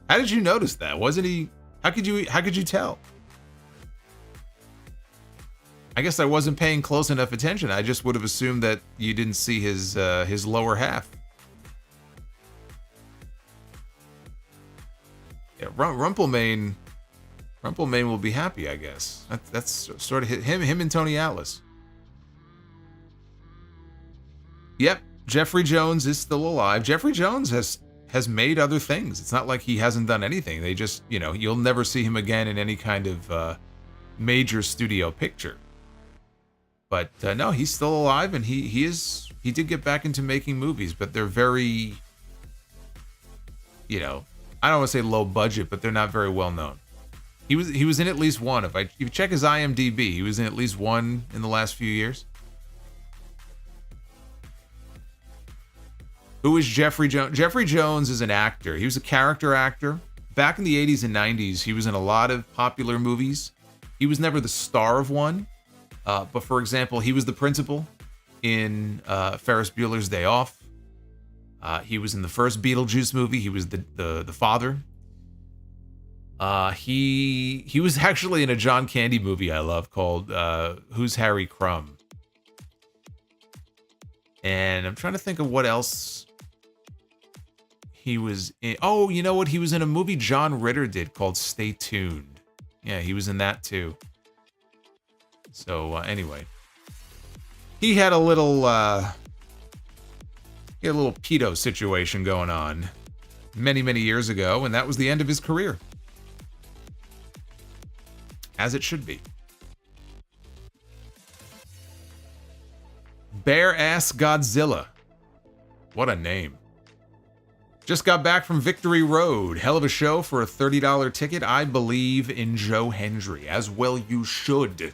How did you notice that? Wasn't he? How could you tell? I guess I wasn't paying close enough attention. I just would have assumed that you didn't see his lower half. Yeah, Rumpelmane will be happy, I guess. That's sort of him and Tony Atlas. Yep, Jeffrey Jones is still alive. Jeffrey Jones has made other things. It's not like he hasn't done anything. They just, you know, you'll never see him again in any kind of major studio picture. But no, he's still alive, and he did get back into making movies, but they're very, you know, I don't want to say low budget, but they're not very well known. He was in at least one. If you check his IMDb, he was in at least one in the last few years. Who is Jeffrey Jones? Jeffrey Jones is an actor. He was a character actor. Back in the 80s and 90s, he was in a lot of popular movies. He was never the star of one. But for example, he was the principal in Ferris Bueller's Day Off. He was in the first Beetlejuice movie. He was the father. He was actually in a John Candy movie I love called Who's Harry Crumb? And I'm trying to think of what else he was in. Oh, you know what? He was in a movie John Ritter did called Stay Tuned. Yeah, he was in that too. So anyway, he had a little pedo situation going on many years ago, and that was the end of his career, as it should be. Bare Ass Godzilla, what a name! Just got back from Victory Road. Hell of a show for a $30 ticket. I believe in Joe Hendry, as well you should.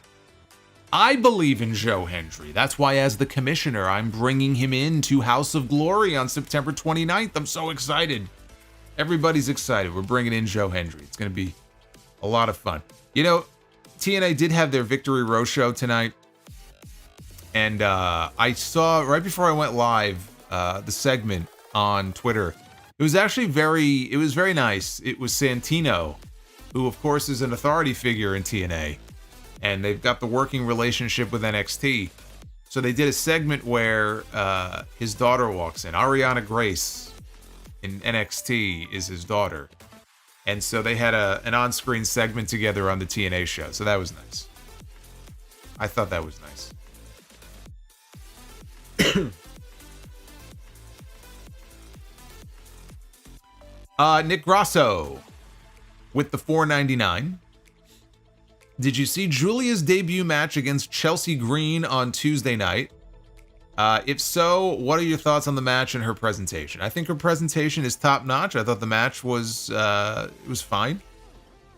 I believe in Joe Hendry. That's why, as the commissioner, I'm bringing him in to House of Glory on September 29th. I'm so excited. Everybody's excited. We're bringing in Joe Hendry. It's going to be a lot of fun. You know, TNA did have their Victory Row show tonight. And I saw, right before I went live, the segment on Twitter. It was actually very nice. It was Santino, who, of course, is an authority figure in TNA. And they've got the working relationship with NXT. So they did a segment where his daughter walks in. Ariana Grace in NXT is his daughter. And so they had an on-screen segment together on the TNA show. So that was nice. I thought that was nice. Nick Grosso with the $4.99. Did you see Julia's debut match against Chelsea Green on Tuesday night? If so, what are your thoughts on the match and her presentation? I think her presentation is top notch. I thought the match was fine.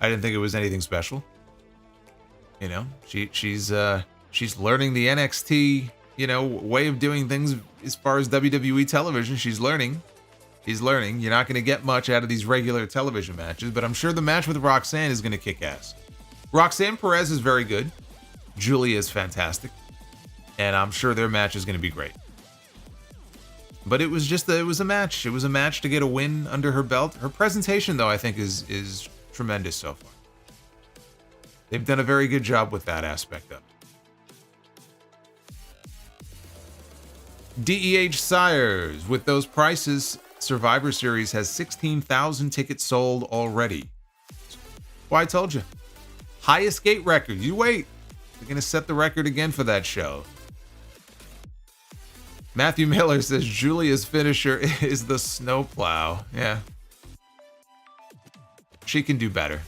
I didn't think it was anything special. You know, she's learning the NXT, you know, way of doing things as far as WWE television. She's learning. You're not going to get much out of these regular television matches, but I'm sure the match with Roxanne is going to kick ass. Roxanne Perez is very good. Julia is fantastic. And I'm sure their match is going to be great. But it was a match. It was a match to get a win under her belt. Her presentation, though, I think is tremendous so far. They've done a very good job with that aspect of it. DEH Sires, with those prices, Survivor Series has 16,000 tickets sold already. Well, I told you. Highest gate record. You wait. They're going to set the record again for that show. Matthew Miller says Julia's finisher is the snowplow. Yeah. She can do better.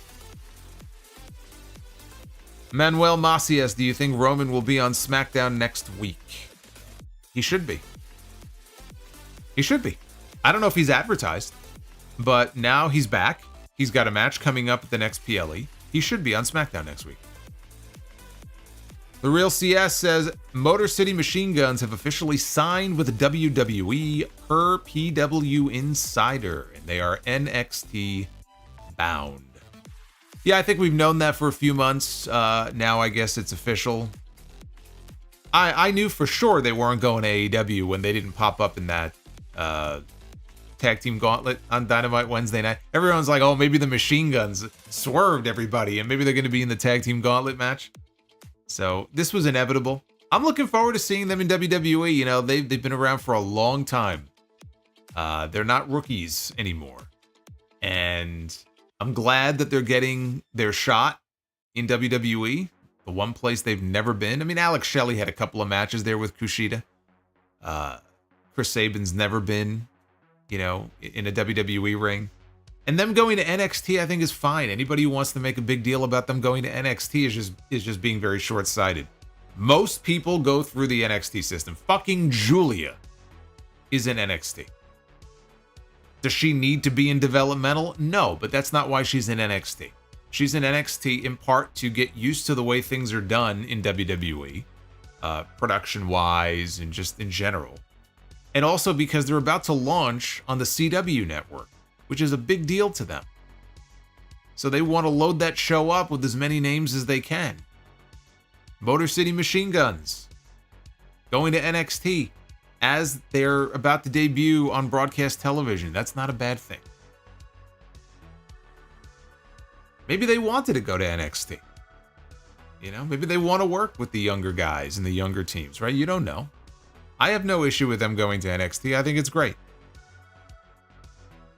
Manuel Macias, do you think Roman will be on SmackDown next week? He should be. He should be. I don't know if he's advertised, but now he's back. He's got a match coming up at the next PLE. He should be on SmackDown next week. The Real CS says Motor City Machine Guns have officially signed with WWE per PW Insider, and they are NXT bound. Yeah, I think we've known that for a few months. Now I guess it's official. I knew for sure they weren't going to AEW when they didn't pop up in that tag team gauntlet on Dynamite Wednesday night. Everyone's like, oh, maybe the Machine Guns swerved everybody and maybe they're going to be in the tag team gauntlet match. So this was inevitable. I'm looking forward to seeing them in WWE. You know, they've been around for a long time. They're not rookies anymore. And I'm glad that they're getting their shot in WWE, the one place they've never been. I mean, Alex Shelley had a couple of matches there with Kushida. Chris Sabin's never been, you know, in a WWE ring. And them going to NXT, I think, is fine. Anybody who wants to make a big deal about them going to NXT is just being very short-sighted. Most people go through the NXT system. Fucking Julia is in NXT. Does she need to be in developmental? No, but that's not why she's in NXT. She's in NXT in part to get used to the way things are done in WWE, production-wise and just in general. And also because they're about to launch on the CW network, which is a big deal to them. So they want to load that show up with as many names as they can. Motor City Machine Guns going to NXT as they're about to debut on broadcast television. That's not a bad thing. Maybe they wanted to go to NXT. You know, maybe they want to work with the younger guys and the younger teams, right? You don't know. I have no issue with them going to NXT. I think it's great.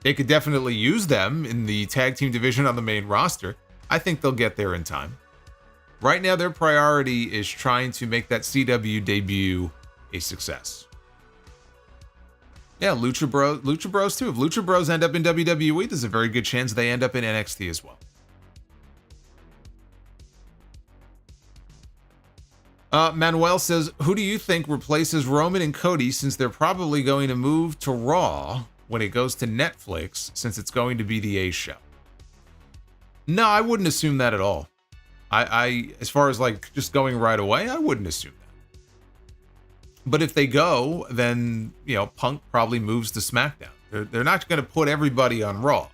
They could definitely use them in the tag team division on the main roster. I think they'll get there in time. Right now, their priority is trying to make that CW debut a success. Yeah, Lucha Bros too. If Lucha Bros end up in WWE, there's a very good chance they end up in NXT as well. Manuel says, who do you think replaces Roman and Cody since they're probably going to move to Raw when it goes to Netflix, since it's going to be the A show? No, I wouldn't assume that at all. I as far as like just going right away, I wouldn't assume that. But if they go, then, you know, Punk probably moves to SmackDown. They're not going to put everybody on Raw.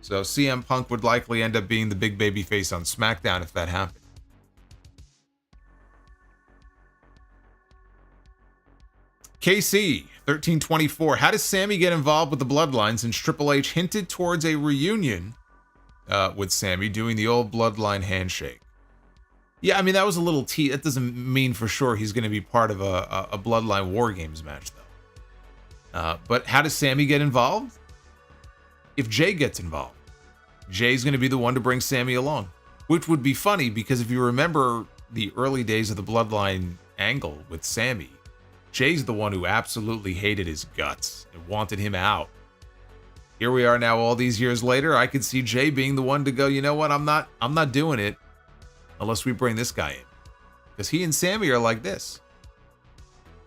So CM Punk would likely end up being the big baby face on SmackDown if that happened. KC 1324. How does Sammy get involved with the Bloodline since Triple H hinted towards a reunion with Sammy doing the old Bloodline handshake? Yeah, I mean, that was a little that doesn't mean for sure he's going to be part of a Bloodline War Games match, though. But how does Sammy get involved? If Jay gets involved, Jay's going to be the one to bring Sammy along, which would be funny because if you remember the early days of the Bloodline angle with Sammy, Jay's the one who absolutely hated his guts and wanted him out. Here we are now all these years later. I could see Jay being the one to go, you know what, I'm not doing it unless we bring this guy in. Because he and Sammy are like this.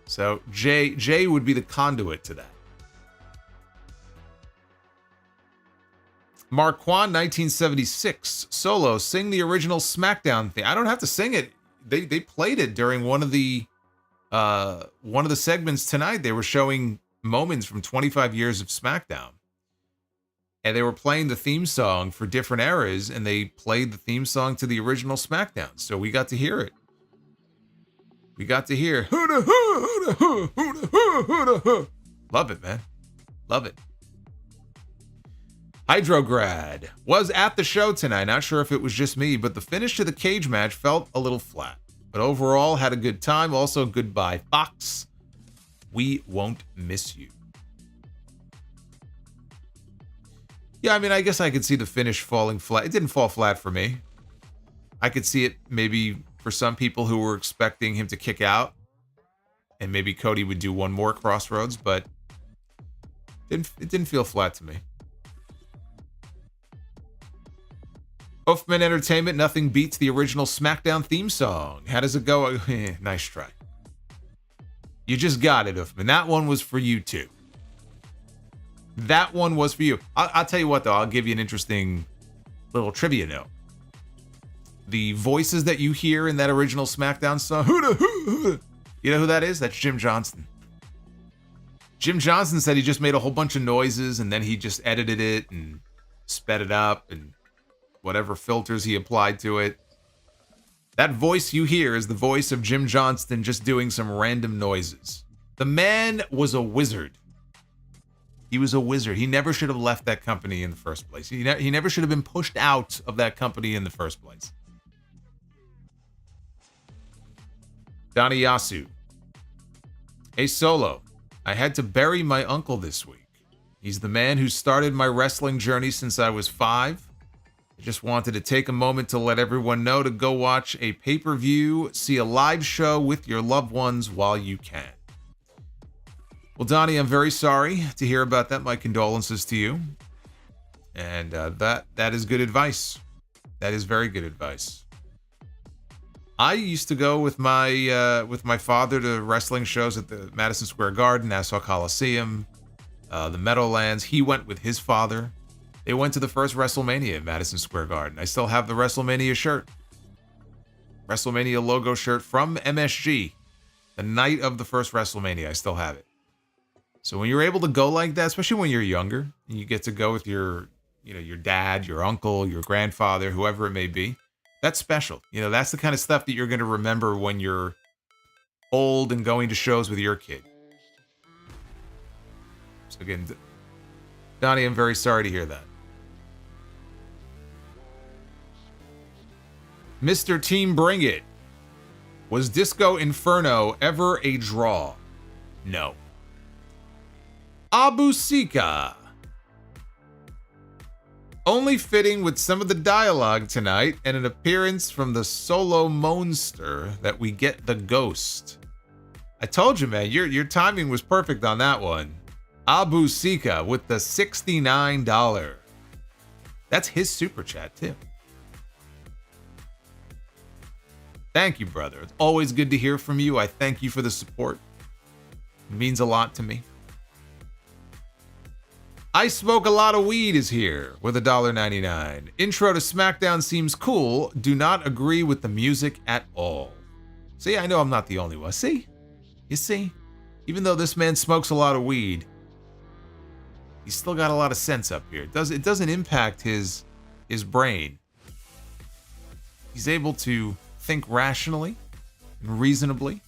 So Jay would be the conduit to that. Marquand 1976. Solo, sing the original SmackDown thing. I don't have to sing it. They played it during one of the segments tonight. They were showing moments from 25 years of SmackDown. And they were playing the theme song for different eras, and they played the theme song to the original SmackDown. So we got to hear it. We got to hear. Love it, man. Love it. Hydrograd was at the show tonight. Not sure if it was just me, but the finish to the cage match felt a little flat. But overall, had a good time. Also, goodbye, Fox. We won't miss you. Yeah, I mean, I guess I could see the finish falling flat. It didn't fall flat for me. I could see it maybe for some people who were expecting him to kick out. And maybe Cody would do one more Crossroads, but it didn't feel flat to me. Hoffman Entertainment, nothing beats the original SmackDown theme song. How does it go? Nice try. You just got it, Hoffman. That one was for you, too. That one was for you. I'll tell you what, though. I'll give you an interesting little trivia note. The voices that you hear in that original SmackDown song, you know who that is? That's Jim Johnston. Jim Johnston said he just made a whole bunch of noises, and then he just edited it and sped it up and whatever filters he applied to it. That voice you hear is the voice of Jim Johnston just doing some random noises. The man was a wizard. He was a wizard. He never should have left that company in the first place. He never should have been pushed out of that company in the first place. Donnie Yasu. Hey, Solo. I had to bury my uncle this week. He's the man who started my wrestling journey since I was 5. I just wanted to take a moment to let everyone know to go watch a pay-per-view, see a live show with your loved ones while you can. Well, Donnie, I'm very sorry to hear about that. My condolences to you. And that is good advice. That is very good advice. I used to go with my father to wrestling shows at the Madison Square Garden, Nassau Coliseum, the Meadowlands. He went with his father. They went to the first WrestleMania at Madison Square Garden. I still have the WrestleMania shirt. WrestleMania logo shirt from MSG. The night of the first WrestleMania. I still have it. So when you're able to go like that, especially when you're younger, and you get to go with your dad, your uncle, your grandfather, whoever it may be, that's special. That's the kind of stuff that you're going to remember when you're old and going to shows with your kid. So again, Donnie, I'm very sorry to hear that. Mr. Team Bring It. Was Disco Inferno ever a draw? No. Abu Sika. Only fitting with some of the dialogue tonight and an appearance from the Solomonster that we get the ghost. I told you, man, your timing was perfect on that one. Abu Sika with the $69. That's his super chat, too. Thank you, brother. It's always good to hear from you. I thank you for the support. It means a lot to me. I Smoke a Lot of Weed is here with $1.99. Intro to SmackDown seems cool. Do not agree with the music at all. See, I know I'm not the only one. See? You see? Even though this man smokes a lot of weed, he's still got a lot of sense up here. It doesn't impact his brain. He's able to think rationally and reasonably.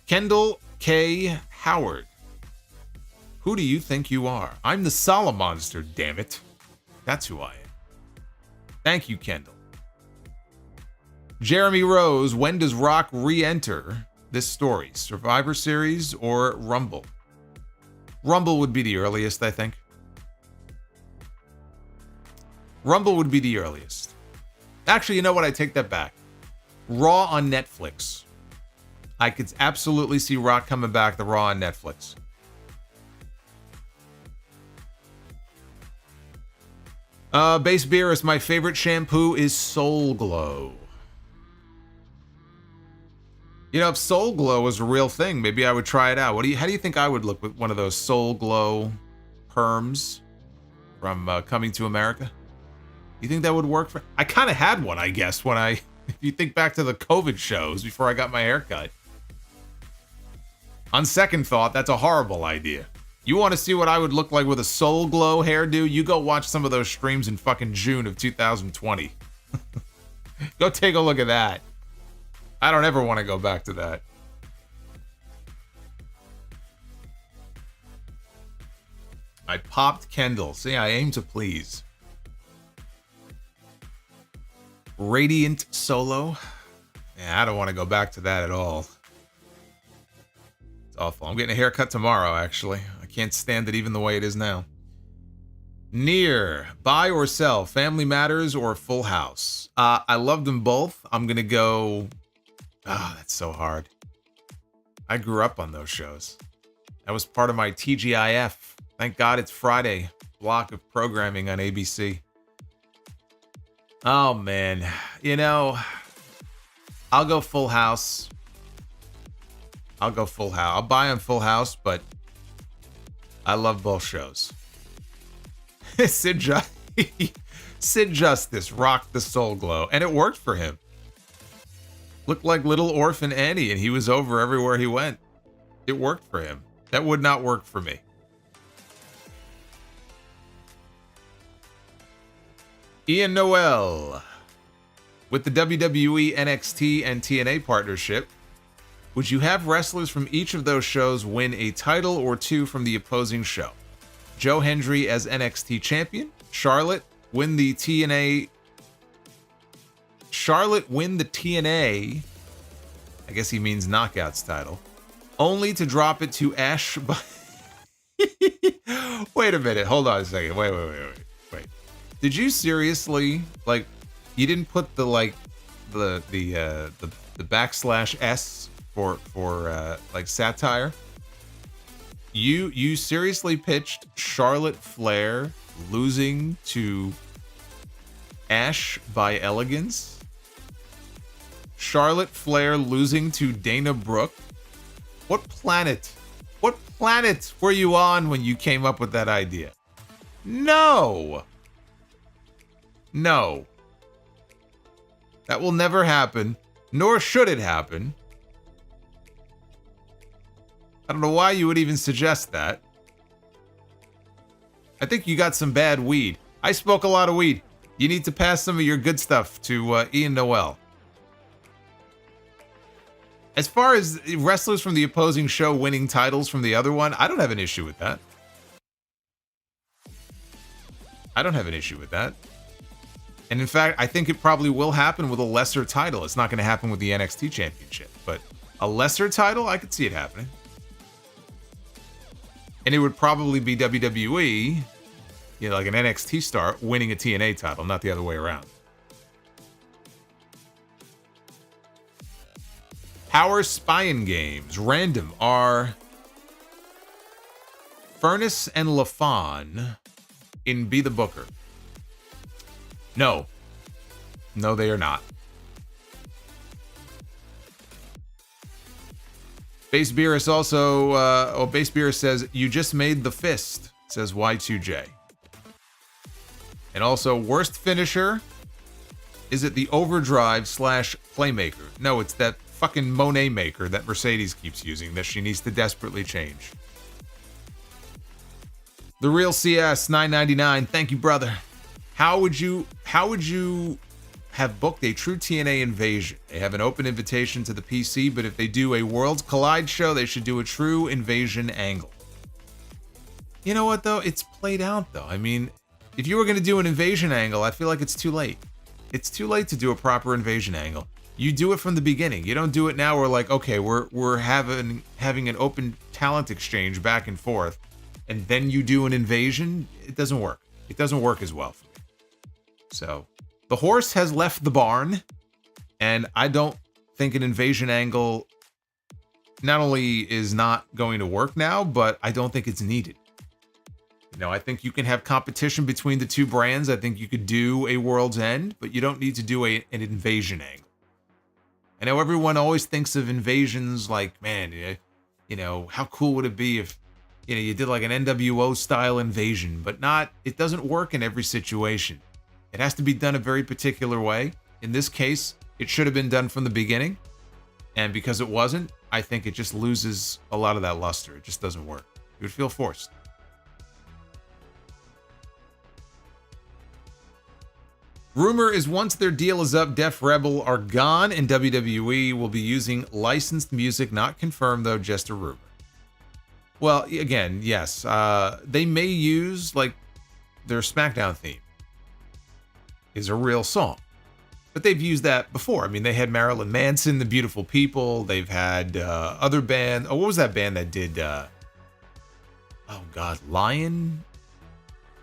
Kendall K. Howard. Who do you think you are? I'm the Solomonster, damn it. That's who I am. Thank you, Kendall. Jeremy Rose, when does Rock re-enter this story? Survivor Series or Rumble? Rumble would be the earliest, I think. Rumble would be the earliest. Actually, you know what? I take that back. Raw on Netflix. I could absolutely see Rock coming back to Raw on Netflix. Base Beerus, my favorite shampoo is Soul Glow. You know, if Soul Glow was a real thing, maybe I would try it out. How do you think I would look with one of those Soul Glow perms from Coming to America? You think that would work for? I kind of had one, I guess, if you think back to the COVID shows before I got my hair cut. On second thought, that's a horrible idea. You want to see what I would look like with a Soul Glow hairdo? You go watch some of those streams in fucking June of 2020. Go take a look at that. I don't ever want to go back to that. I popped Kendall. See, I aim to please. Radiant Solo. Yeah, I don't want to go back to that at all. It's awful. I'm getting a haircut tomorrow, actually. I can't stand it even the way it is now. Near, buy or sell, Family Matters or Full House? I love them both. I'm going to go... Oh, that's so hard. I grew up on those shows. That was part of my TGIF. Thank God it's Friday block of programming on ABC. Oh, man. You know, I'll go Full House. I'll buy on Full House, but I love both shows. Sid Justice rocked the Soul Glow, and it worked for him. Looked like little orphan Annie, and he was over everywhere he went. It worked for him. That would not work for me. Ian Noel. With the WWE, NXT, and TNA partnership, would you have wrestlers from each of those shows win a title or two from the opposing show? Joe Hendry as NXT champion, Charlotte win the TNA, I guess he means Knockouts title, only to drop it to Ash. Wait a minute, hold on a second. Wait. Did you seriously, like, you didn't put the backslash S for like satire? You seriously pitched Charlotte Flair losing to Ash by elegance? Charlotte Flair losing to Dana Brooke? What planet were you on when you came up with that idea? No. That will never happen, nor should it happen. I don't know why you would even suggest that. I think you got some bad weed. I smoke a lot of weed. You need to pass some of your good stuff to Ian Noel. As far as wrestlers from the opposing show winning titles from the other one, I don't have an issue with that. And in fact, I think it probably will happen with a lesser title. It's not going to happen with the NXT Championship, but a lesser title, I could see it happening. And it would probably be WWE, you know, like an NXT star winning a TNA title, not the other way around. Power Spying Games. Random are Furnace and LaFawn in Be the Booker. No, they are not. Base Beerus also, Base Beerus says, you just made the fist, says Y2J. And also, worst finisher, is it the Overdrive / Playmaker? No, it's that fucking Monet Maker that Mercedes keeps using that she needs to desperately change. The Real CS, $9.99, thank you, brother. How would you have booked a true TNA invasion? They have an open invitation to the PC, but if they do a Worlds Collide show, they should do a true invasion angle. You know what, though? It's played out, though. I mean, if you were going to do an invasion angle, I feel like it's too late. It's too late to do a proper invasion angle. You do it from the beginning. You don't do it now. We're like, okay, we're having an open talent exchange back and forth, and then you do an invasion. It doesn't work. It doesn't work as well for me. So the horse has left the barn, and I don't think an invasion angle not only is not going to work now, but I don't think it's needed. You know, I think you can have competition between the two brands. I think you could do a World's End, but you don't need to do an invasion angle. I know everyone always thinks of invasions like, man, you know, how cool would it be if, you know, you did like an NWO style invasion, but it doesn't work in every situation. It has to be done a very particular way. In this case, it should have been done from the beginning. And because it wasn't, I think it just loses a lot of that luster. It just doesn't work. It would feel forced. Rumor is once their deal is up, Def Rebel are gone and WWE will be using licensed music. Not confirmed though, just a rumor. Well, again, yes, they may use like their SmackDown theme is a real song, but they've used that before. I mean, they had Marilyn Manson, The Beautiful People. They've had other band. Oh, what was that band that did? Oh God, Lion.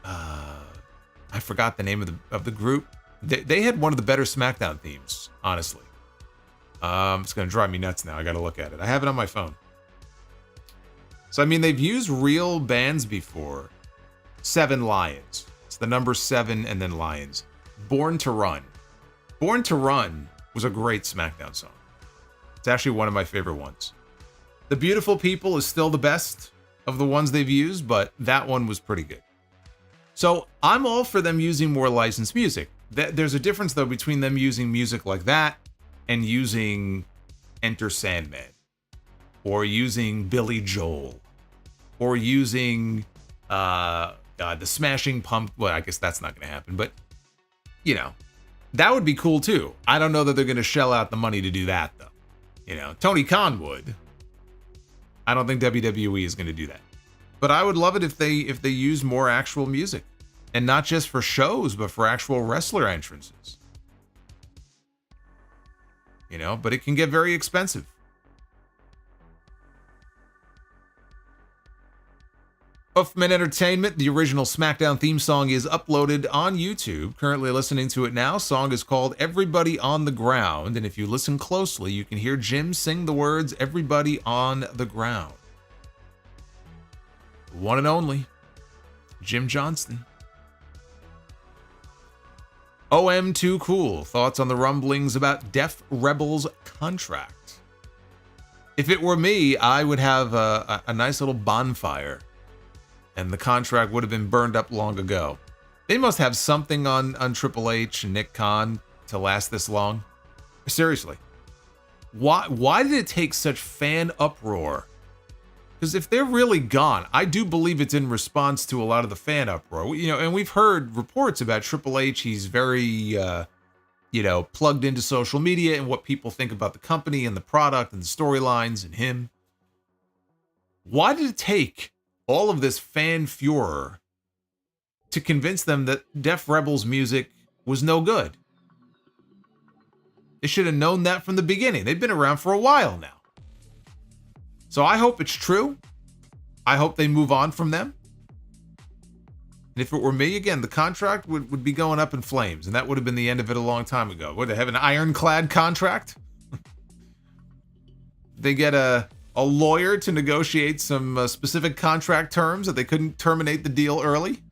I forgot the name of the group. They had one of the better SmackDown themes, honestly. It's gonna drive me nuts now. I gotta look at it. I have it on my phone. So I mean, they've used real bands before. 7 Lions. It's the number 7 and then Lions. Born to Run. Born to Run was a great SmackDown song. It's actually one of my favorite ones. The Beautiful People is still the best of the ones they've used, but that one was pretty good. So I'm all for them using more licensed music. There's a difference, though, between them using music like that and using Enter Sandman, or using Billy Joel, or using, the Smashing Pump. Well, I guess that's not going to happen, but, you know, that would be cool, too. I don't know that they're going to shell out the money to do that, though. You know, Tony Khan would. I don't think WWE is going to do that. But I would love it if they use more actual music. And not just for shows, but for actual wrestler entrances. You know, but it can get very expensive. Huffman Entertainment, the original SmackDown theme song is uploaded on YouTube. Currently listening to it now. Song is called Everybody on the Ground. And if you listen closely, you can hear Jim sing the words Everybody on the Ground. One and only, Jim Johnston. OM Too Cool. Thoughts on the rumblings about Def Rebel's contract? If it were me, I would have a nice little bonfire, and the contract would have been burned up long ago. They must have something on Triple H and Nick Khan to last this long. Seriously. Why did it take such fan uproar? Because if they're really gone, I do believe it's in response to a lot of the fan uproar. You know, and we've heard reports about Triple H. He's very, you know, plugged into social media and what people think about the company and the product and the storylines and him. Why did it take all of this fan furor to convince them that Def Rebel's music was no good? They should have known that from the beginning. They've been around for a while now. So I hope it's true. I hope they move on from them. And if it were me, again, the contract would be going up in flames, and that would have been the end of it a long time ago. Would they have an ironclad contract? They get a lawyer to negotiate some specific contract terms that they couldn't terminate the deal early? What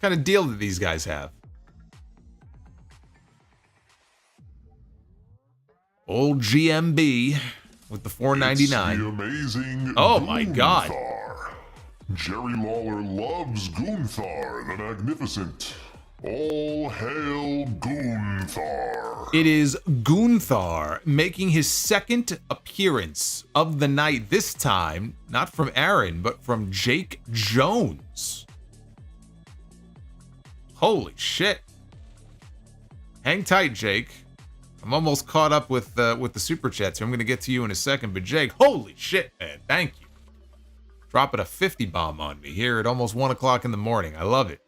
kind of deal do these guys have? Old GMB. with the $4.99. It's the amazing Oh my God. Gunther. Jerry Lawler loves Gunther the Magnificent. All hail Gunther. It is Gunther making his second appearance of the night. This time, not from Aaron, but from Jake Jones. Holy shit. Hang tight, Jake. I'm almost caught up with the super chat, so I'm going to get to you in a second. But Jake, holy shit, man. Thank you. Dropping a 50 bomb on me here at almost 1 o'clock in the morning. I love it.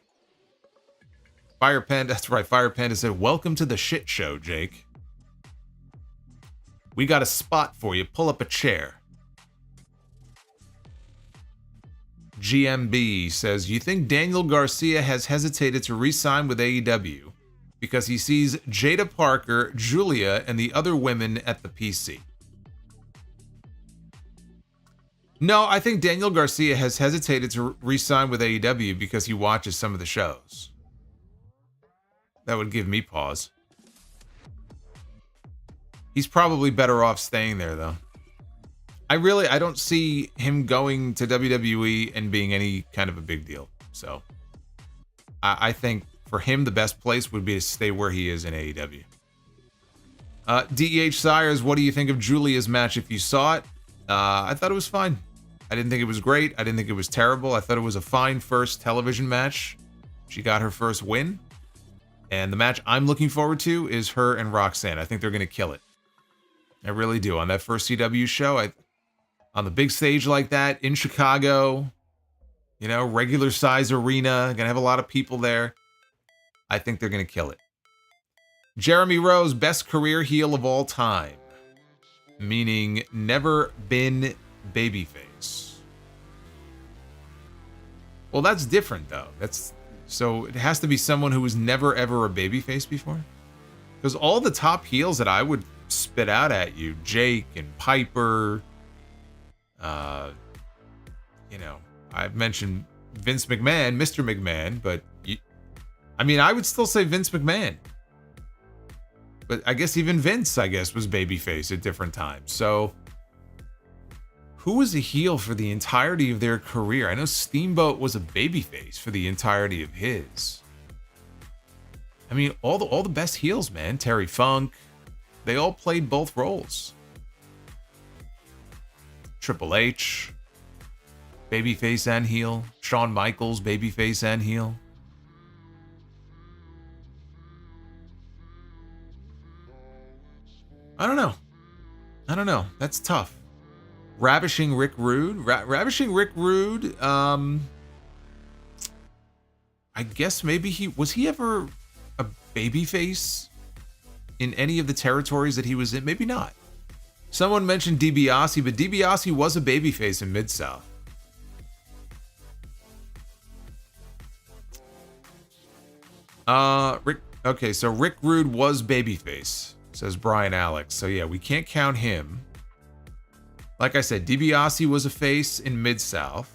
Fire Panda, that's right. Fire Panda said, welcome to the shit show, Jake. We got a spot for you. Pull up a chair. GMB says, you think Daniel Garcia has hesitated to re-sign with AEW because he sees Jada Parker, Julia, and the other women at the PC? No, I think Daniel Garcia has hesitated to re-sign with AEW because he watches some of the shows. That would give me pause. He's probably better off staying there, though. I don't see him going to WWE and being any kind of a big deal. So, I think for him, the best place would be to stay where he is in AEW. DEH Sires, what do you think of Julia's match if you saw it? I thought it was fine. I didn't think it was great. I didn't think it was terrible. I thought it was a fine first television match. She got her first win. And the match I'm looking forward to is her and Roxanne. I think they're going to kill it. I really do. On that first CW show, on the big stage like that, in Chicago, you know, regular size arena, going to have a lot of people there. I think they're going to kill it. Jeremy Rose, best career heel of all time. Meaning never been babyface. Well, that's different, though. So it has to be someone who was never, ever a babyface before? Because all the top heels that I would spit out at you, Jake and Piper, you know, I've mentioned Vince McMahon, Mr. McMahon, but I would still say Vince McMahon. But I guess even Vince, was babyface at different times. So who was a heel for the entirety of their career? I know Steamboat was a babyface for the entirety of his. I mean, all the best heels, man. Terry Funk, they all played both roles. Triple H, babyface and heel. Shawn Michaels, babyface and heel. I don't know. That's tough. Ravishing Rick Rude. Ravishing Rick Rude. I guess maybe was he ever a babyface in any of the territories that he was in? Maybe not. Someone mentioned DiBiase, but DiBiase was a babyface in Mid-South. Okay, so Rick Rude was babyface, says Brian Alex. So yeah, we can't count him. Like I said, DiBiase was a face in Mid-South.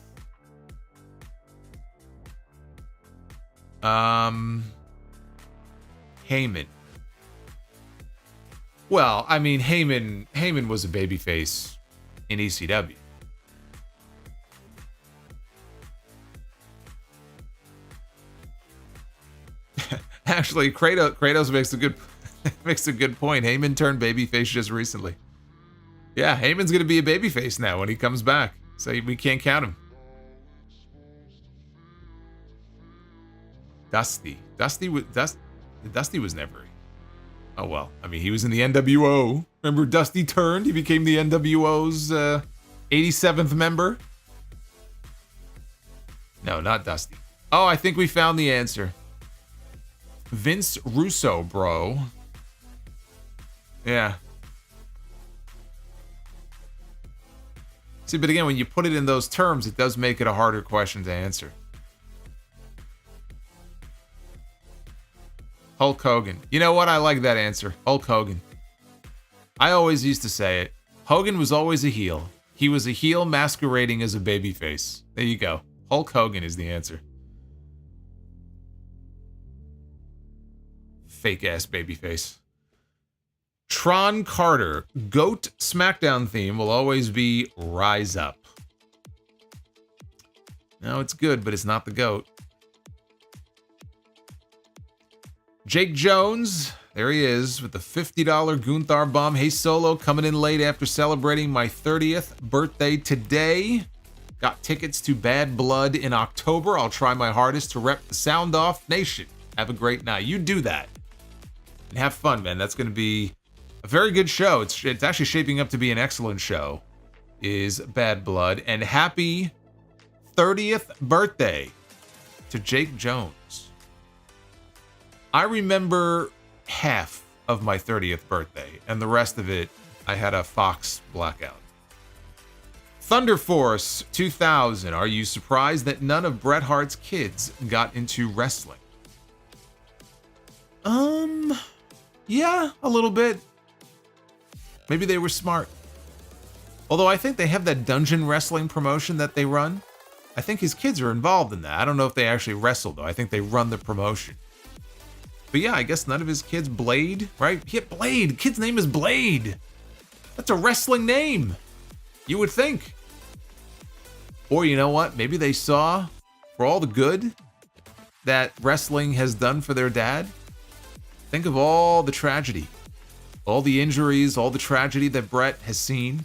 Heyman. Well, I mean, Heyman was a babyface in ECW. Actually, Kratos makes a good point. Heyman turned babyface just recently. Yeah, Heyman's going to be a babyface now when he comes back. So we can't count him. Dusty was never. Oh, well. I mean, he was in the NWO. Remember Dusty turned? He became the NWO's 87th member. No, not Dusty. Oh, I think we found the answer. Vince Russo, bro. Yeah. See, but again, when you put it in those terms, it does make it a harder question to answer. Hulk Hogan. You know what? I like that answer. Hulk Hogan. I always used to say it. Hogan was always a heel. He was a heel masquerading as a babyface. There you go. Hulk Hogan is the answer. Fake ass babyface. Tron Carter, GOAT SmackDown theme will always be Rise Up. No, it's good, but it's not the GOAT. Jake Jones, there he is with the $50 Gunther bomb. Hey, Solo, coming in late after celebrating my 30th birthday today. Got tickets to Bad Blood in October. I'll try my hardest to rep the Sound Off Nation. Have a great night. You do that. And have fun, man. That's going to be a very good show. It's actually shaping up to be an excellent show, is Bad Blood. And happy 30th birthday to Jake Jones. I remember half of my 30th birthday, and the rest of it, I had a Fox blackout. Thunder Force 2000. Are you surprised that none of Bret Hart's kids got into wrestling? Yeah, a little bit. Maybe they were smart. Although I think they have that dungeon wrestling promotion that they run. I think his kids are involved in that. I don't know if they actually wrestle, though. I think they run the promotion. But yeah, I guess none of his kids. Blade, right? Yeah, Blade. Kid's name is Blade. That's a wrestling name. You would think. Or you know what? Maybe they saw, for all the good that wrestling has done for their dad, think of all the tragedy, all the injuries, all the tragedy that Bret has seen.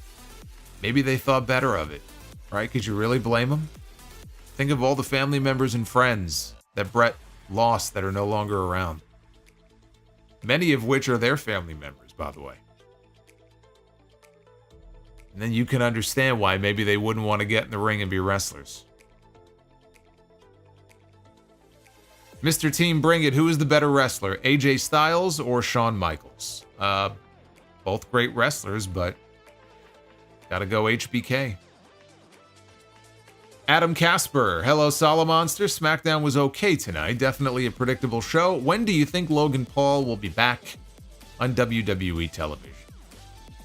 Maybe they thought better of it, right? Could you really blame them? Think of all the family members and friends that Bret lost that are no longer around. Many of which are their family members, by the way. And then you can understand why maybe they wouldn't want to get in the ring and be wrestlers. Mr. Team Bring It, who is the better wrestler, AJ Styles or Shawn Michaels? Both great wrestlers, but gotta go HBK. Adam Casper, hello Solomonster. SmackDown was okay tonight, definitely a predictable show. When do you think Logan Paul will be back on WWE television?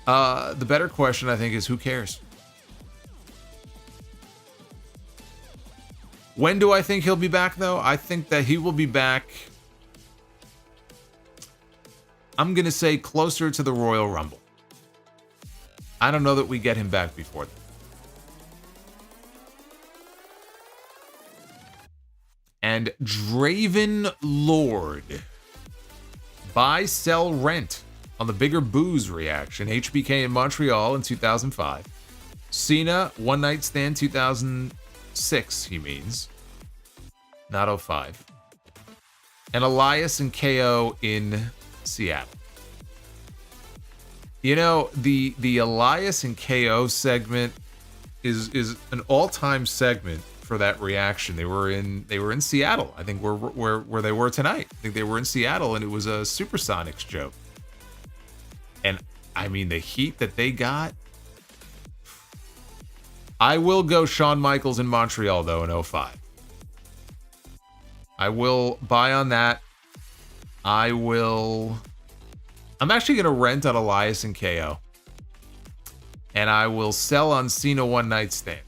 The better question, I think, is who cares? When do I think he'll be back, though? I think that he will be back, I'm going to say closer to the Royal Rumble. I don't know that we get him back before then. And Draven Lord. Buy, sell, rent on the Bigger Booze reaction. HBK in Montreal in 2005. Cena, One Night Stand 2006, he means. Not 05. And Elias and KO in Seattle. You know, the Elias and KO segment is an all-time segment for that reaction. They were in Seattle. I think where they were tonight. I think they were in Seattle, and it was a Supersonics joke. And I mean, the heat that they got. I will go Shawn Michaels in Montreal though in 05. I will buy on that. I'm actually going to rent on Elias and KO. And I will sell on Cena One Night Stand.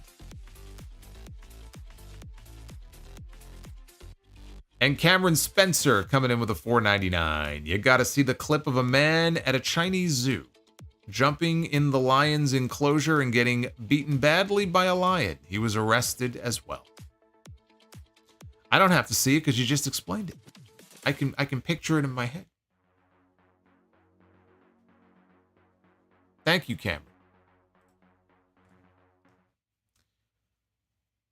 And Cameron Spencer coming in with a $4.99. You got to see the clip of a man at a Chinese zoo jumping in the lion's enclosure and getting beaten badly by a lion. He was arrested as well. I don't have to see it because you just explained it. I can picture it in my head. Thank you, Cameron.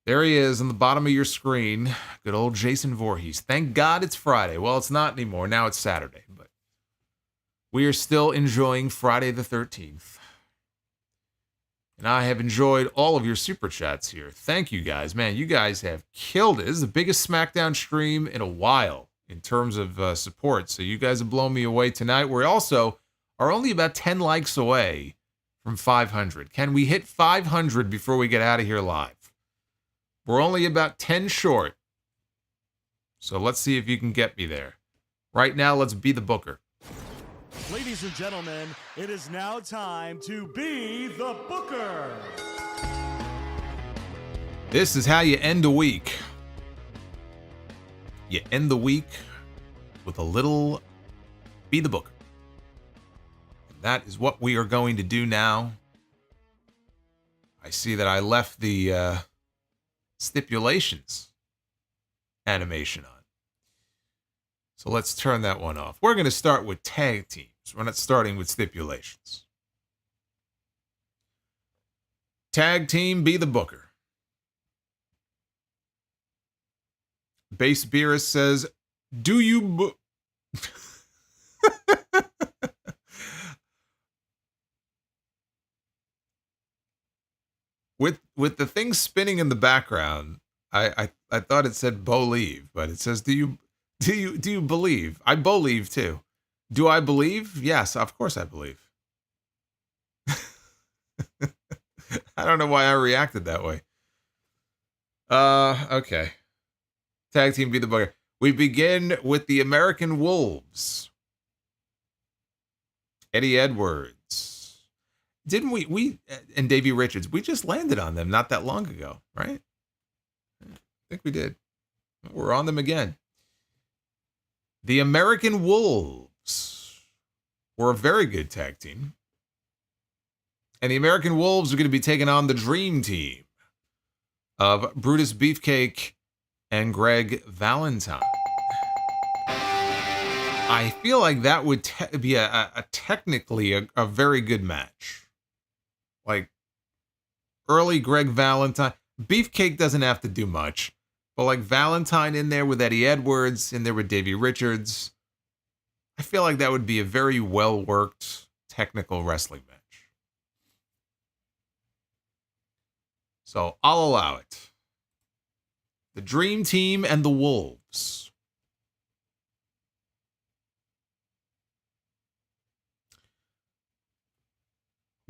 There he is on the bottom of your screen. Good old Jason Voorhees. Thank God it's Friday. Well, it's not anymore. Now it's Saturday. But we are still enjoying Friday the 13th. And I have enjoyed all of your super chats here. Thank you guys. Man, you guys have killed it. This is the biggest SmackDown stream in a while in terms of support. So you guys have blown me away tonight. We also are only about 10 likes away from 500. Can we hit 500 before we get out of here live? We're only about 10 short. So let's see if you can get me there. Right now, let's be the booker. Ladies and gentlemen, it is now time to be the booker. This is how you end a week. You end the week with a little be the booker. that is what we are going to do now. I see that I left the stipulations animation on. So let's turn that one off. We're going to start with tag teams. We're not starting with stipulations. Tag team, be the booker. Base Beerus says, do you... With the thing spinning in the background, I thought it said believe, but it says do you believe? I believe too. Do I believe? Yes, of course I believe. I don't know why I reacted that way. Okay. Tag team be the booker. We begin with the American Wolves. Eddie Edwards. Didn't we and Davey Richards, we just landed on them not that long ago, right? I think we did. We're on them again. The American Wolves were a very good tag team. And the American Wolves are going to be taking on the Dream Team of Brutus Beefcake and Greg Valentine. I feel like that would be a technically a very good match. Like, early Greg Valentine. Beefcake doesn't have to do much. But like Valentine in there with Eddie Edwards, in there with Davey Richards. I feel like that would be a very well-worked technical wrestling match. So I'll allow it. The Dream Team and the Wolves.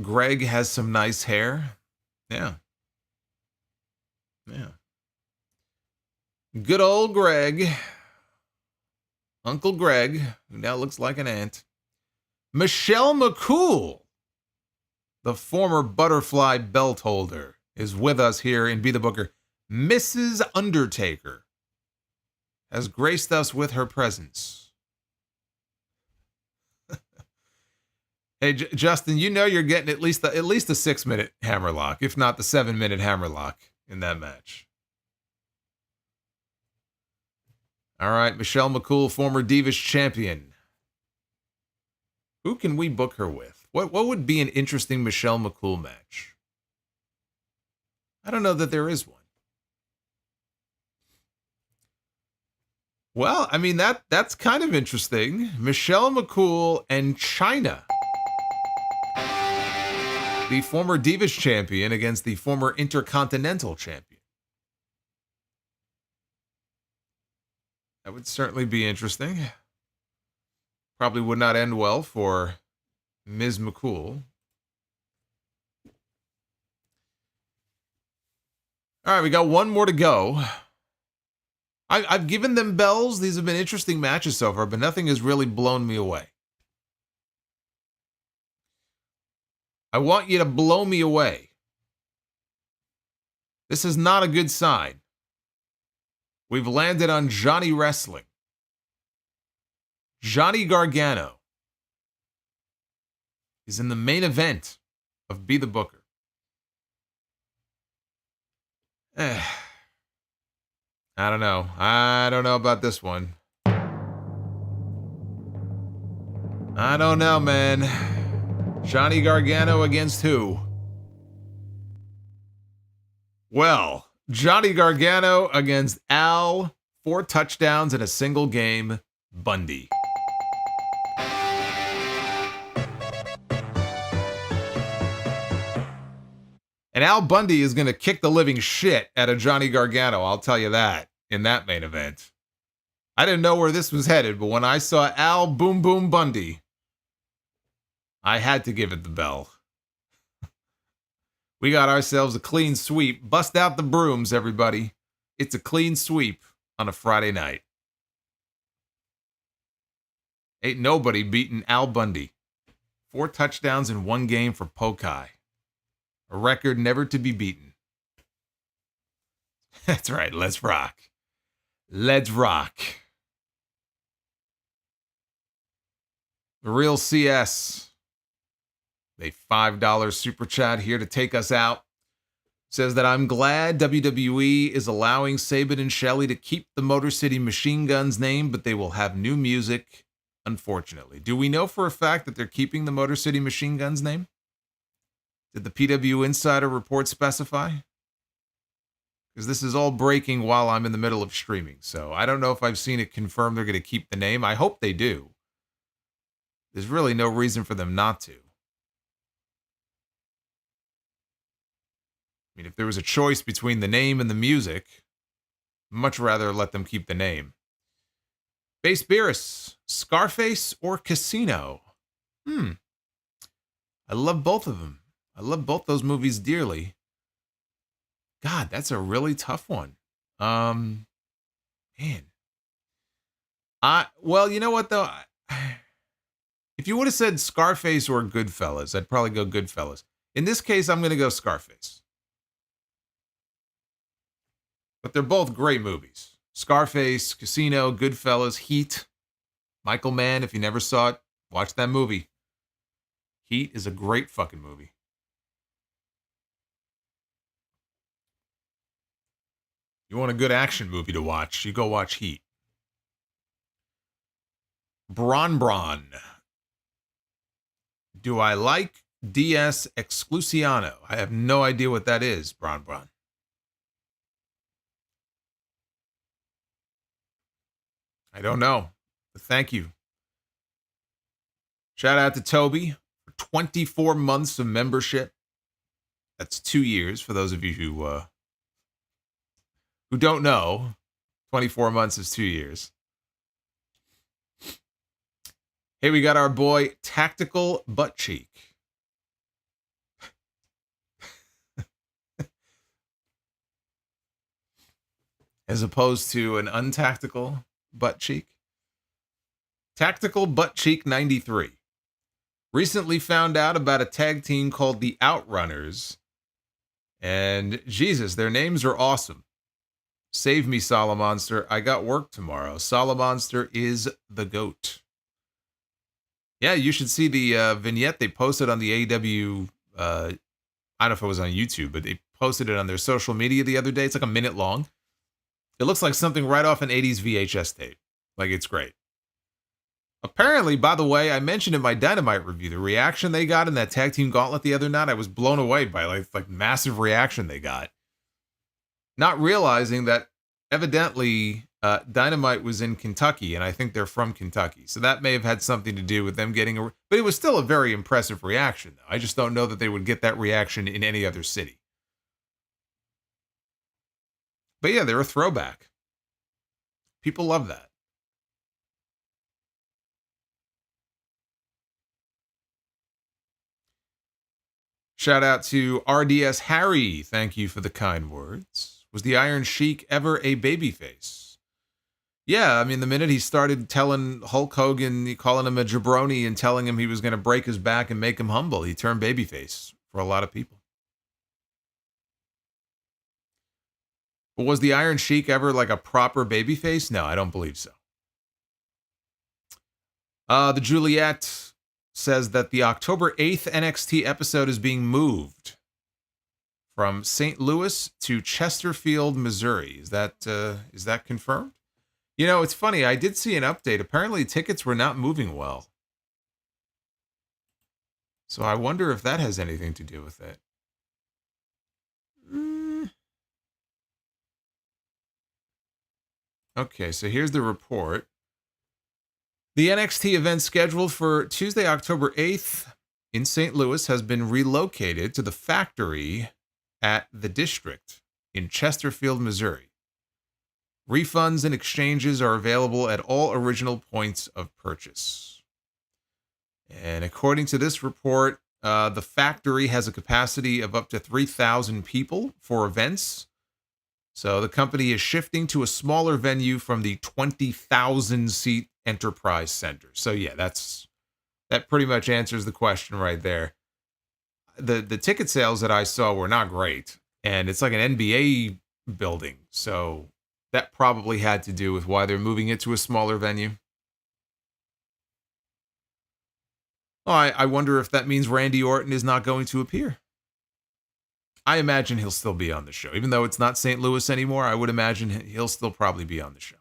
Greg has some nice hair. Yeah. Yeah. Good old Greg. Uncle Greg, who now looks like an ant. Michelle McCool, the former butterfly belt holder, is with us here in Be the Booker. Mrs. Undertaker has graced us with her presence. Hey, Justin, you know you're getting at least a 6-minute hammerlock, if not the 7-minute hammerlock in that match. All right, Michelle McCool, former Divas champion. Who can we book her with? What would be an interesting Michelle McCool match? I don't know that there is one. Well, I mean, that's kind of interesting. Michelle McCool and Chyna. The former Divas champion against the former Intercontinental champion. That would certainly be interesting. Probably would not end well for Ms. McCool. All right, we got one more to go. I've given them bells. These have been interesting matches so far, but nothing has really blown me away. I want you to blow me away. This is not a good sign. We've landed on Johnny Wrestling. Johnny Gargano is in the main event of Be the Booker. I don't know. I don't know about this one. I don't know, man. Johnny Gargano against who? Well, Johnny Gargano against Al, 4 touchdowns in a single game, Bundy. And Al Bundy is going to kick the living shit out of Johnny Gargano, I'll tell you that, in that main event. I didn't know where this was headed, but when I saw Al Boom Boom Bundy, I had to give it the bell. We got ourselves a clean sweep. Bust out the brooms, everybody. It's a clean sweep on a Friday night. Ain't nobody beating Al Bundy. 4 touchdowns in 1 game for Pokai. A record never to be beaten. That's right, let's rock. Let's rock. The real CS a $5 super chat here to take us out. Says that I'm glad WWE is allowing Sabin and Shelley to keep the Motor City Machine Guns name, but they will have new music, unfortunately. Do we know for a fact that they're keeping the Motor City Machine Guns name? Did the PW Insider report specify? Because this is all breaking while I'm in the middle of streaming, so I don't know if I've seen it confirmed they're going to keep the name. I hope they do. There's really no reason for them not to. I mean, if there was a choice between the name and the music, I'd much rather let them keep the name. Base Beerus, Scarface or Casino? I love both of them. I love both those movies dearly. God, that's a really tough one. Man. Well, you know what, though? If you would have said Scarface or Goodfellas, I'd probably go Goodfellas. In this case, I'm going to go Scarface. But they're both great movies. Scarface, Casino, Goodfellas, Heat. Michael Mann, if you never saw it, watch that movie. Heat is a great fucking movie. You want a good action movie to watch, you go watch Heat. Bron. Do I like DS Exclusiano? I have no idea what that is, Bron. I don't know, but thank you. Shout out to Toby for 24 months of membership. That's 2 years for those of you who don't know. 24 months is 2 years. Hey, we got our boy Tactical Butt Cheek. As opposed to an untactical butt cheek. Tactical Butt Cheek 93. Recently found out about a tag team called the Outrunners. And Jesus, their names are awesome. Save me, Solomonster. I got work tomorrow. Solomonster is the GOAT. Yeah, you should see the vignette they posted on the AEW. I don't know if it was on YouTube, but they posted it on their social media the other day. It's like a minute long. It looks like something right off an 80s VHS tape. Like, it's great. Apparently, by the way, I mentioned in my Dynamite review, the reaction they got in that tag team gauntlet the other night, I was blown away by like massive reaction they got. Not realizing that evidently Dynamite was in Kentucky, and I think they're from Kentucky. So that may have had something to do with them getting a... But it was still a very impressive reaction, though. I just don't know that they would get that reaction in any other city. But yeah, they're a throwback. People love that. Shout out to RDS Harry. Thank you for the kind words. Was the Iron Sheik ever a babyface? Yeah, I mean, the minute he started telling Hulk Hogan, calling him a jabroni and telling him he was going to break his back and make him humble, he turned babyface for a lot of people. But was the Iron Sheik ever like a proper babyface? No, I don't believe so. The Juliet says that the October 8th NXT episode is being moved from St. Louis to Chesterfield, Missouri. Is that confirmed? You know, it's funny. I did see an update. Apparently, tickets were not moving well. So I wonder if that has anything to do with it. Okay, so here's the report. The NXT event scheduled for Tuesday, October 8th in St. Louis has been relocated to the factory at the District in Chesterfield, Missouri. Refunds and exchanges are available at all original points of purchase. And according to this report, the factory has a capacity of up to 3,000 people for events. So the company is shifting to a smaller venue from the 20,000-seat Enterprise Center. So yeah, that pretty much answers the question right there. The ticket sales that I saw were not great, and it's like an NBA building. So that probably had to do with why they're moving it to a smaller venue. Oh, I wonder if that means Randy Orton is not going to appear. I imagine he'll still be on the show. Even though it's not St. Louis anymore, I would imagine he'll still probably be on the show.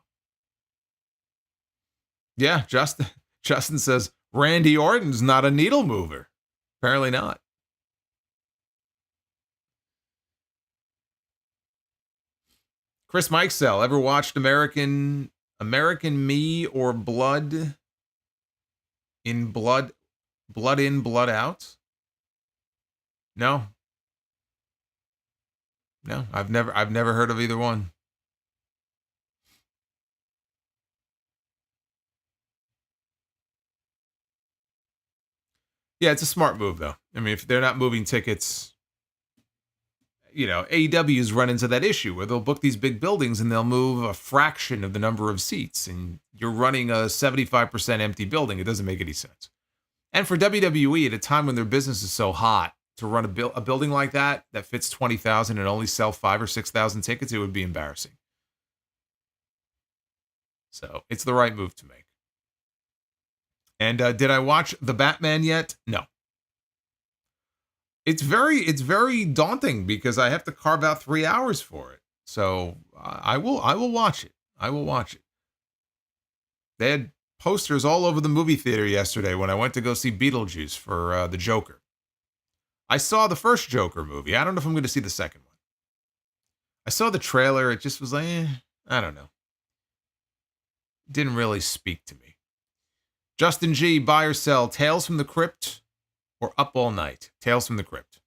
Yeah, Justin says, Randy Orton's not a needle mover. Apparently not. Chris Mikesell, ever watched American Me or Blood in, Blood Out? No. No, I've never heard of either one. Yeah, it's a smart move though. I mean, if they're not moving tickets, you know, AEW's run into that issue where they'll book these big buildings and they'll move a fraction of the number of seats, and you're running a 75% empty building. It doesn't make any sense. And for WWE at a time when their business is so hot, to run a building like that fits 20,000 and only sell 5,000 or 6,000 tickets, it would be embarrassing. So it's the right move to make. And did I watch The Batman yet? No. It's very daunting because I have to carve out 3 hours for it. So I will watch it. I will watch it. They had posters all over the movie theater yesterday when I went to go see Beetlejuice for the Joker. I saw the first Joker movie. I don't know if I'm going to see the second one. I saw the trailer. It just was like, I don't know. Didn't really speak to me. Justin G, buy or sell, Tales from the Crypt or Up All Night? Tales from the Crypt.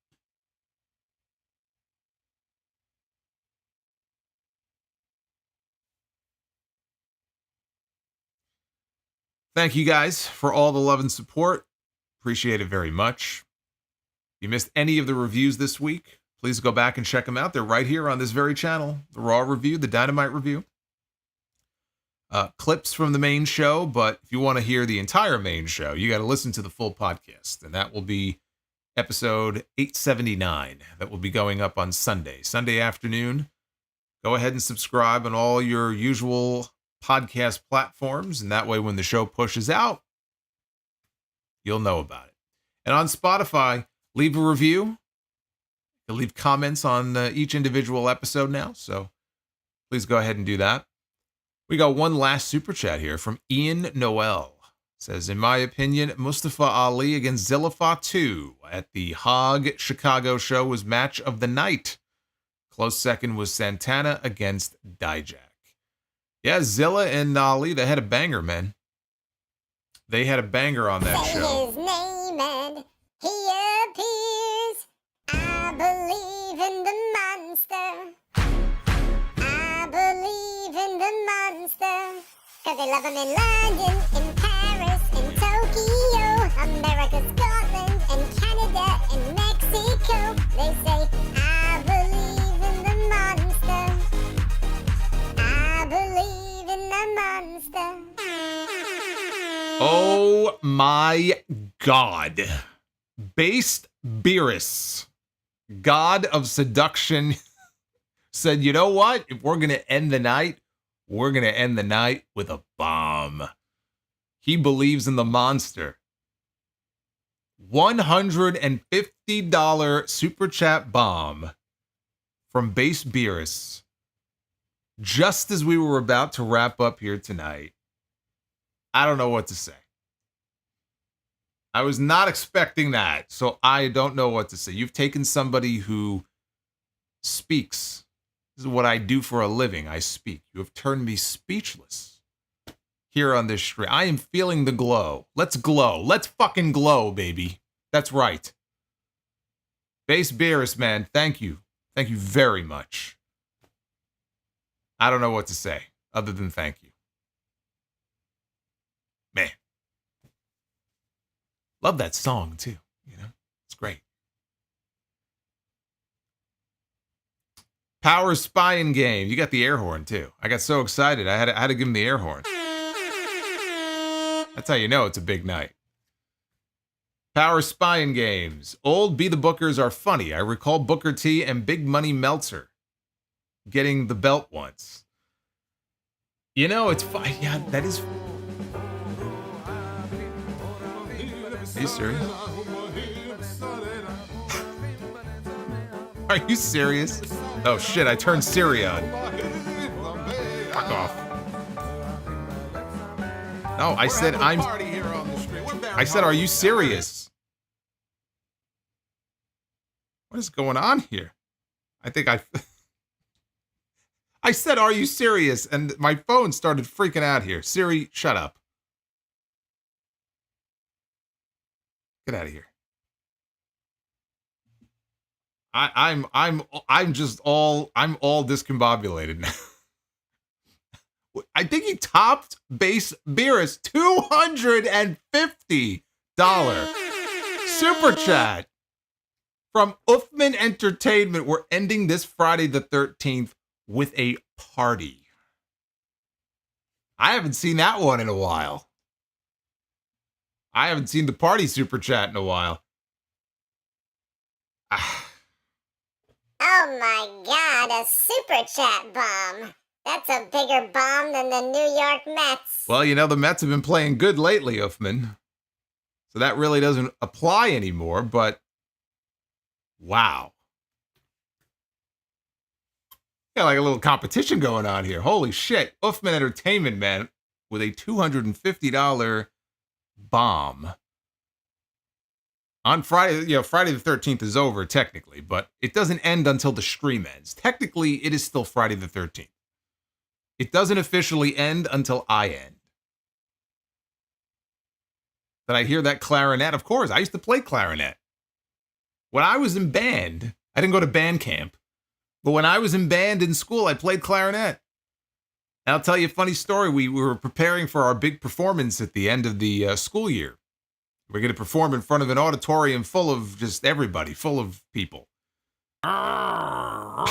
Thank you guys for all the love and support. Appreciate it very much. If you missed any of the reviews this week, please go back and check them out. They're right here on this very channel. The Raw review, the Dynamite review. Clips from the main show, but if you want to hear the entire main show, you got to listen to the full podcast, and that will be episode 879. That will be going up on Sunday afternoon. Go ahead and subscribe on all your usual podcast platforms, and that way when the show pushes out, you'll know about it. And on Spotify, leave a review. You'll leave comments on each individual episode now, so please go ahead and do that. We got one last super chat here from Ian Noel. Says, in my opinion, Mustafa Ali against Zilla Fatu at the Hog Chicago show was match of the night. Close second was Santana against Dijak. Yeah, Zilla and Ali, they had a banger, man. They had a banger on that Say show. his name and he appears. I believe in the monster. I believe in the monster. Cause they love him in London, in Paris, in Tokyo, America, Scotland, and Canada, and Mexico. They say, I believe in the monster. I believe in the monster. Oh my God. Based Beerus, god of seduction, said, you know what? If we're going to end the night, we're going to end the night with a bomb. He believes in the monster. $150 super chat bomb from Base Beerus. Just as we were about to wrap up here tonight. I don't know what to say. I was not expecting that, so I don't know what to say. You've taken somebody who speaks. This is what I do for a living. I speak. You have turned me speechless here on this stream. I am feeling the glow. Let's glow. Let's fucking glow, baby. That's right. Base Beerus, man, thank you. Thank you very much. I don't know what to say other than thank you. Man. Love that song, too. You know, it's great. Power Spying Game. You got the air horn, too. I got so excited. I had to give him the air horn. That's how you know it's a big night. Power Spying Games. Old Be the Bookers are funny. I recall Booker T and Big Money Meltzer getting the belt once. You know, it's fine. Yeah, that is... Are you serious? Are you serious? Oh shit, I turned Siri on. Fuck off. No, I said I'm... I said, are you serious? What is going on here? I think I said, are you serious? And my phone started freaking out here. Siri, shut up. Get out of here. I'm all discombobulated now. I think he topped base Beerus $250 super chat from Uffman Entertainment. We're ending this Friday the 13th with a party. I haven't seen that one in a while. I haven't seen the party super chat in a while. Oh my God, a super chat bomb. That's a bigger bomb than the New York Mets. Well, you know, the Mets have been playing good lately, Uffman. So that really doesn't apply anymore, but wow. Got like a little competition going on here. Holy shit. Uffman Entertainment, man, with a $250 bomb. On Friday, you know, Friday the 13th is over technically, but it doesn't end until the stream ends. Technically, it is still Friday the 13th. It doesn't officially end until I end. Did I hear that clarinet? Of course, I used to play clarinet. When I was in band, I didn't go to band camp, but when I was in band in school, I played clarinet. And I'll tell you a funny story. We were preparing for our big performance at the end of the school year. We're going to perform in front of an auditorium full of just everybody, full of people. Oh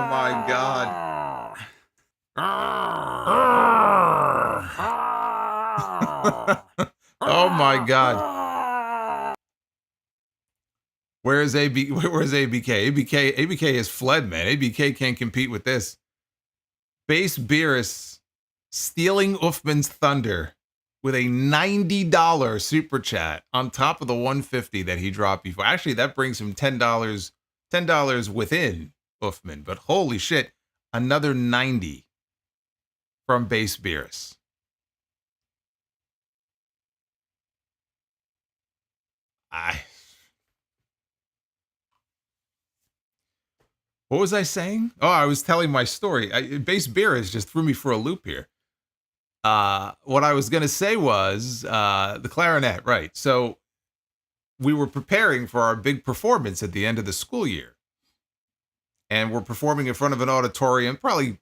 my God. Oh my God. Where's ABK? ABK has fled, man. ABK can't compete with this. Base Beerus stealing Uffman's thunder with a $90 super chat on top of the $150 that he dropped before. Actually, that brings him $10 within Uffman, but holy shit, another 90 from Base Beerus. What was I saying? Oh, I was telling my story. Base Beerus just threw me for a loop here. What I was going to say was the clarinet, right? So we were preparing for our big performance at the end of the school year. And we're performing in front of an auditorium, probably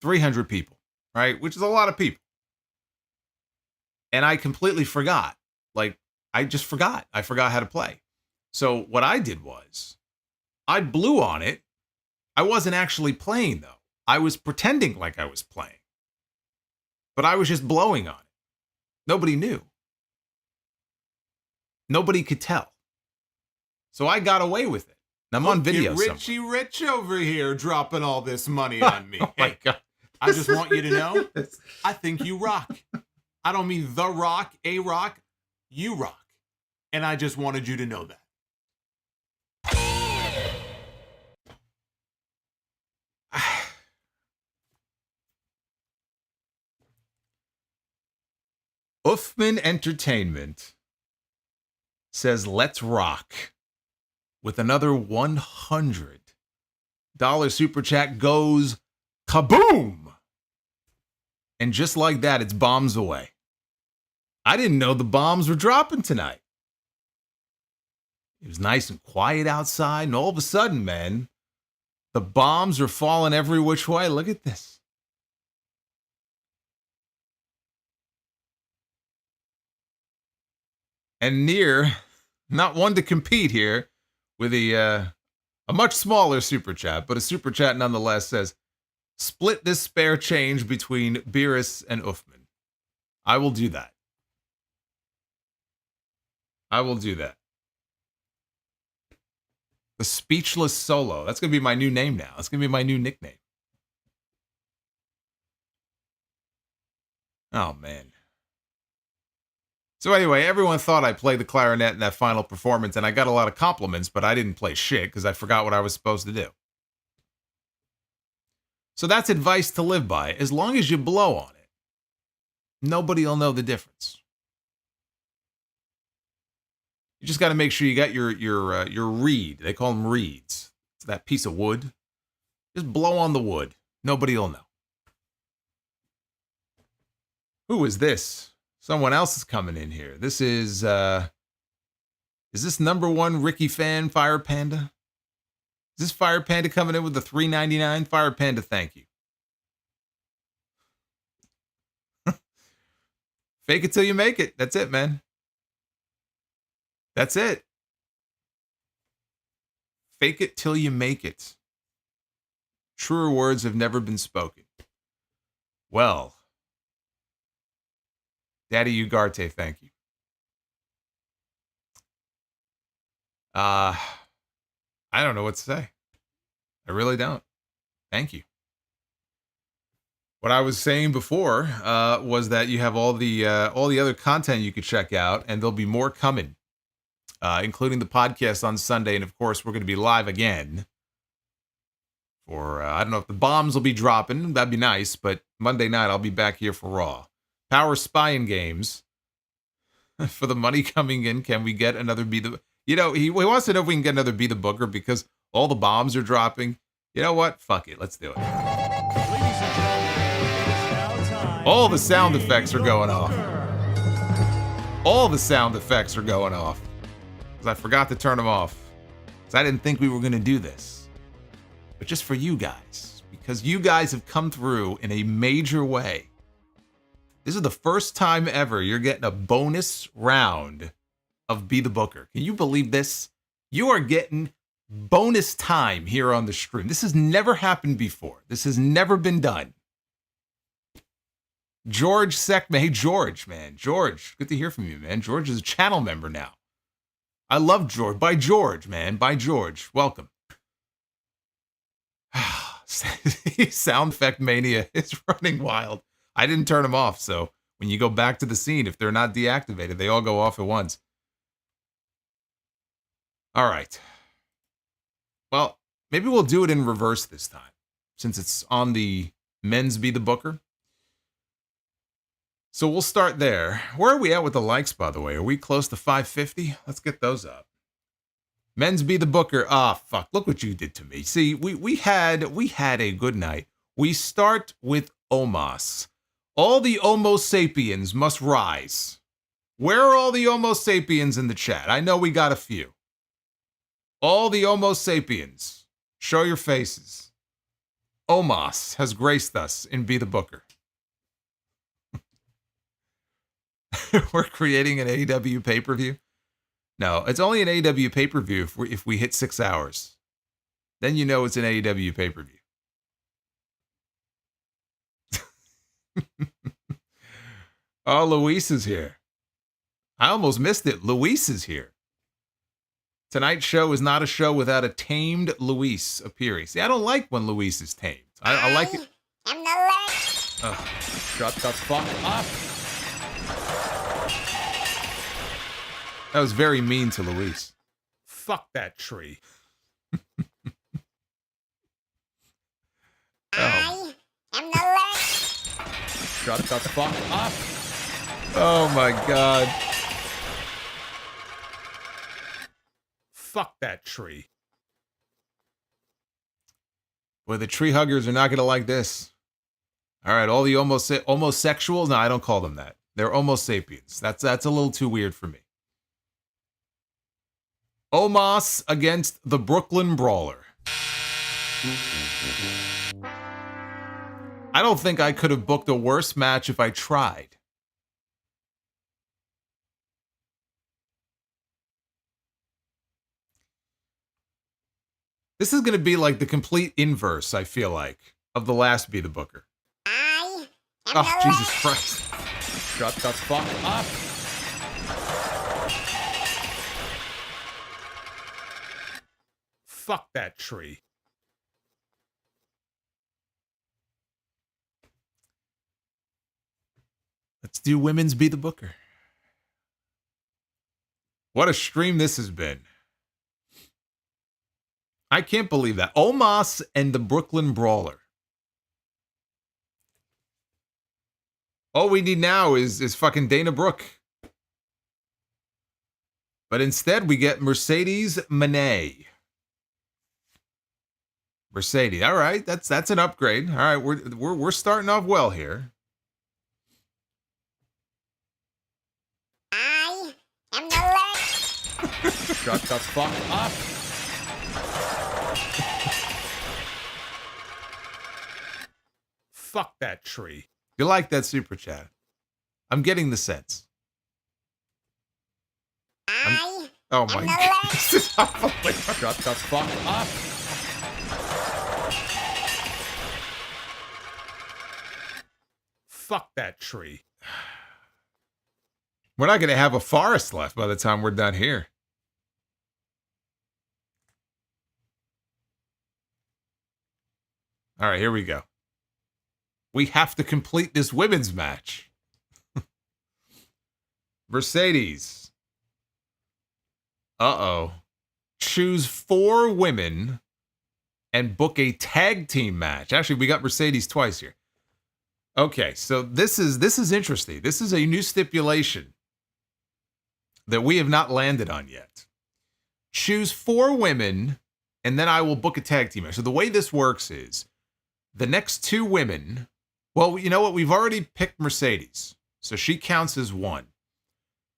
300 people, right? Which is a lot of people. And I completely forgot. Like, I just forgot. I forgot how to play. So what I did was I blew on it. I wasn't actually playing, though. I was pretending like I was playing. But I was just blowing on it. Nobody knew. Nobody could tell. So I got away with it. I'm on video somewhere. Richie Rich over here dropping all this money on me. Oh my God. I just want you to know, I think you rock. I don't mean the rock, a rock, you rock. And I just wanted you to know that. Uffman Entertainment says, let's rock with another $100 super chat goes kaboom. And just like that, it's bombs away. I didn't know the bombs were dropping tonight. It was nice and quiet outside, and all of a sudden, man, the bombs are falling every which way. Look at this. And Near, not one to compete here, with a much smaller super chat, but a super chat nonetheless, says, split this spare change between Beerus and Uffman. I will do that. I will do that. The Speechless Solo. That's going to be my new name now. That's going to be my new nickname. Oh, man. So anyway, everyone thought I played the clarinet in that final performance, and I got a lot of compliments, but I didn't play shit because I forgot what I was supposed to do. So that's advice to live by. As long as you blow on it, nobody will know the difference. You just got to make sure you got your reed. They call them reeds. It's that piece of wood. Just blow on the wood. Nobody will know. Who is this? Someone else is coming in here. This is this number one Ricky fan, Fire Panda? Is this Fire Panda coming in with the $3.99? Fire Panda, thank you. Fake it till you make it. That's it, man. That's it. Fake it till you make it. Truer words have never been spoken. Well, Daddy Ugarte, thank you. I don't know what to say. I really don't. Thank you. What I was saying before was that you have all the other content you could check out, and there'll be more coming, including the podcast on Sunday, and of course we're going to be live again. For I don't know if the bombs will be dropping. That'd be nice, but Monday night I'll be back here for Raw. Power Spying Games. For the money coming in, can we get another Be the... You know, he wants to know if we can get another Be the Booker because all the bombs are dropping. You know what? Fuck it. Let's do it. All the sound effects are going off. All the sound effects are going off. Because I forgot to turn them off. Because I didn't think we were going to do this. But just for you guys. Because you guys have come through in a major way. This is the first time ever you're getting a bonus round of Be the Booker. Can you believe this? You are getting bonus time here on the stream. This has never happened before. This has never been done. George Seckman. Hey, George, man. George, good to hear from you, man. George is a channel member now. I love George. By George, man. By George. Welcome. Sound effect mania is running wild. I didn't turn them off, so when you go back to the scene, if they're not deactivated, they all go off at once. All right. Well, maybe we'll do it in reverse this time, since it's on the Men's Be the Booker. So we'll start there. Where are we at with the likes, by the way? Are we close to 550? Let's get those up. Men's Be the Booker. Ah, fuck. Look what you did to me. See, we had a good night. We start with Omos. All the Homo sapiens must rise. Where are all the Homo sapiens in the chat? I know we got a few. All the Homo sapiens, show your faces. Omos has graced us in Be the Booker. We're creating an AEW pay-per-view. No, it's only an AEW pay-per-view if we hit 6 hours. Then you know it's an AEW pay-per-view. Oh, Luis is here. I almost missed it. Luis is here. Tonight's show is not a show without a tamed Luis appearing. See, I don't like when Luis is tamed. I like it. I'm the last. Shut the fuck up. That was very mean to Luis. Fuck that tree. I am the last. Shut the fuck up. Oh my god. Fuck that tree. Well, the tree huggers are not going to like this. All right, all the homosexuals. No, I don't call them that. They're Homo sapiens. That's a little too weird for me. Omos against the Brooklyn Brawler. I don't think I could have booked a worse match if I tried. This is going to be like the complete inverse, I feel like, of the last Be the Booker. I am Oh, the Jesus last. Christ. Shut the fuck up. Fuck that tree. Let's do women's Be the Booker. What a stream this has been. I can't believe that. Omos and the Brooklyn Brawler. All we need now is fucking Dana Brooke. But instead we get Mercedes Moné. Mercedes. All right, that's an upgrade. All right, we're starting off well here. I am the Lord. Shut the fuck up. Fuck that tree. You like that super chat? I'm getting the sense. Oh my god. Shut the fuck up. Fuck that tree. We're not going to have a forest left by the time we're done here. All right, here we go. We have to complete this women's match. Mercedes. Uh-oh. Choose 4 women and book a tag team match. Actually, we got Mercedes twice here. Okay, so this is interesting. This is a new stipulation that we have not landed on yet. Choose 4 women, and then I will book a tag team match. So the way this works is the next 2 women. Well, you know what? We've already picked Mercedes, so she counts as 1.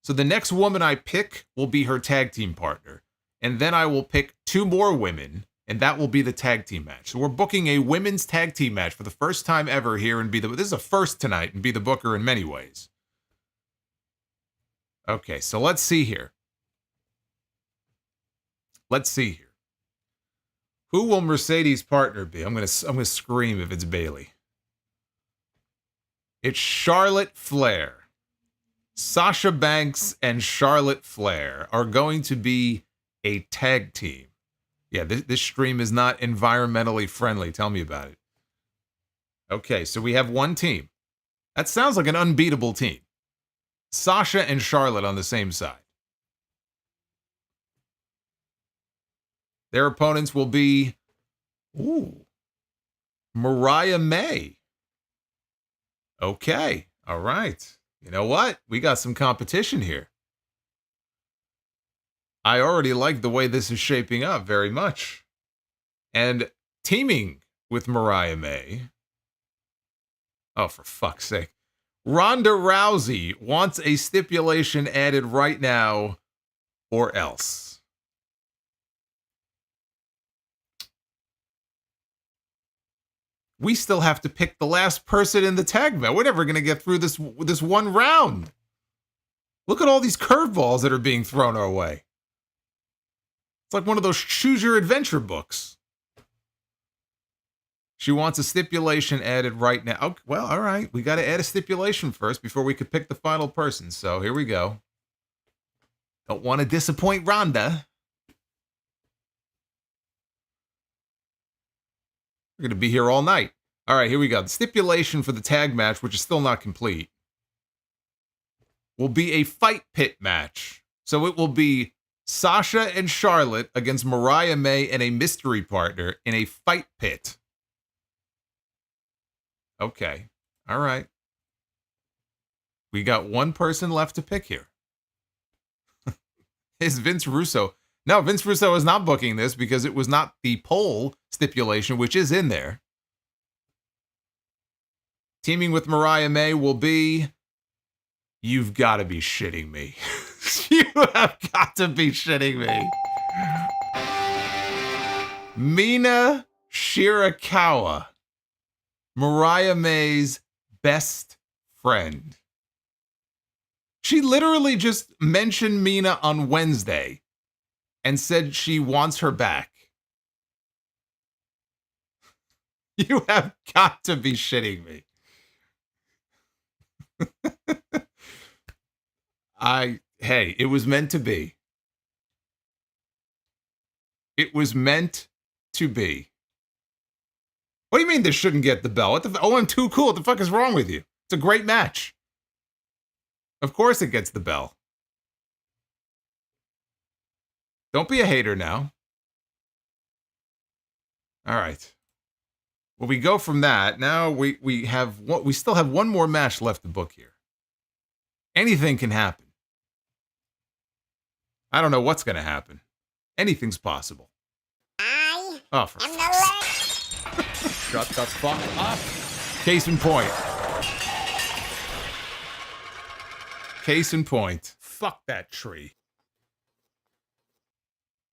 So the next woman I pick will be her tag team partner, and then I will pick 2 more women, and that will be the tag team match. So we're booking a women's tag team match for the first time ever here in Be the... This is a first tonight in Be the Booker in many ways. Okay, so let's see here. Let's see here. Who will Mercedes' partner be? I'm gonna scream if it's Bailey. It's Charlotte Flair. Sasha Banks and Charlotte Flair are going to be a tag team. Yeah, this stream is not environmentally friendly. Tell me about it. Okay, so we have 1 team. That sounds like an unbeatable team. Sasha and Charlotte on the same side. Their opponents will be... Ooh. Mariah May. Okay, all right. You know what? We got some competition here. I already like the way this is shaping up very much. And teaming with Mariah May. Oh, for fuck's sake. Ronda Rousey wants a stipulation added right now, or else. We still have to pick the last person in the tag match. We're never going to get through this one round. Look at all these curveballs that are being thrown our way. It's like one of those choose your adventure books. She wants a stipulation added right now. Oh, well, all right. We got to add a stipulation first before we could pick the final person. So here we go. Don't want to disappoint Ronda. We're going to be here all night. All right, here we go. The stipulation for the tag match, which is still not complete, will be a fight pit match. So it will be Sasha and Charlotte against Mariah May and a mystery partner in a fight pit. Okay. All right. We got 1 person left to pick here. Is Vince Russo. No, Vince Russo is not booking this because it was not the poll stipulation, which is in there. Teaming with Mariah May will be... You've got to be shitting me. You have got to be shitting me. Mina Shirakawa. Mariah May's best friend. She literally just mentioned Mina on Wednesday and said she wants her back. You have got to be shitting me. Hey, it was meant to be. It was meant to be. What do you mean this shouldn't get the bell? Oh, I'm too cool. What the fuck is wrong with you? It's a great match. Of course it gets the bell. Don't be a hater now. All right. Well, we go from that. Now we still have one more match left to book here. Anything can happen. I don't know what's going to happen. Anything's possible. I Oh, for am the Shut the fuck up. Case in point. Case in point. Fuck that tree.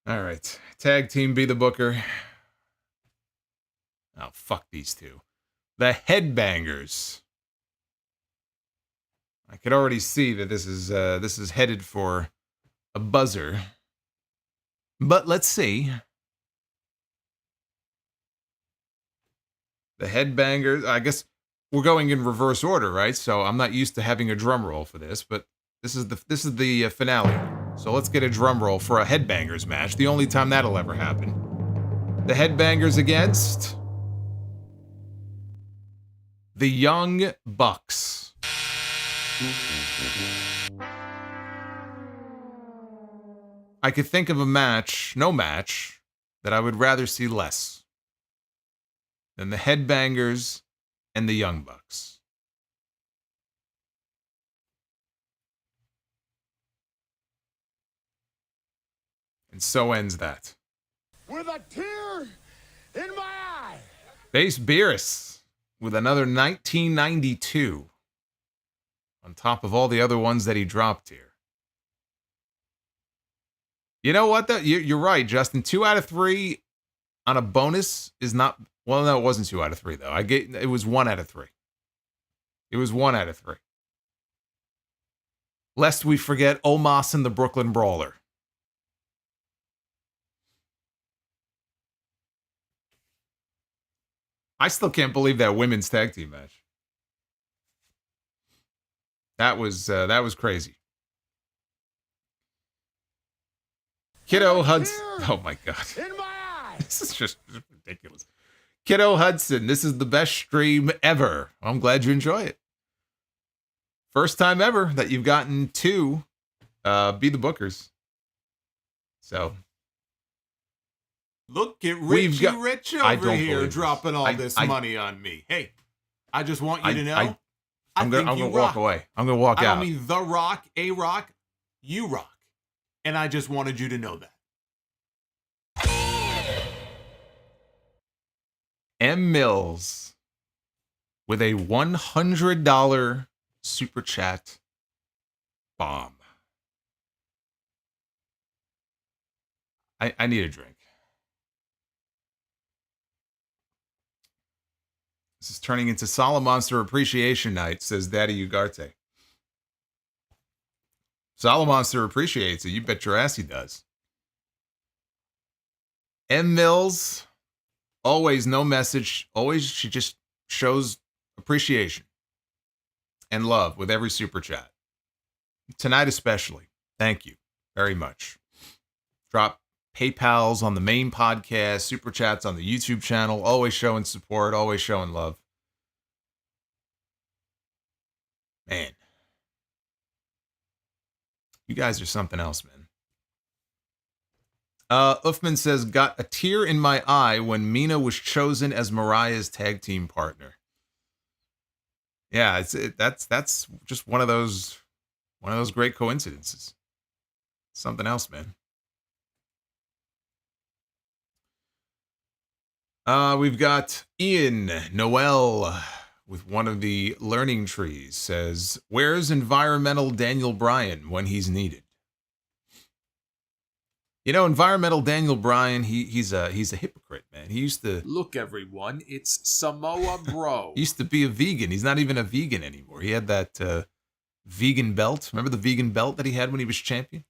All right. Tag team be the booker. Oh, fuck these two. The Headbangers. I could already see that this is headed for a buzzer. But let's see. The Headbangers. I guess we're going in reverse order, right? So I'm not used to having a drum roll for this, but this is the finale. So let's get a drum roll for a Headbangers match. The only time that'll ever happen. The Headbangers against the Young Bucks. I could think of no match, that I would rather see less than the Headbangers and the Young Bucks. And so ends that. With a tear in my eye. Base Beerus with another 1992 on top of all the other ones that he dropped here. You know what, though? You're right, Justin. 2 out of 3 on a bonus is not... Well, no, it wasn't 2 out of 3, though. It was 1 out of 3. It was 1 out of 3. Lest we forget Omos and the Brooklyn Brawler. I still can't believe that women's tag team match. That was crazy. Kiddo Hudson. Oh my God. In my eye. This is just ridiculous. Kiddo Hudson, this is the best stream ever. I'm glad you enjoy it. First time ever that you've gotten to be the bookers. So. Look at Richie Rich over here dropping all this money on me. Hey, I just want you to know. I'm gonna walk away. I'm gonna walk out. I don't mean The Rock, A Rock, you rock. And I just wanted you to know that. M. Mills with a $100 super chat bomb. I need a drink. This is turning into Solomonster Appreciation Night, says Daddy Ugarte. Solomonster appreciates it. You bet your ass he does. M. Mills, always no message. Always she just shows appreciation and love with every super chat. Tonight especially. Thank you very much. Drop PayPals on the main podcast, super chats on the YouTube channel, always showing support, always showing love. Man. You guys are something else, man. Uffman says, got a tear in my eye when Mina was chosen as Mariah's tag team partner. Yeah, that's just one of those great coincidences. Something else, man. We've got Ian Noel with one of the learning trees says, where's environmental Daniel Bryan when he's needed? You know, environmental Daniel Bryan, he's a hypocrite, man. He used to... Look, everyone, it's Samoa BRO. He used to be a vegan. He's not even a vegan anymore. He had that vegan belt. Remember the vegan belt that he had when he was champion?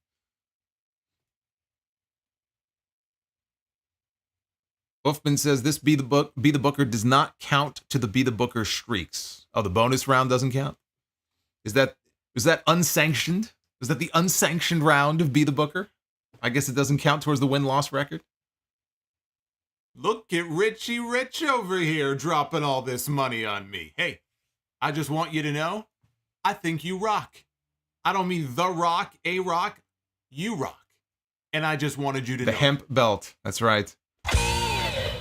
Uffman says this Be the Booker does not count to the Be the Booker streaks. Oh, the bonus round doesn't count? Was that unsanctioned? Was that the unsanctioned round of Be the Booker? I guess it doesn't count towards the win-loss record. Look at Richie Rich over here dropping all this money on me. Hey, I just want you to know, I think you rock. I don't mean The Rock, A Rock, you rock. And I just wanted you to The know. hemp belt. That's right.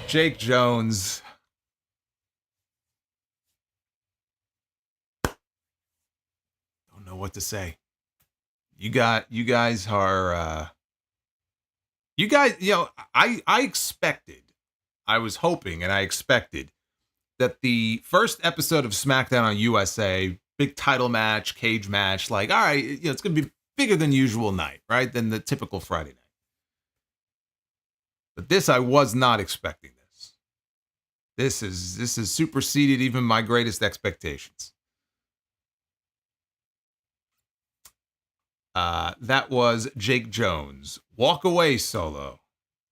Jake Jones. Don't know what to say. You guys are, you guys, I expected, I was hoping and I expected that the first episode of SmackDown on USA, big title match, cage match, like, all right, it's going to be bigger than usual night, right? Than the typical Friday night. But this, I was not expecting this. This is superseded even my greatest expectations. That was Jake Jones. Walk away, Solo.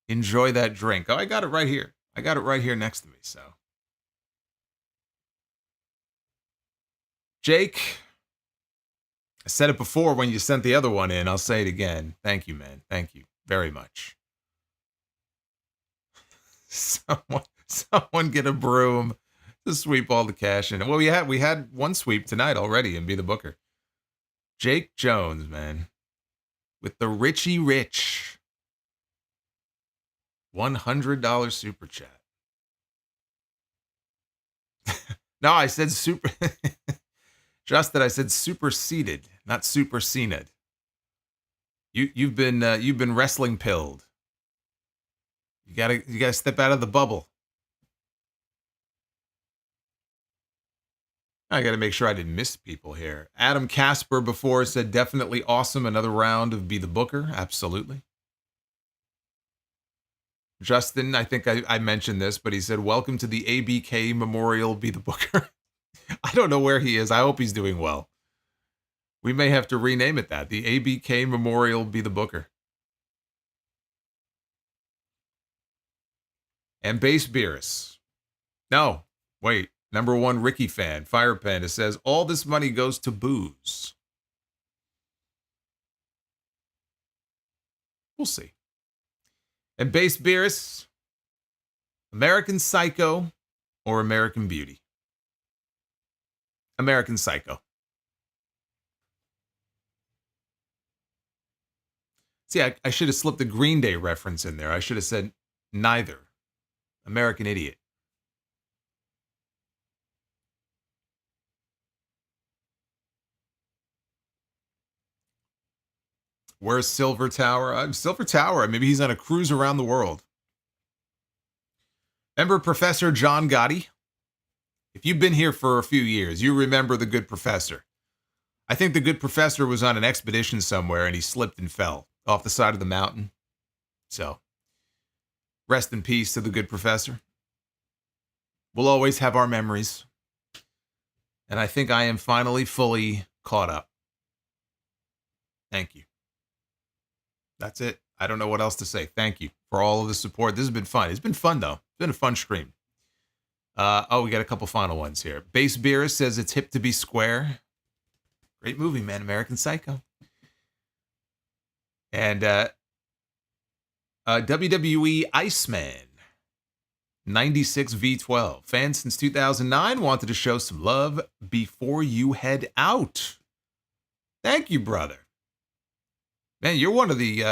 Enjoy that drink. Oh, I got it right here. I got it right here next to me, so. Jake, I said it before when you sent the other one in. I'll say it again. Thank you, man. Thank you very much. Someone get a broom to sweep all the cash in. Well, we had one sweep tonight already and be the booker. Jake Jones, man, with the Richie Rich $100 super chat. No, I said super. Justin, I said superseded, not superseded. You've been wrestling pilled. You gotta step out of the bubble. I gotta make sure I didn't miss people here. Adam Casper before said definitely awesome. Another round of Be the Booker. Absolutely. Justin, I think I mentioned this, but he said, welcome to the ABK Memorial Be the Booker. I don't know where he is. I hope he's doing well. We may have to rename it that. The ABK Memorial Be the Booker. And Base Beerus. No, wait. Number one Ricky fan, Fire Panda, says, all this money goes to booze. We'll see. And Base Beerus, American Psycho or American Beauty? American Psycho. See, I should have slipped the Green Day reference in there. I should have said neither. American Idiot. Where's Silver Tower? Silver Tower. Maybe he's on a cruise around the world. Remember Professor John Gotti? If you've been here for a few years, you remember the Good Professor. I think the Good Professor was on an expedition somewhere and he slipped and fell off the side of the mountain. So, rest in peace to the Good Professor. We'll always have our memories. And I think I am finally fully caught up. Thank you. That's it. I don't know what else to say. Thank you for all of the support. This has been fun. It's been fun, though. It's been a fun stream. We got a couple final ones here. Base Beerus says it's hip to be square. Great movie, man. American Psycho. And WWE Iceman 96 V12. Fan since 2009. Wanted to show some love before you head out. Thank you, brother. Man, you're one of the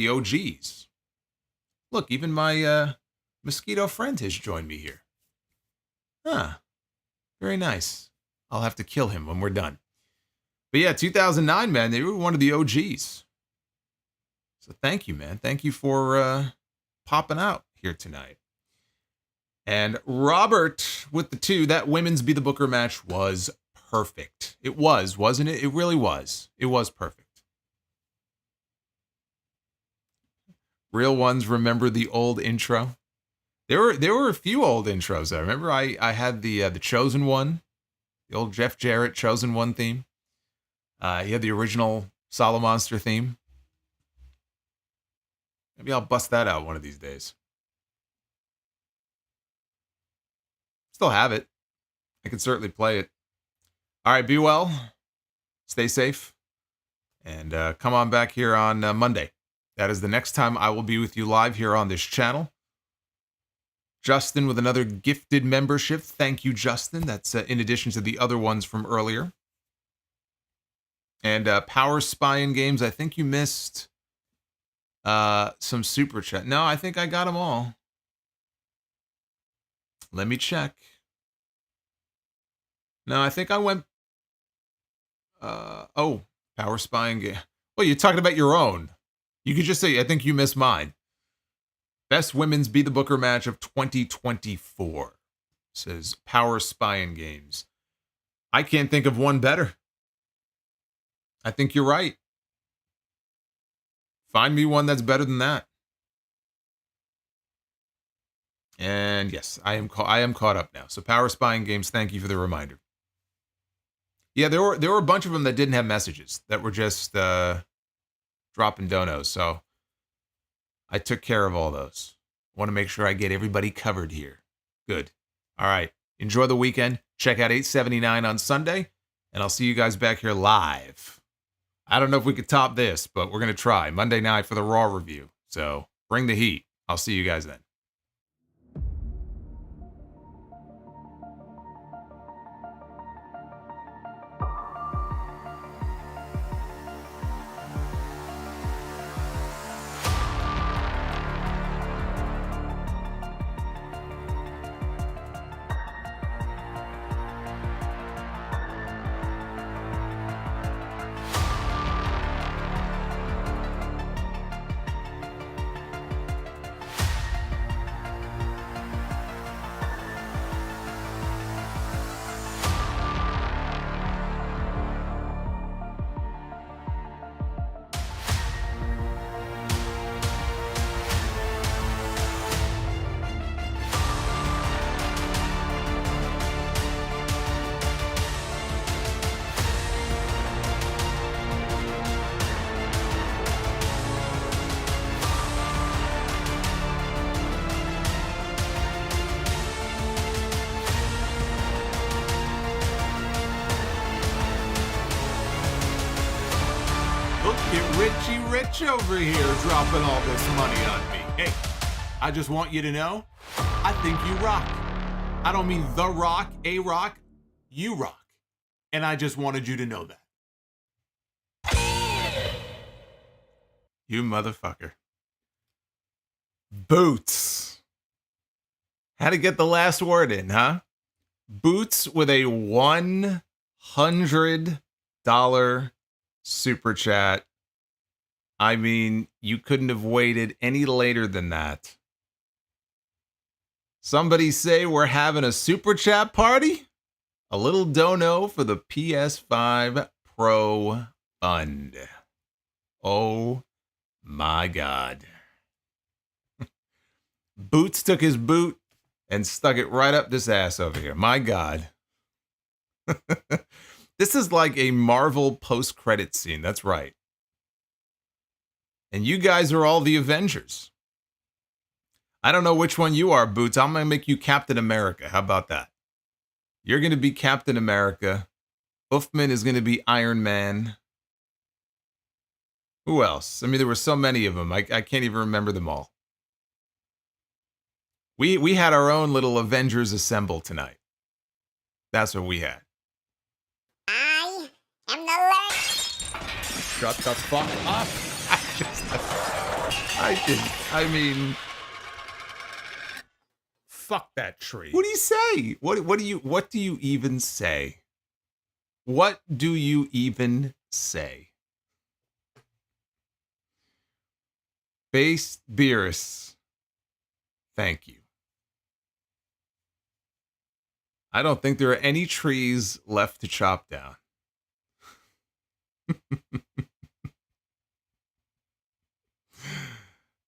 OGs. Look, even my mosquito friend has joined me here. Huh. Very nice. I'll have to kill him when we're done. But yeah, 2009, man, they were one of the OGs. So thank you, man. Thank you for popping out here tonight. And Robert with the 2, that women's Be the Booker match was perfect. It was, wasn't it? It really was. It was perfect. Real ones remember the old intro. There were a few old intros. I remember I had the Chosen One, the old Jeff Jarrett Chosen One theme. He had the original Solomonster theme. Maybe I'll bust that out one of these days. Still have it. I can certainly play it. All right, be well. Stay safe. And come on back here on Monday. That is the next time I will be with you live here on this channel. Justin with another gifted membership. Thank you, Justin. That's in addition to the other ones from earlier. And Power Spying Games, I think you missed some super chat. No, I think I got them all. Let me check. No, I think I went. Oh, Power Spying Game. Well, you're talking about your own. You could just say, I think you missed mine. Best Women's Be the Booker match of 2024. Says Power Spying Games. I can't think of one better. I think you're right. Find me one that's better than that. And yes, I am caught up now. So Power Spying Games, thank you for the reminder. Yeah, there were a bunch of them that didn't have messages, that were just dropping donos. So I took care of all those. Want to make sure I get everybody covered here. Good. All right. Enjoy the weekend. Check out 879 on Sunday, and I'll see you guys back here live. I don't know if we could top this, but we're going to try. Monday night for the Raw review. So bring the heat. I'll see you guys then. Richie Rich over here dropping all this money on me. Hey, I just want you to know, I think you rock. I don't mean The Rock, A Rock, you rock. And I just wanted you to know that. You motherfucker. Boots. Had to get the last word in, huh? Boots with a $100 super chat. I mean, you couldn't have waited any later than that. Somebody say we're having a super chat party? A little dono for the PS5 Pro Fund. Oh my God. Boots took his boot and stuck it right up this ass over here. My God. This is like a Marvel post-credit scene. That's right. And you guys are all the Avengers. I don't know which one you are, Boots. I'm going to make you Captain America. How about that? You're going to be Captain America. Uffman is going to be Iron Man. Who else? I mean, there were so many of them. I can't even remember them all. We had our own little Avengers Assemble tonight. That's what we had. I am the Lord. Shut the fuck up. I mean, Fuck that tree. what do you say? What do you even say? What do you even say? Base Beerus. Thank you. I don't think there are any trees left to chop down.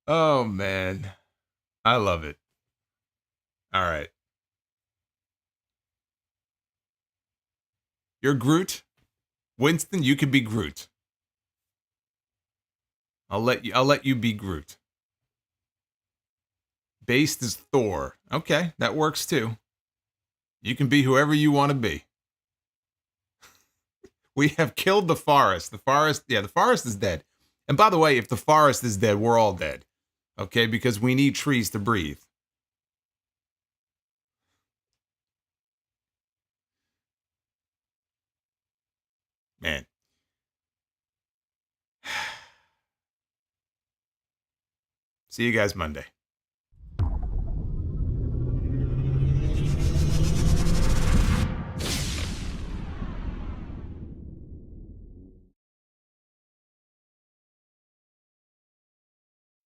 Oh, man. I love it. All right. You're Groot. Winston, you can be Groot. I'll let you be Groot. Based is Thor. Okay, that works too. You can be whoever you want to be. We have killed the forest. The forest is dead. And by the way, if the forest is dead, we're all dead. Okay, because we need trees to breathe. Man, See you guys Monday.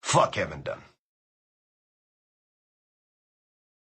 Fuck Kevin Dunn.